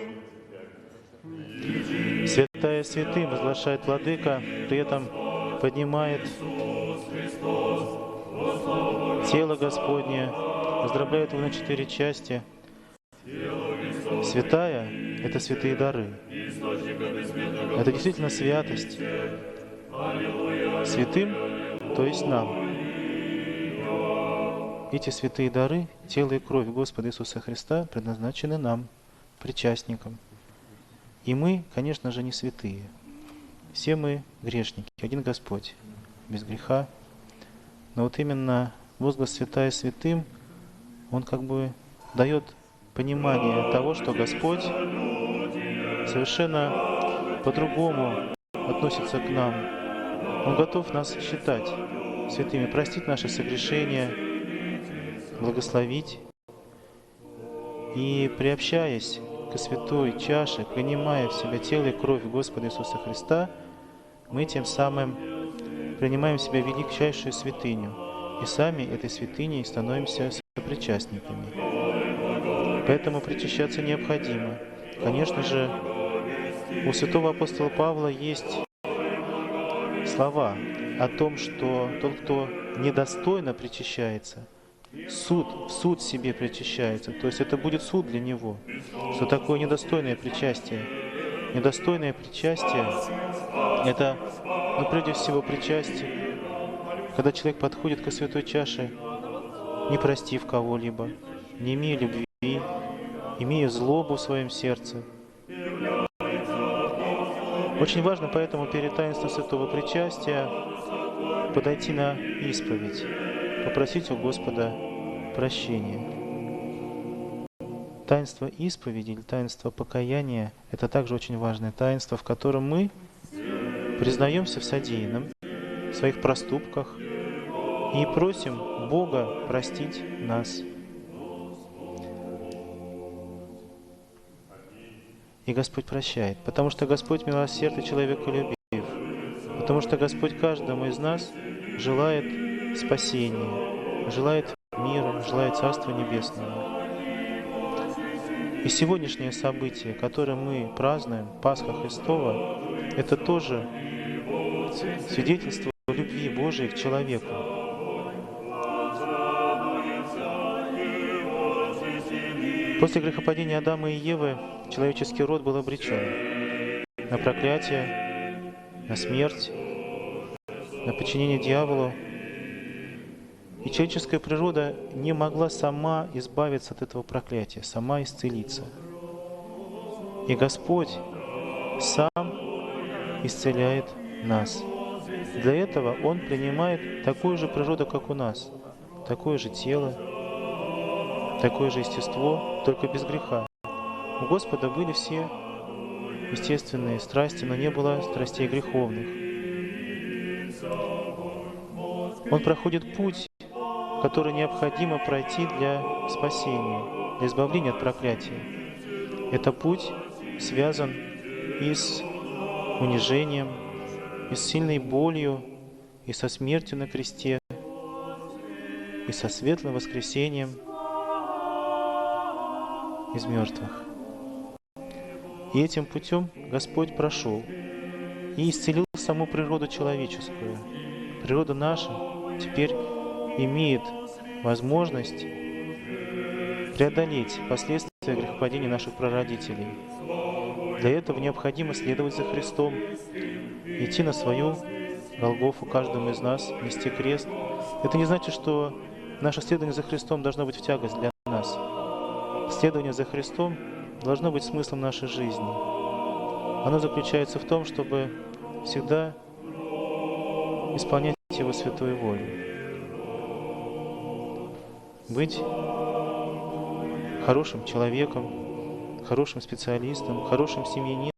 Святая святым, возглашает Владыка, при этом поднимает тело Господне, раздробляет его на 4 части. Святая — это святые дары. Это действительно святость. Святым, то есть нам. Эти святые дары, тело и кровь Господа Иисуса Христа, предназначены нам, причастникам. И мы, конечно же, не святые. Все мы грешники, один Господь, без греха. Но вот именно возглас «Святая святым», он как бы дает понимание того, что Господь совершенно по-другому относится к нам. Он готов нас считать святыми, простить наши согрешения, благословить. И приобщаясь к святой чаше, принимая в себя тело и кровь Господа Иисуса Христа, мы тем самым принимаем в себя величайшую святыню, и сами этой святыней становимся сопричастниками. Поэтому причащаться необходимо. Конечно же, у святого апостола Павла есть слова о том, что тот, кто недостойно причащается, в суд себе причащается. То есть это будет суд для него. Что такое недостойное причастие? Недостойное причастие — это, прежде всего, причастие, когда человек подходит к святой чаше, не простив кого-либо, не имея любви, имея злобу в своем сердце. Очень важно поэтому перед таинством святого причастия подойти на исповедь, попросить у Господа прощения. Таинство исповеди или таинство покаяния — это также очень важное таинство, в котором мы признаемся в содеянном, в своих проступках и просим Бога простить нас. И Господь прощает, потому что Господь милосердный, человеколюбив, потому что Господь каждому из нас желает спасения, желает мира, желает Царства Небесного. И сегодняшнее событие, которое мы празднуем, Пасха Христова, это тоже свидетельство любви Божией к человеку. После грехопадения Адама и Евы человеческий род был обречен на проклятие, на смерть, на подчинение дьяволу. И человеческая природа не могла сама избавиться от этого проклятия, сама исцелиться. И Господь сам исцеляет нас. Для этого Он принимает такую же природу, как у нас, такое же тело, такое же естество, только без греха. У Господа были все естественные страсти, но не было страстей греховных. Он проходит путь, который необходимо пройти для спасения, для избавления от проклятия. Это путь связан и с унижением, и с сильной болью, и со смертью на кресте, и со светлым воскресением из мертвых. И этим путем Господь прошел и исцелил саму природу человеческую. Природа наша теперь имеет возможность преодолеть последствия грехопадения наших прародителей. Для этого необходимо следовать за Христом, идти на свою Голгофу каждому из нас, нести крест. Это не значит, что наше следование за Христом должно быть в тягость для нас. Следование за Христом должно быть смыслом нашей жизни. Оно заключается в том, чтобы всегда исполнять Его святую волю. Быть хорошим человеком, хорошим специалистом, хорошим семьянином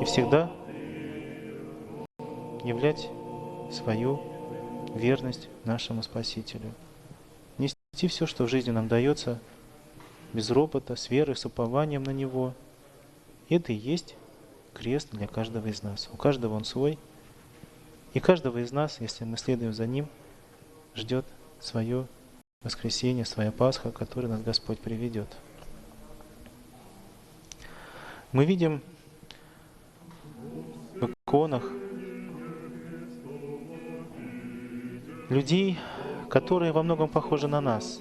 и всегда являть свою верность нашему Спасителю. Нести все, что в жизни нам дается, без ропота, с верой, с упованием на Него. Это и есть крест для каждого из нас. У каждого он свой. И каждого из нас, если мы следуем за Ним, ждет свое воскресенье, своя Пасха, к которой нас Господь приведет. Мы видим в иконах людей, которые во многом похожи на нас.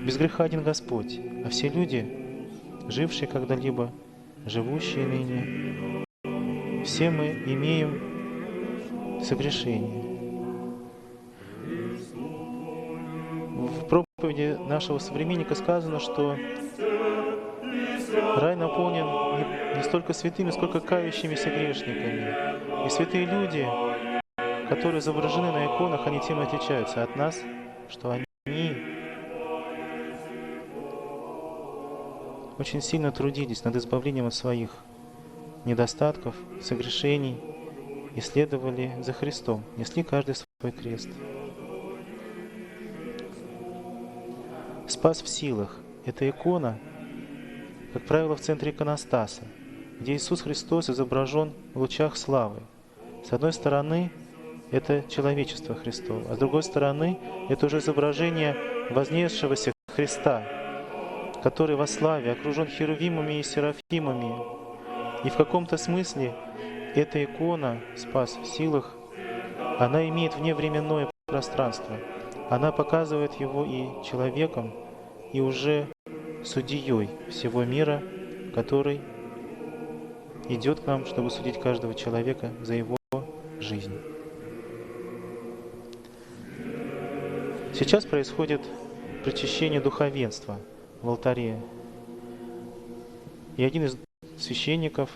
Без греха один Господь, а все люди, жившие когда-либо, живущие ныне, все мы имеем согрешение. В проповеди нашего современника сказано, что рай наполнен не столько святыми, сколько кающимися грешниками. И святые люди, которые изображены на иконах, они тем и отличаются от нас, что они очень сильно трудились над избавлением от своих недостатков, согрешений и следовали за Христом, несли каждый свой крест. Спас в силах – это икона, как правило, в центре иконостаса, где Иисус Христос изображен в лучах славы. С одной стороны, это человечество Христово, а с другой стороны, это уже изображение вознесшегося Христа, который во славе окружен херувимами и серафимами. И в каком-то смысле эта икона «Спас в силах», она имеет вневременное пространство. Она показывает его и человеком, и уже судьей всего мира, который идет к нам, чтобы судить каждого человека за его жизнь. Сейчас происходит причащение духовенства в алтаре. И один из священников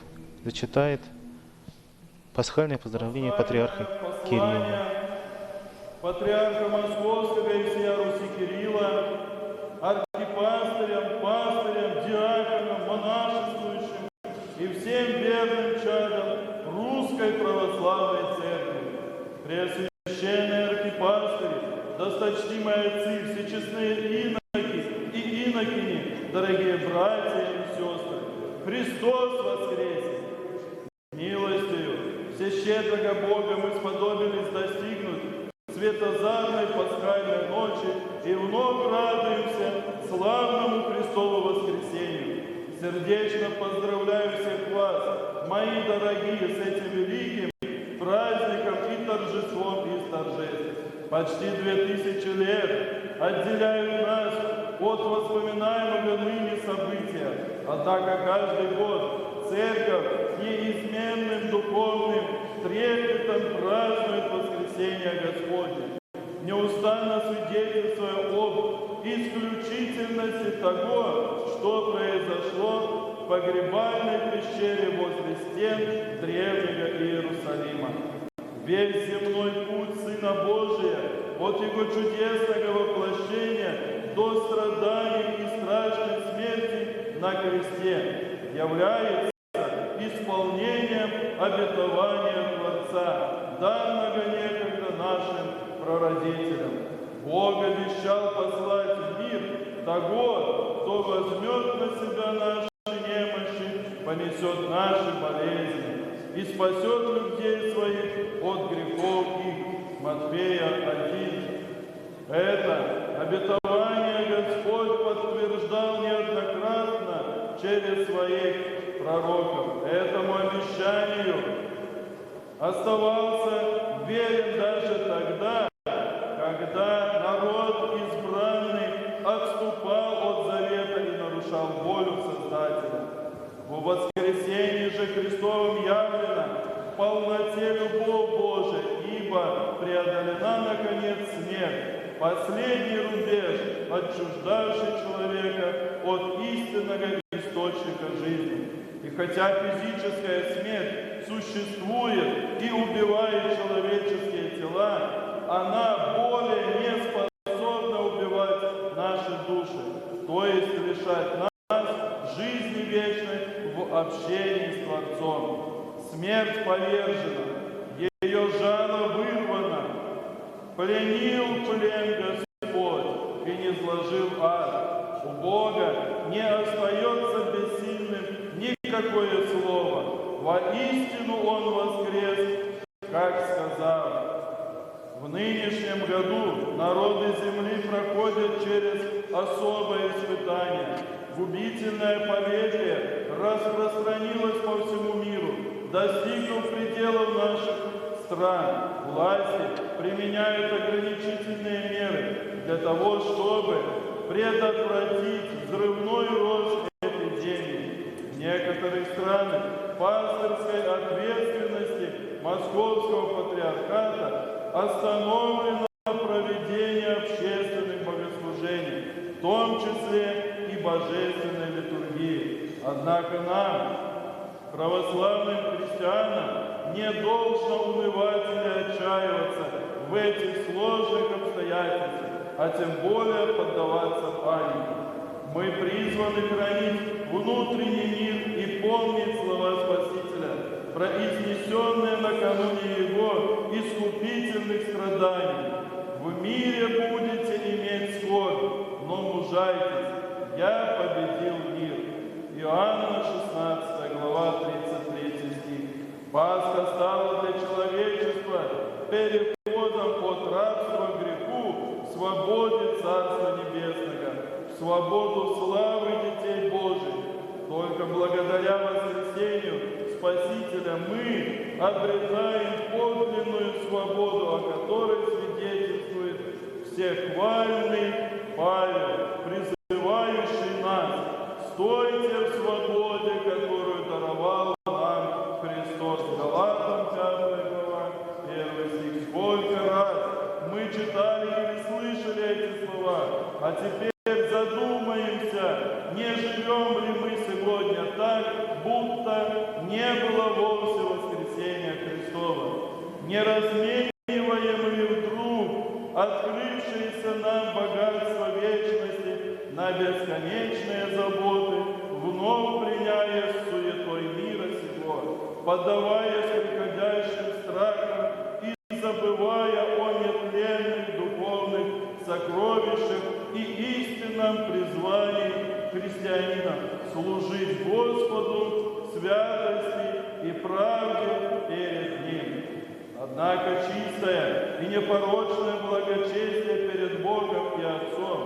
зачитает пасхальное поздравление патриарха Кирилла. Патриарха Московского и всея Руси Кирилла, архипастырям, пастырям, диаконам, монашествующим и всем верным чадам Русской Православной Церкви, преосвященные архипастыри, досточтимые отцы, всечестные иноки и инокини, дорогие братья и сестры, Христос воскресе! Милостью всещедрого Бога мы сподобились достигнуть светозарной пасхальной ночи и вновь радуемся славному Христову воскресению. Сердечно поздравляю всех вас, мои дорогие, с этим великим праздником и торжеством из торжеств. Почти 2000 лет отделяют нас от воспоминаемого ныне события, однако каждый год Церковь с неизменным духовным трепетом празднует спасения Господня, неустанно свидетельствуя об исключительности того, что произошло в погребальной пещере возле стен древнего Иерусалима. Весь земной путь Сына Божия от Его чудесного воплощения до страданий и страшной смерти на кресте является исполнением обетования Творца, данного некогда нашим прародителям. Бог обещал послать в мир того, кто возьмет на себя наши немощи, понесет наши болезни и спасет людей своих от грехов их. Матфея 1. Это обетование Господь подтверждал неоднократно через своих пророков. Этому обещанию оставался верен даже тогда, когда народ избранный отступал от завета и нарушал волю Создателя. В воскресении же Христовом явлена в полноте любовь Божия, ибо преодолена наконец смерть, последний рубеж, отчуждавший человека от истинного источника жизни. И хотя физическая смерть существует и убивает человеческие тела, она более не способна убивать наши души, то есть лишать нас жизни вечной в общении с Творцом. Смерть повержена, ее жало вырвано, пленил плен Господь и не сложил ад. У Бога не остается бессильным никакое слово. Воистину Он воскрес, как сказал. В нынешнем году народы земли проходят через особое испытание. Губительное поветрие распространилось по всему миру, достигнув пределов наших стран. Власти применяют ограничительные меры для того, чтобы предотвратить взрывной рост эпидемии. В некоторых странах пастырской ответственности Московского патриархата остановлено проведение общественных богослужений, в том числе и божественной литургии. Однако нам, православным христианам, не должно унывать или отчаиваться в этих сложных обстоятельствах, а тем более поддаваться панике. Мы призваны хранить внутренний мир и помнить слова Спасителя, произнесенные накануне Его искупительных страданий. В мире будете иметь скорбь, но мужайтесь, я победил мир. Иоанна 16 глава 33 стих. Пасха стала для человечества переходом от рабства к греху к свободе Царства Небесного, в свободу славы детей Божьих. Только благодаря воскресению Спасителя мы обретаем подлинную свободу, о которой свидетельствует всехвальный Павел, призывающий нас: стойте в свободе, которую даровал нам Христос. Галатам 5 глава, 1 стих. Сколько раз мы читали или слышали эти слова, а теперь задумаемся, не живем ли мы сегодня так, будто не было вовсе воскресения Христова? Не размениваем ли вдруг открывшееся нам богатство вечности на бесконечные заботы, вновь пленяясь суетой мира сего, поддаваясь приходящим страхам и забывая о нетленных духовных сокровищах и истинном призвании христианина служить Господу в святости и правде перед Ним. Однако чистое и непорочное благочестие перед Богом и Отцом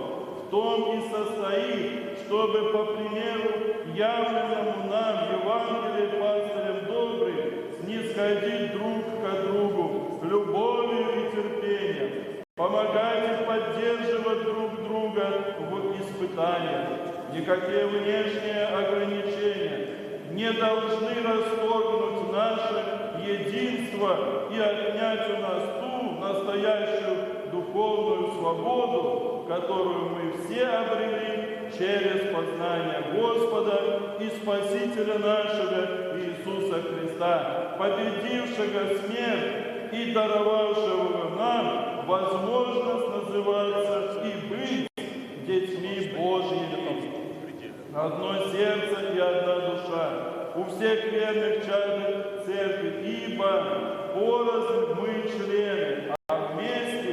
в том и состоит, чтобы по примеру, явленному нам Евангелие пастырем добрым, снисходить друг к другу любовью и терпением, помогать и поддерживать друг друга в испытаниях. Никакие внешние ограничения не должны расторгнуть наше единство и отнять у нас ту настоящую духовную свободу, которую мы все обрели через познание Господа и Спасителя нашего Иисуса Христа, победившего смерть и даровавшего нам возможность называться и быть детьми Божьими. Одно сердце и одна душа у всех верных чад церкви, ибо порознь мы члены, а вместе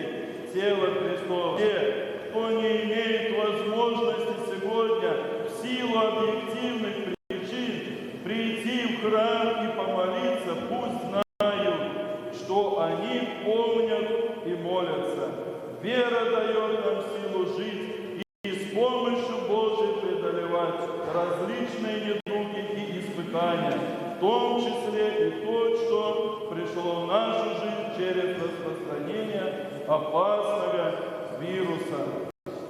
тело Христово. Те, кто не имеет возможности сегодня в силу объективных причин прийти в храм и помолиться, пусть знают, что они помнят и молятся. Вера дает нам силу жить и с помощью Божией преодолевать различные недуги и испытания, в том числе и то, что пришло в нашу жизнь через распространение опасного вируса.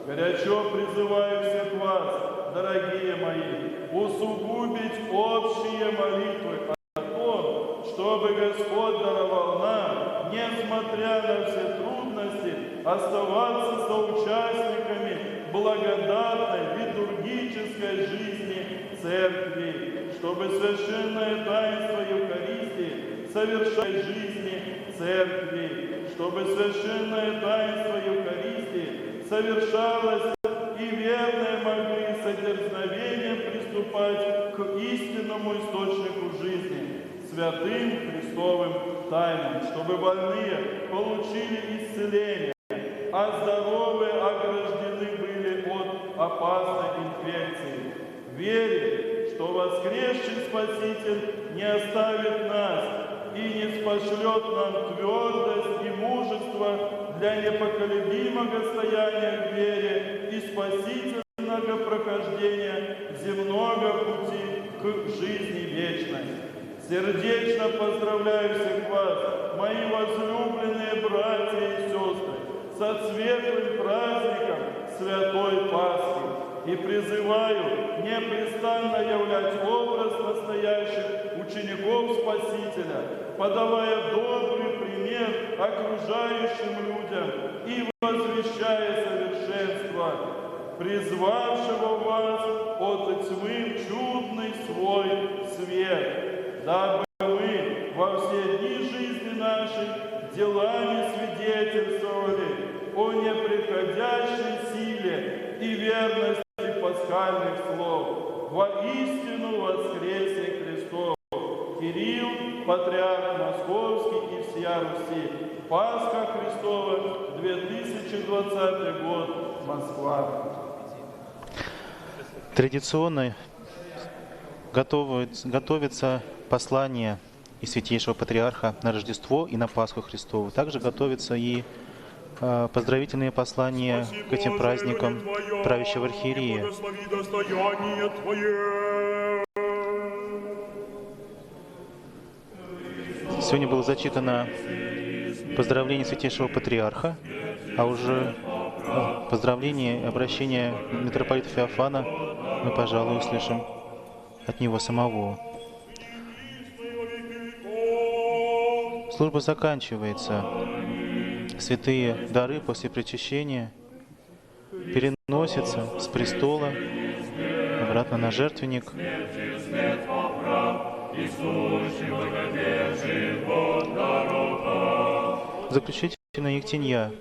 Горячо призываю всех вас, дорогие мои, усугубить общие молитвы о том, чтобы Господь даровал нам, несмотря на все трудности, оставаться соучастниками благодатной литургической жизни Церкви, чтобы священное таинство Евхаристии совершать в жизни Церкви, чтобы священное таинство Евхаристии совершалось и верные могли с дерзновением приступать к истинному источнику жизни, святым Христовым тайнам, чтобы больные получили исцеление, а здоровые ограждены были от опасной инфекции. Верим, что воскресший Спаситель не оставит нас и не спошлет нам твердость и мужество для непоколебимого стояния в вере и спасительного прохождения земного пути к жизни вечной. Сердечно поздравляю всех вас, мои возлюбленные братья и сестры, со светлым праздником Святой Пасхи и призываю непрестанно являть образ настоящих учеников Спасителя, подавая добрый пример окружающим людям и возвещая совершенство, призвавшего вас от тьмы чудный свой свет, дабы мы во все дни жизни нашей делами свидетельствовали о неприходящей силе и верности пасхальных слов. Воистину воскресе Христов. Кирилл, патриарх Московский и всея Руси. Пасха Христова, 2020 год, Москва. Традиционно готовится послание и Святейшего Патриарха на Рождество и на Пасху Христову. Также готовятся и поздравительные послания к этим праздникам правящего архиерея. Сегодня было зачитано поздравление Святейшего Патриарха, а уже поздравление и обращение митрополита Феофана мы, пожалуй, услышим от него самого. Служба заканчивается. Святые дары после причащения переносятся с престола обратно на жертвенник. Заключительная ектенья.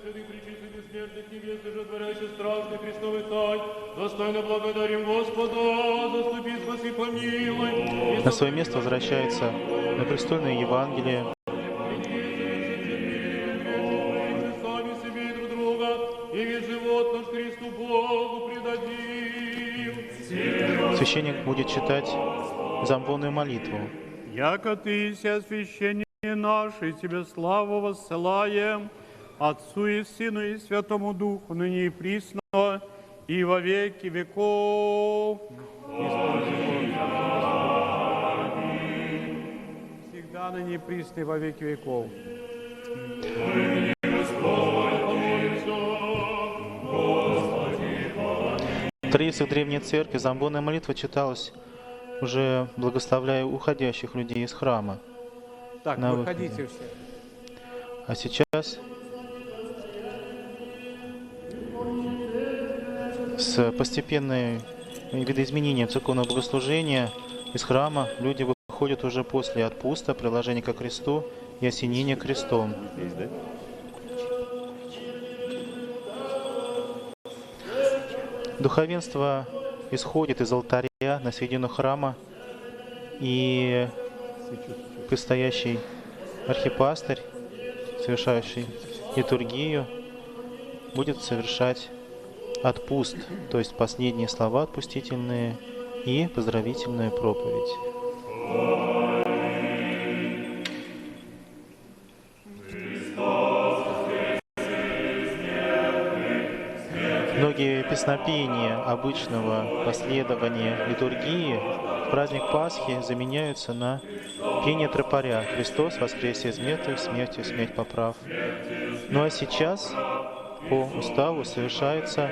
На свое место возвращается напрестольное Евангелие. Священник будет читать замбонную молитву. Яко Ты, вся священие наше, Тебе славу воссылаем, Отцу и Сыну и Святому Духу, ныне и присно, и во веки веков. Всегда ныне и присно, и во веки веков. В традициях Древней Церкви замбонная молитва читалась, уже благословляя уходящих людей из храма. Так, выходите все. А сейчас С постепенным видоизменением церковного богослужения из храма люди выходят уже после отпуста, приложения ко кресту и осенения крестом. Духовенство исходит из алтаря на середину храма, и предстоящий архипастырь, совершающий литургию, будет совершать отпуст, то есть последние слова отпустительные и поздравительную проповедь. Многие песнопения обычного последования литургии в праздник Пасхи заменяются на пение тропаря «Христос воскресе из мертвых, смертью смерть поправ». Ну а сейчас по уставу совершается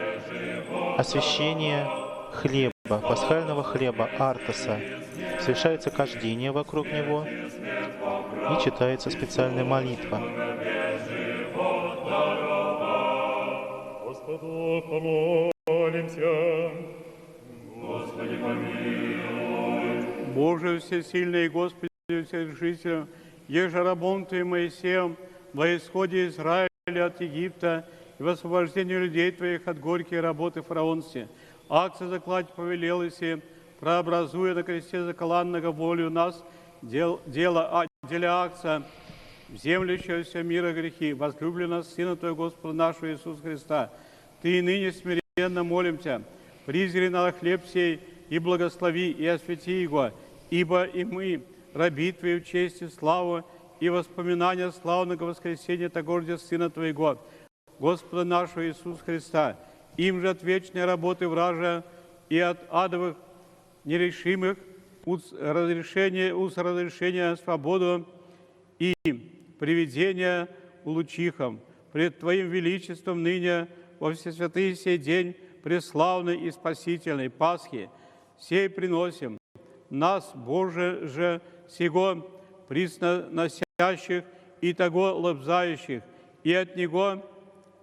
освящение хлеба, пасхального хлеба, артоса. Совершается кождение вокруг него и читается специальная молитва. Господу помолимся. Господи, помилуй. Боже всесильный, Господи вседержитель, еже рабом Твоим Моисеем во исходе Израиля от Египта и в освобождении людей Твоих от горькой работы фараонской. Акция закладь повелел Иси, прообразуя на кресте заколанного волю нас, дело деля акция, вземлящегося мира грехи, возлюблена Сына Твоего Господа нашего Иисуса Христа. Ты и ныне смиренно молимся, призри на хлеб сей, и благослови, и освети его, ибо и мы, раби Твои, в честь и славу, и воспоминания славного воскресения Тагордия Сына Твоего, Господа нашего Иисуса Христа, им же от вечной работы вражия и от адовых нерешимых разрешения свободу и приведения улучихам пред Твоим величеством ныне во всесвятый сей день преславной и спасительной Пасхи, сей приносим нас, Боже же, сего присносящих и того лобзающих, и от Него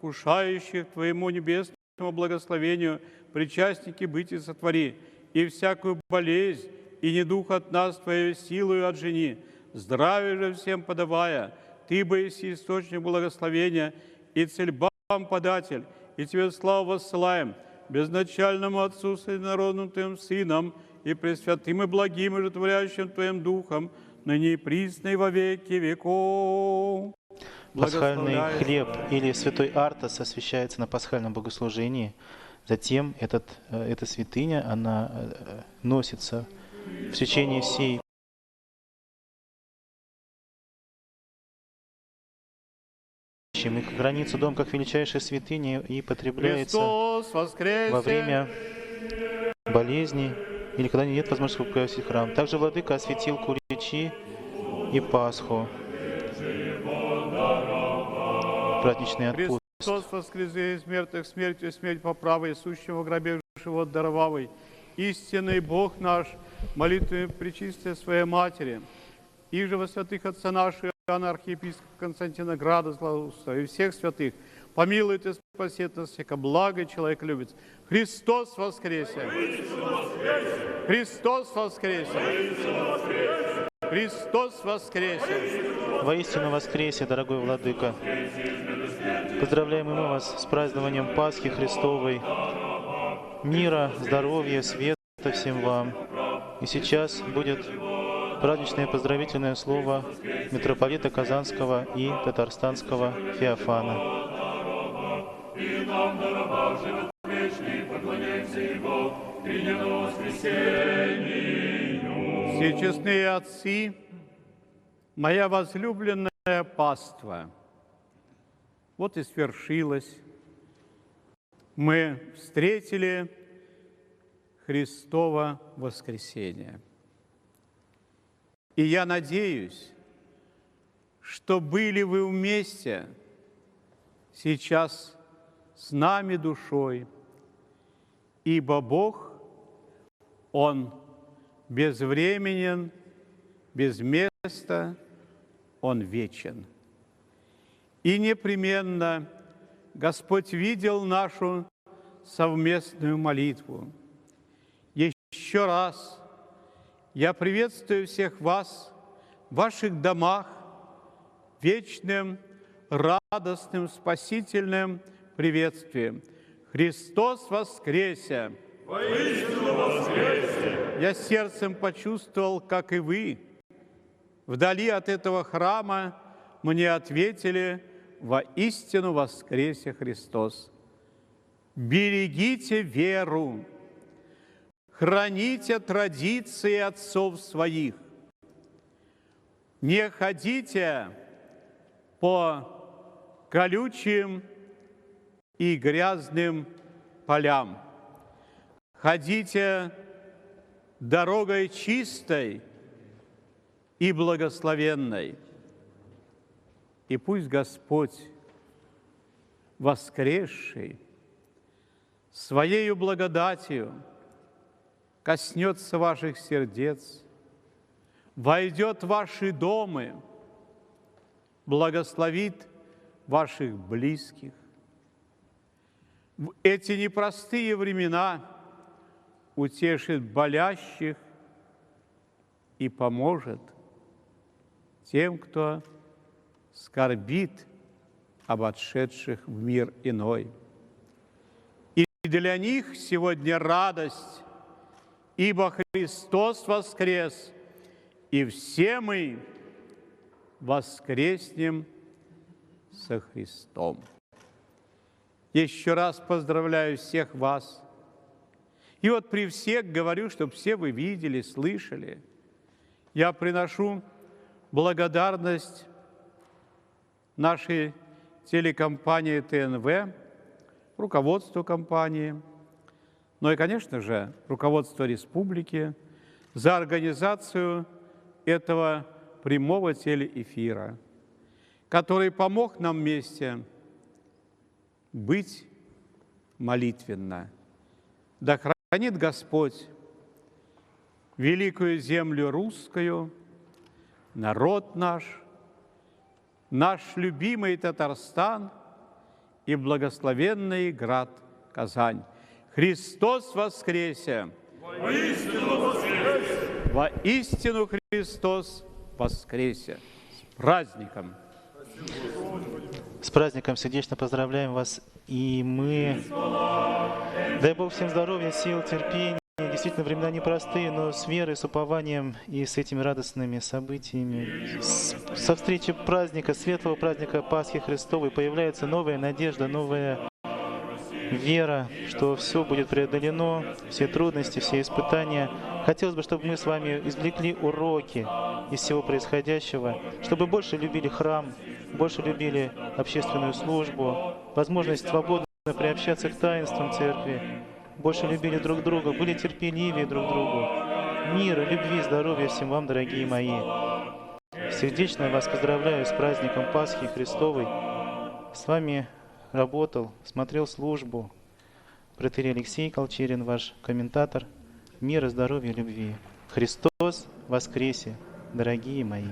кушающих Твоему небесному благословению, причастники быть и сотвори, и всякую болезнь и недух от нас Твоей силою отжени, здравие же всем подавая, Ты бы еси источник благословения и цельбам податель, и Тебе славу воссылаем, безначальному Отцу с единородным Твоим Сыном, и пресвятым и благим и животворящим Твоим Духом, ныне и присно и во веки веков. Пасхальный хлеб или святой артос освящается на пасхальном богослужении. Затем эта святыня, она носится в течение всей и хранится дом как величайшая святыня и потребляется во время болезни или когда нет возможности попасть в храм. Также Владыка осветил куличи и Пасху, праздничный отпуск. Христос воскресе из мертвых, смертью смерть по правой, сущего в гробе живот даровавый. Истинный Бог наш, молитвами пречистой Своей Матери, и же во святых Отца нашего Иоанна архиепископа Константина Града Златоуста и всех святых, помилует и спасет нас, всяко благо человек любит. Христос воскресе! Христос воскресе! Христос воскресе! Воистину воскресе, дорогой Владыка! Поздравляем и мы вас с празднованием Пасхи Христовой. Мира, здоровья, света всем вам. И сейчас будет праздничное поздравительное слово митрополита Казанского и Татарстанского Феофана. Всечестные отцы, моя возлюбленная паства, вот и свершилось. Мы встретили Христово воскресение. И я надеюсь, что были вы вместе сейчас с нами душой, ибо Бог, Он безвременен, без места, Он вечен. И непременно Господь видел нашу совместную молитву. Еще раз я приветствую всех вас в ваших домах вечным, радостным, спасительным приветствием. Христос воскресе! Воистину воскресе! Я сердцем почувствовал, как и вы, вдали от этого храма мне ответили: воистину воскресе Христос. Берегите веру, храните традиции отцов своих, не ходите по колючим и грязным полям, ходите дорогой чистой и благословенной. И пусть Господь, воскресший, Своею благодатью коснется ваших сердец, войдет в ваши дома, благословит ваших близких. В эти непростые времена утешит болящих и поможет тем, кто скорбит об отшедших в мир иной. И для них сегодня радость, ибо Христос воскрес, и все мы воскреснем со Христом. Еще раз поздравляю всех вас. И вот при всех говорю, чтобы все вы видели, слышали. Я приношу благодарность нашей телекомпании ТНВ, руководству компании, но и, конечно же, руководству республики за организацию этого прямого телеэфира, который помог нам вместе быть молитвенно. Да хранит Господь великую землю русскую, народ наш, наш любимый Татарстан и благословенный град Казань. Христос воскресе! Воистину воскресе! Воистину Христос воскресе! С праздником! С праздником сердечно поздравляем вас. И мы, дай Бог всем здоровья, сил, терпения. Действительно, времена непростые, но с верой, с упованием и с этими радостными событиями, со встречи праздника, светлого праздника Пасхи Христовой, появляется новая надежда, новая вера, что все будет преодолено, все трудности, все испытания. Хотелось бы, чтобы мы с вами извлекли уроки из всего происходящего, чтобы больше любили храм, больше любили общественную службу, возможность свободно приобщаться к таинствам церкви, больше любили друг друга, были терпеливее друг к другу. Мира, любви, здоровья всем вам, дорогие мои. Сердечно вас поздравляю с праздником Пасхи Христовой. С вами работал, смотрел службу протоиерей Алексей Колчерин, ваш комментатор. Мира, здоровья, любви. Христос воскресе, дорогие мои.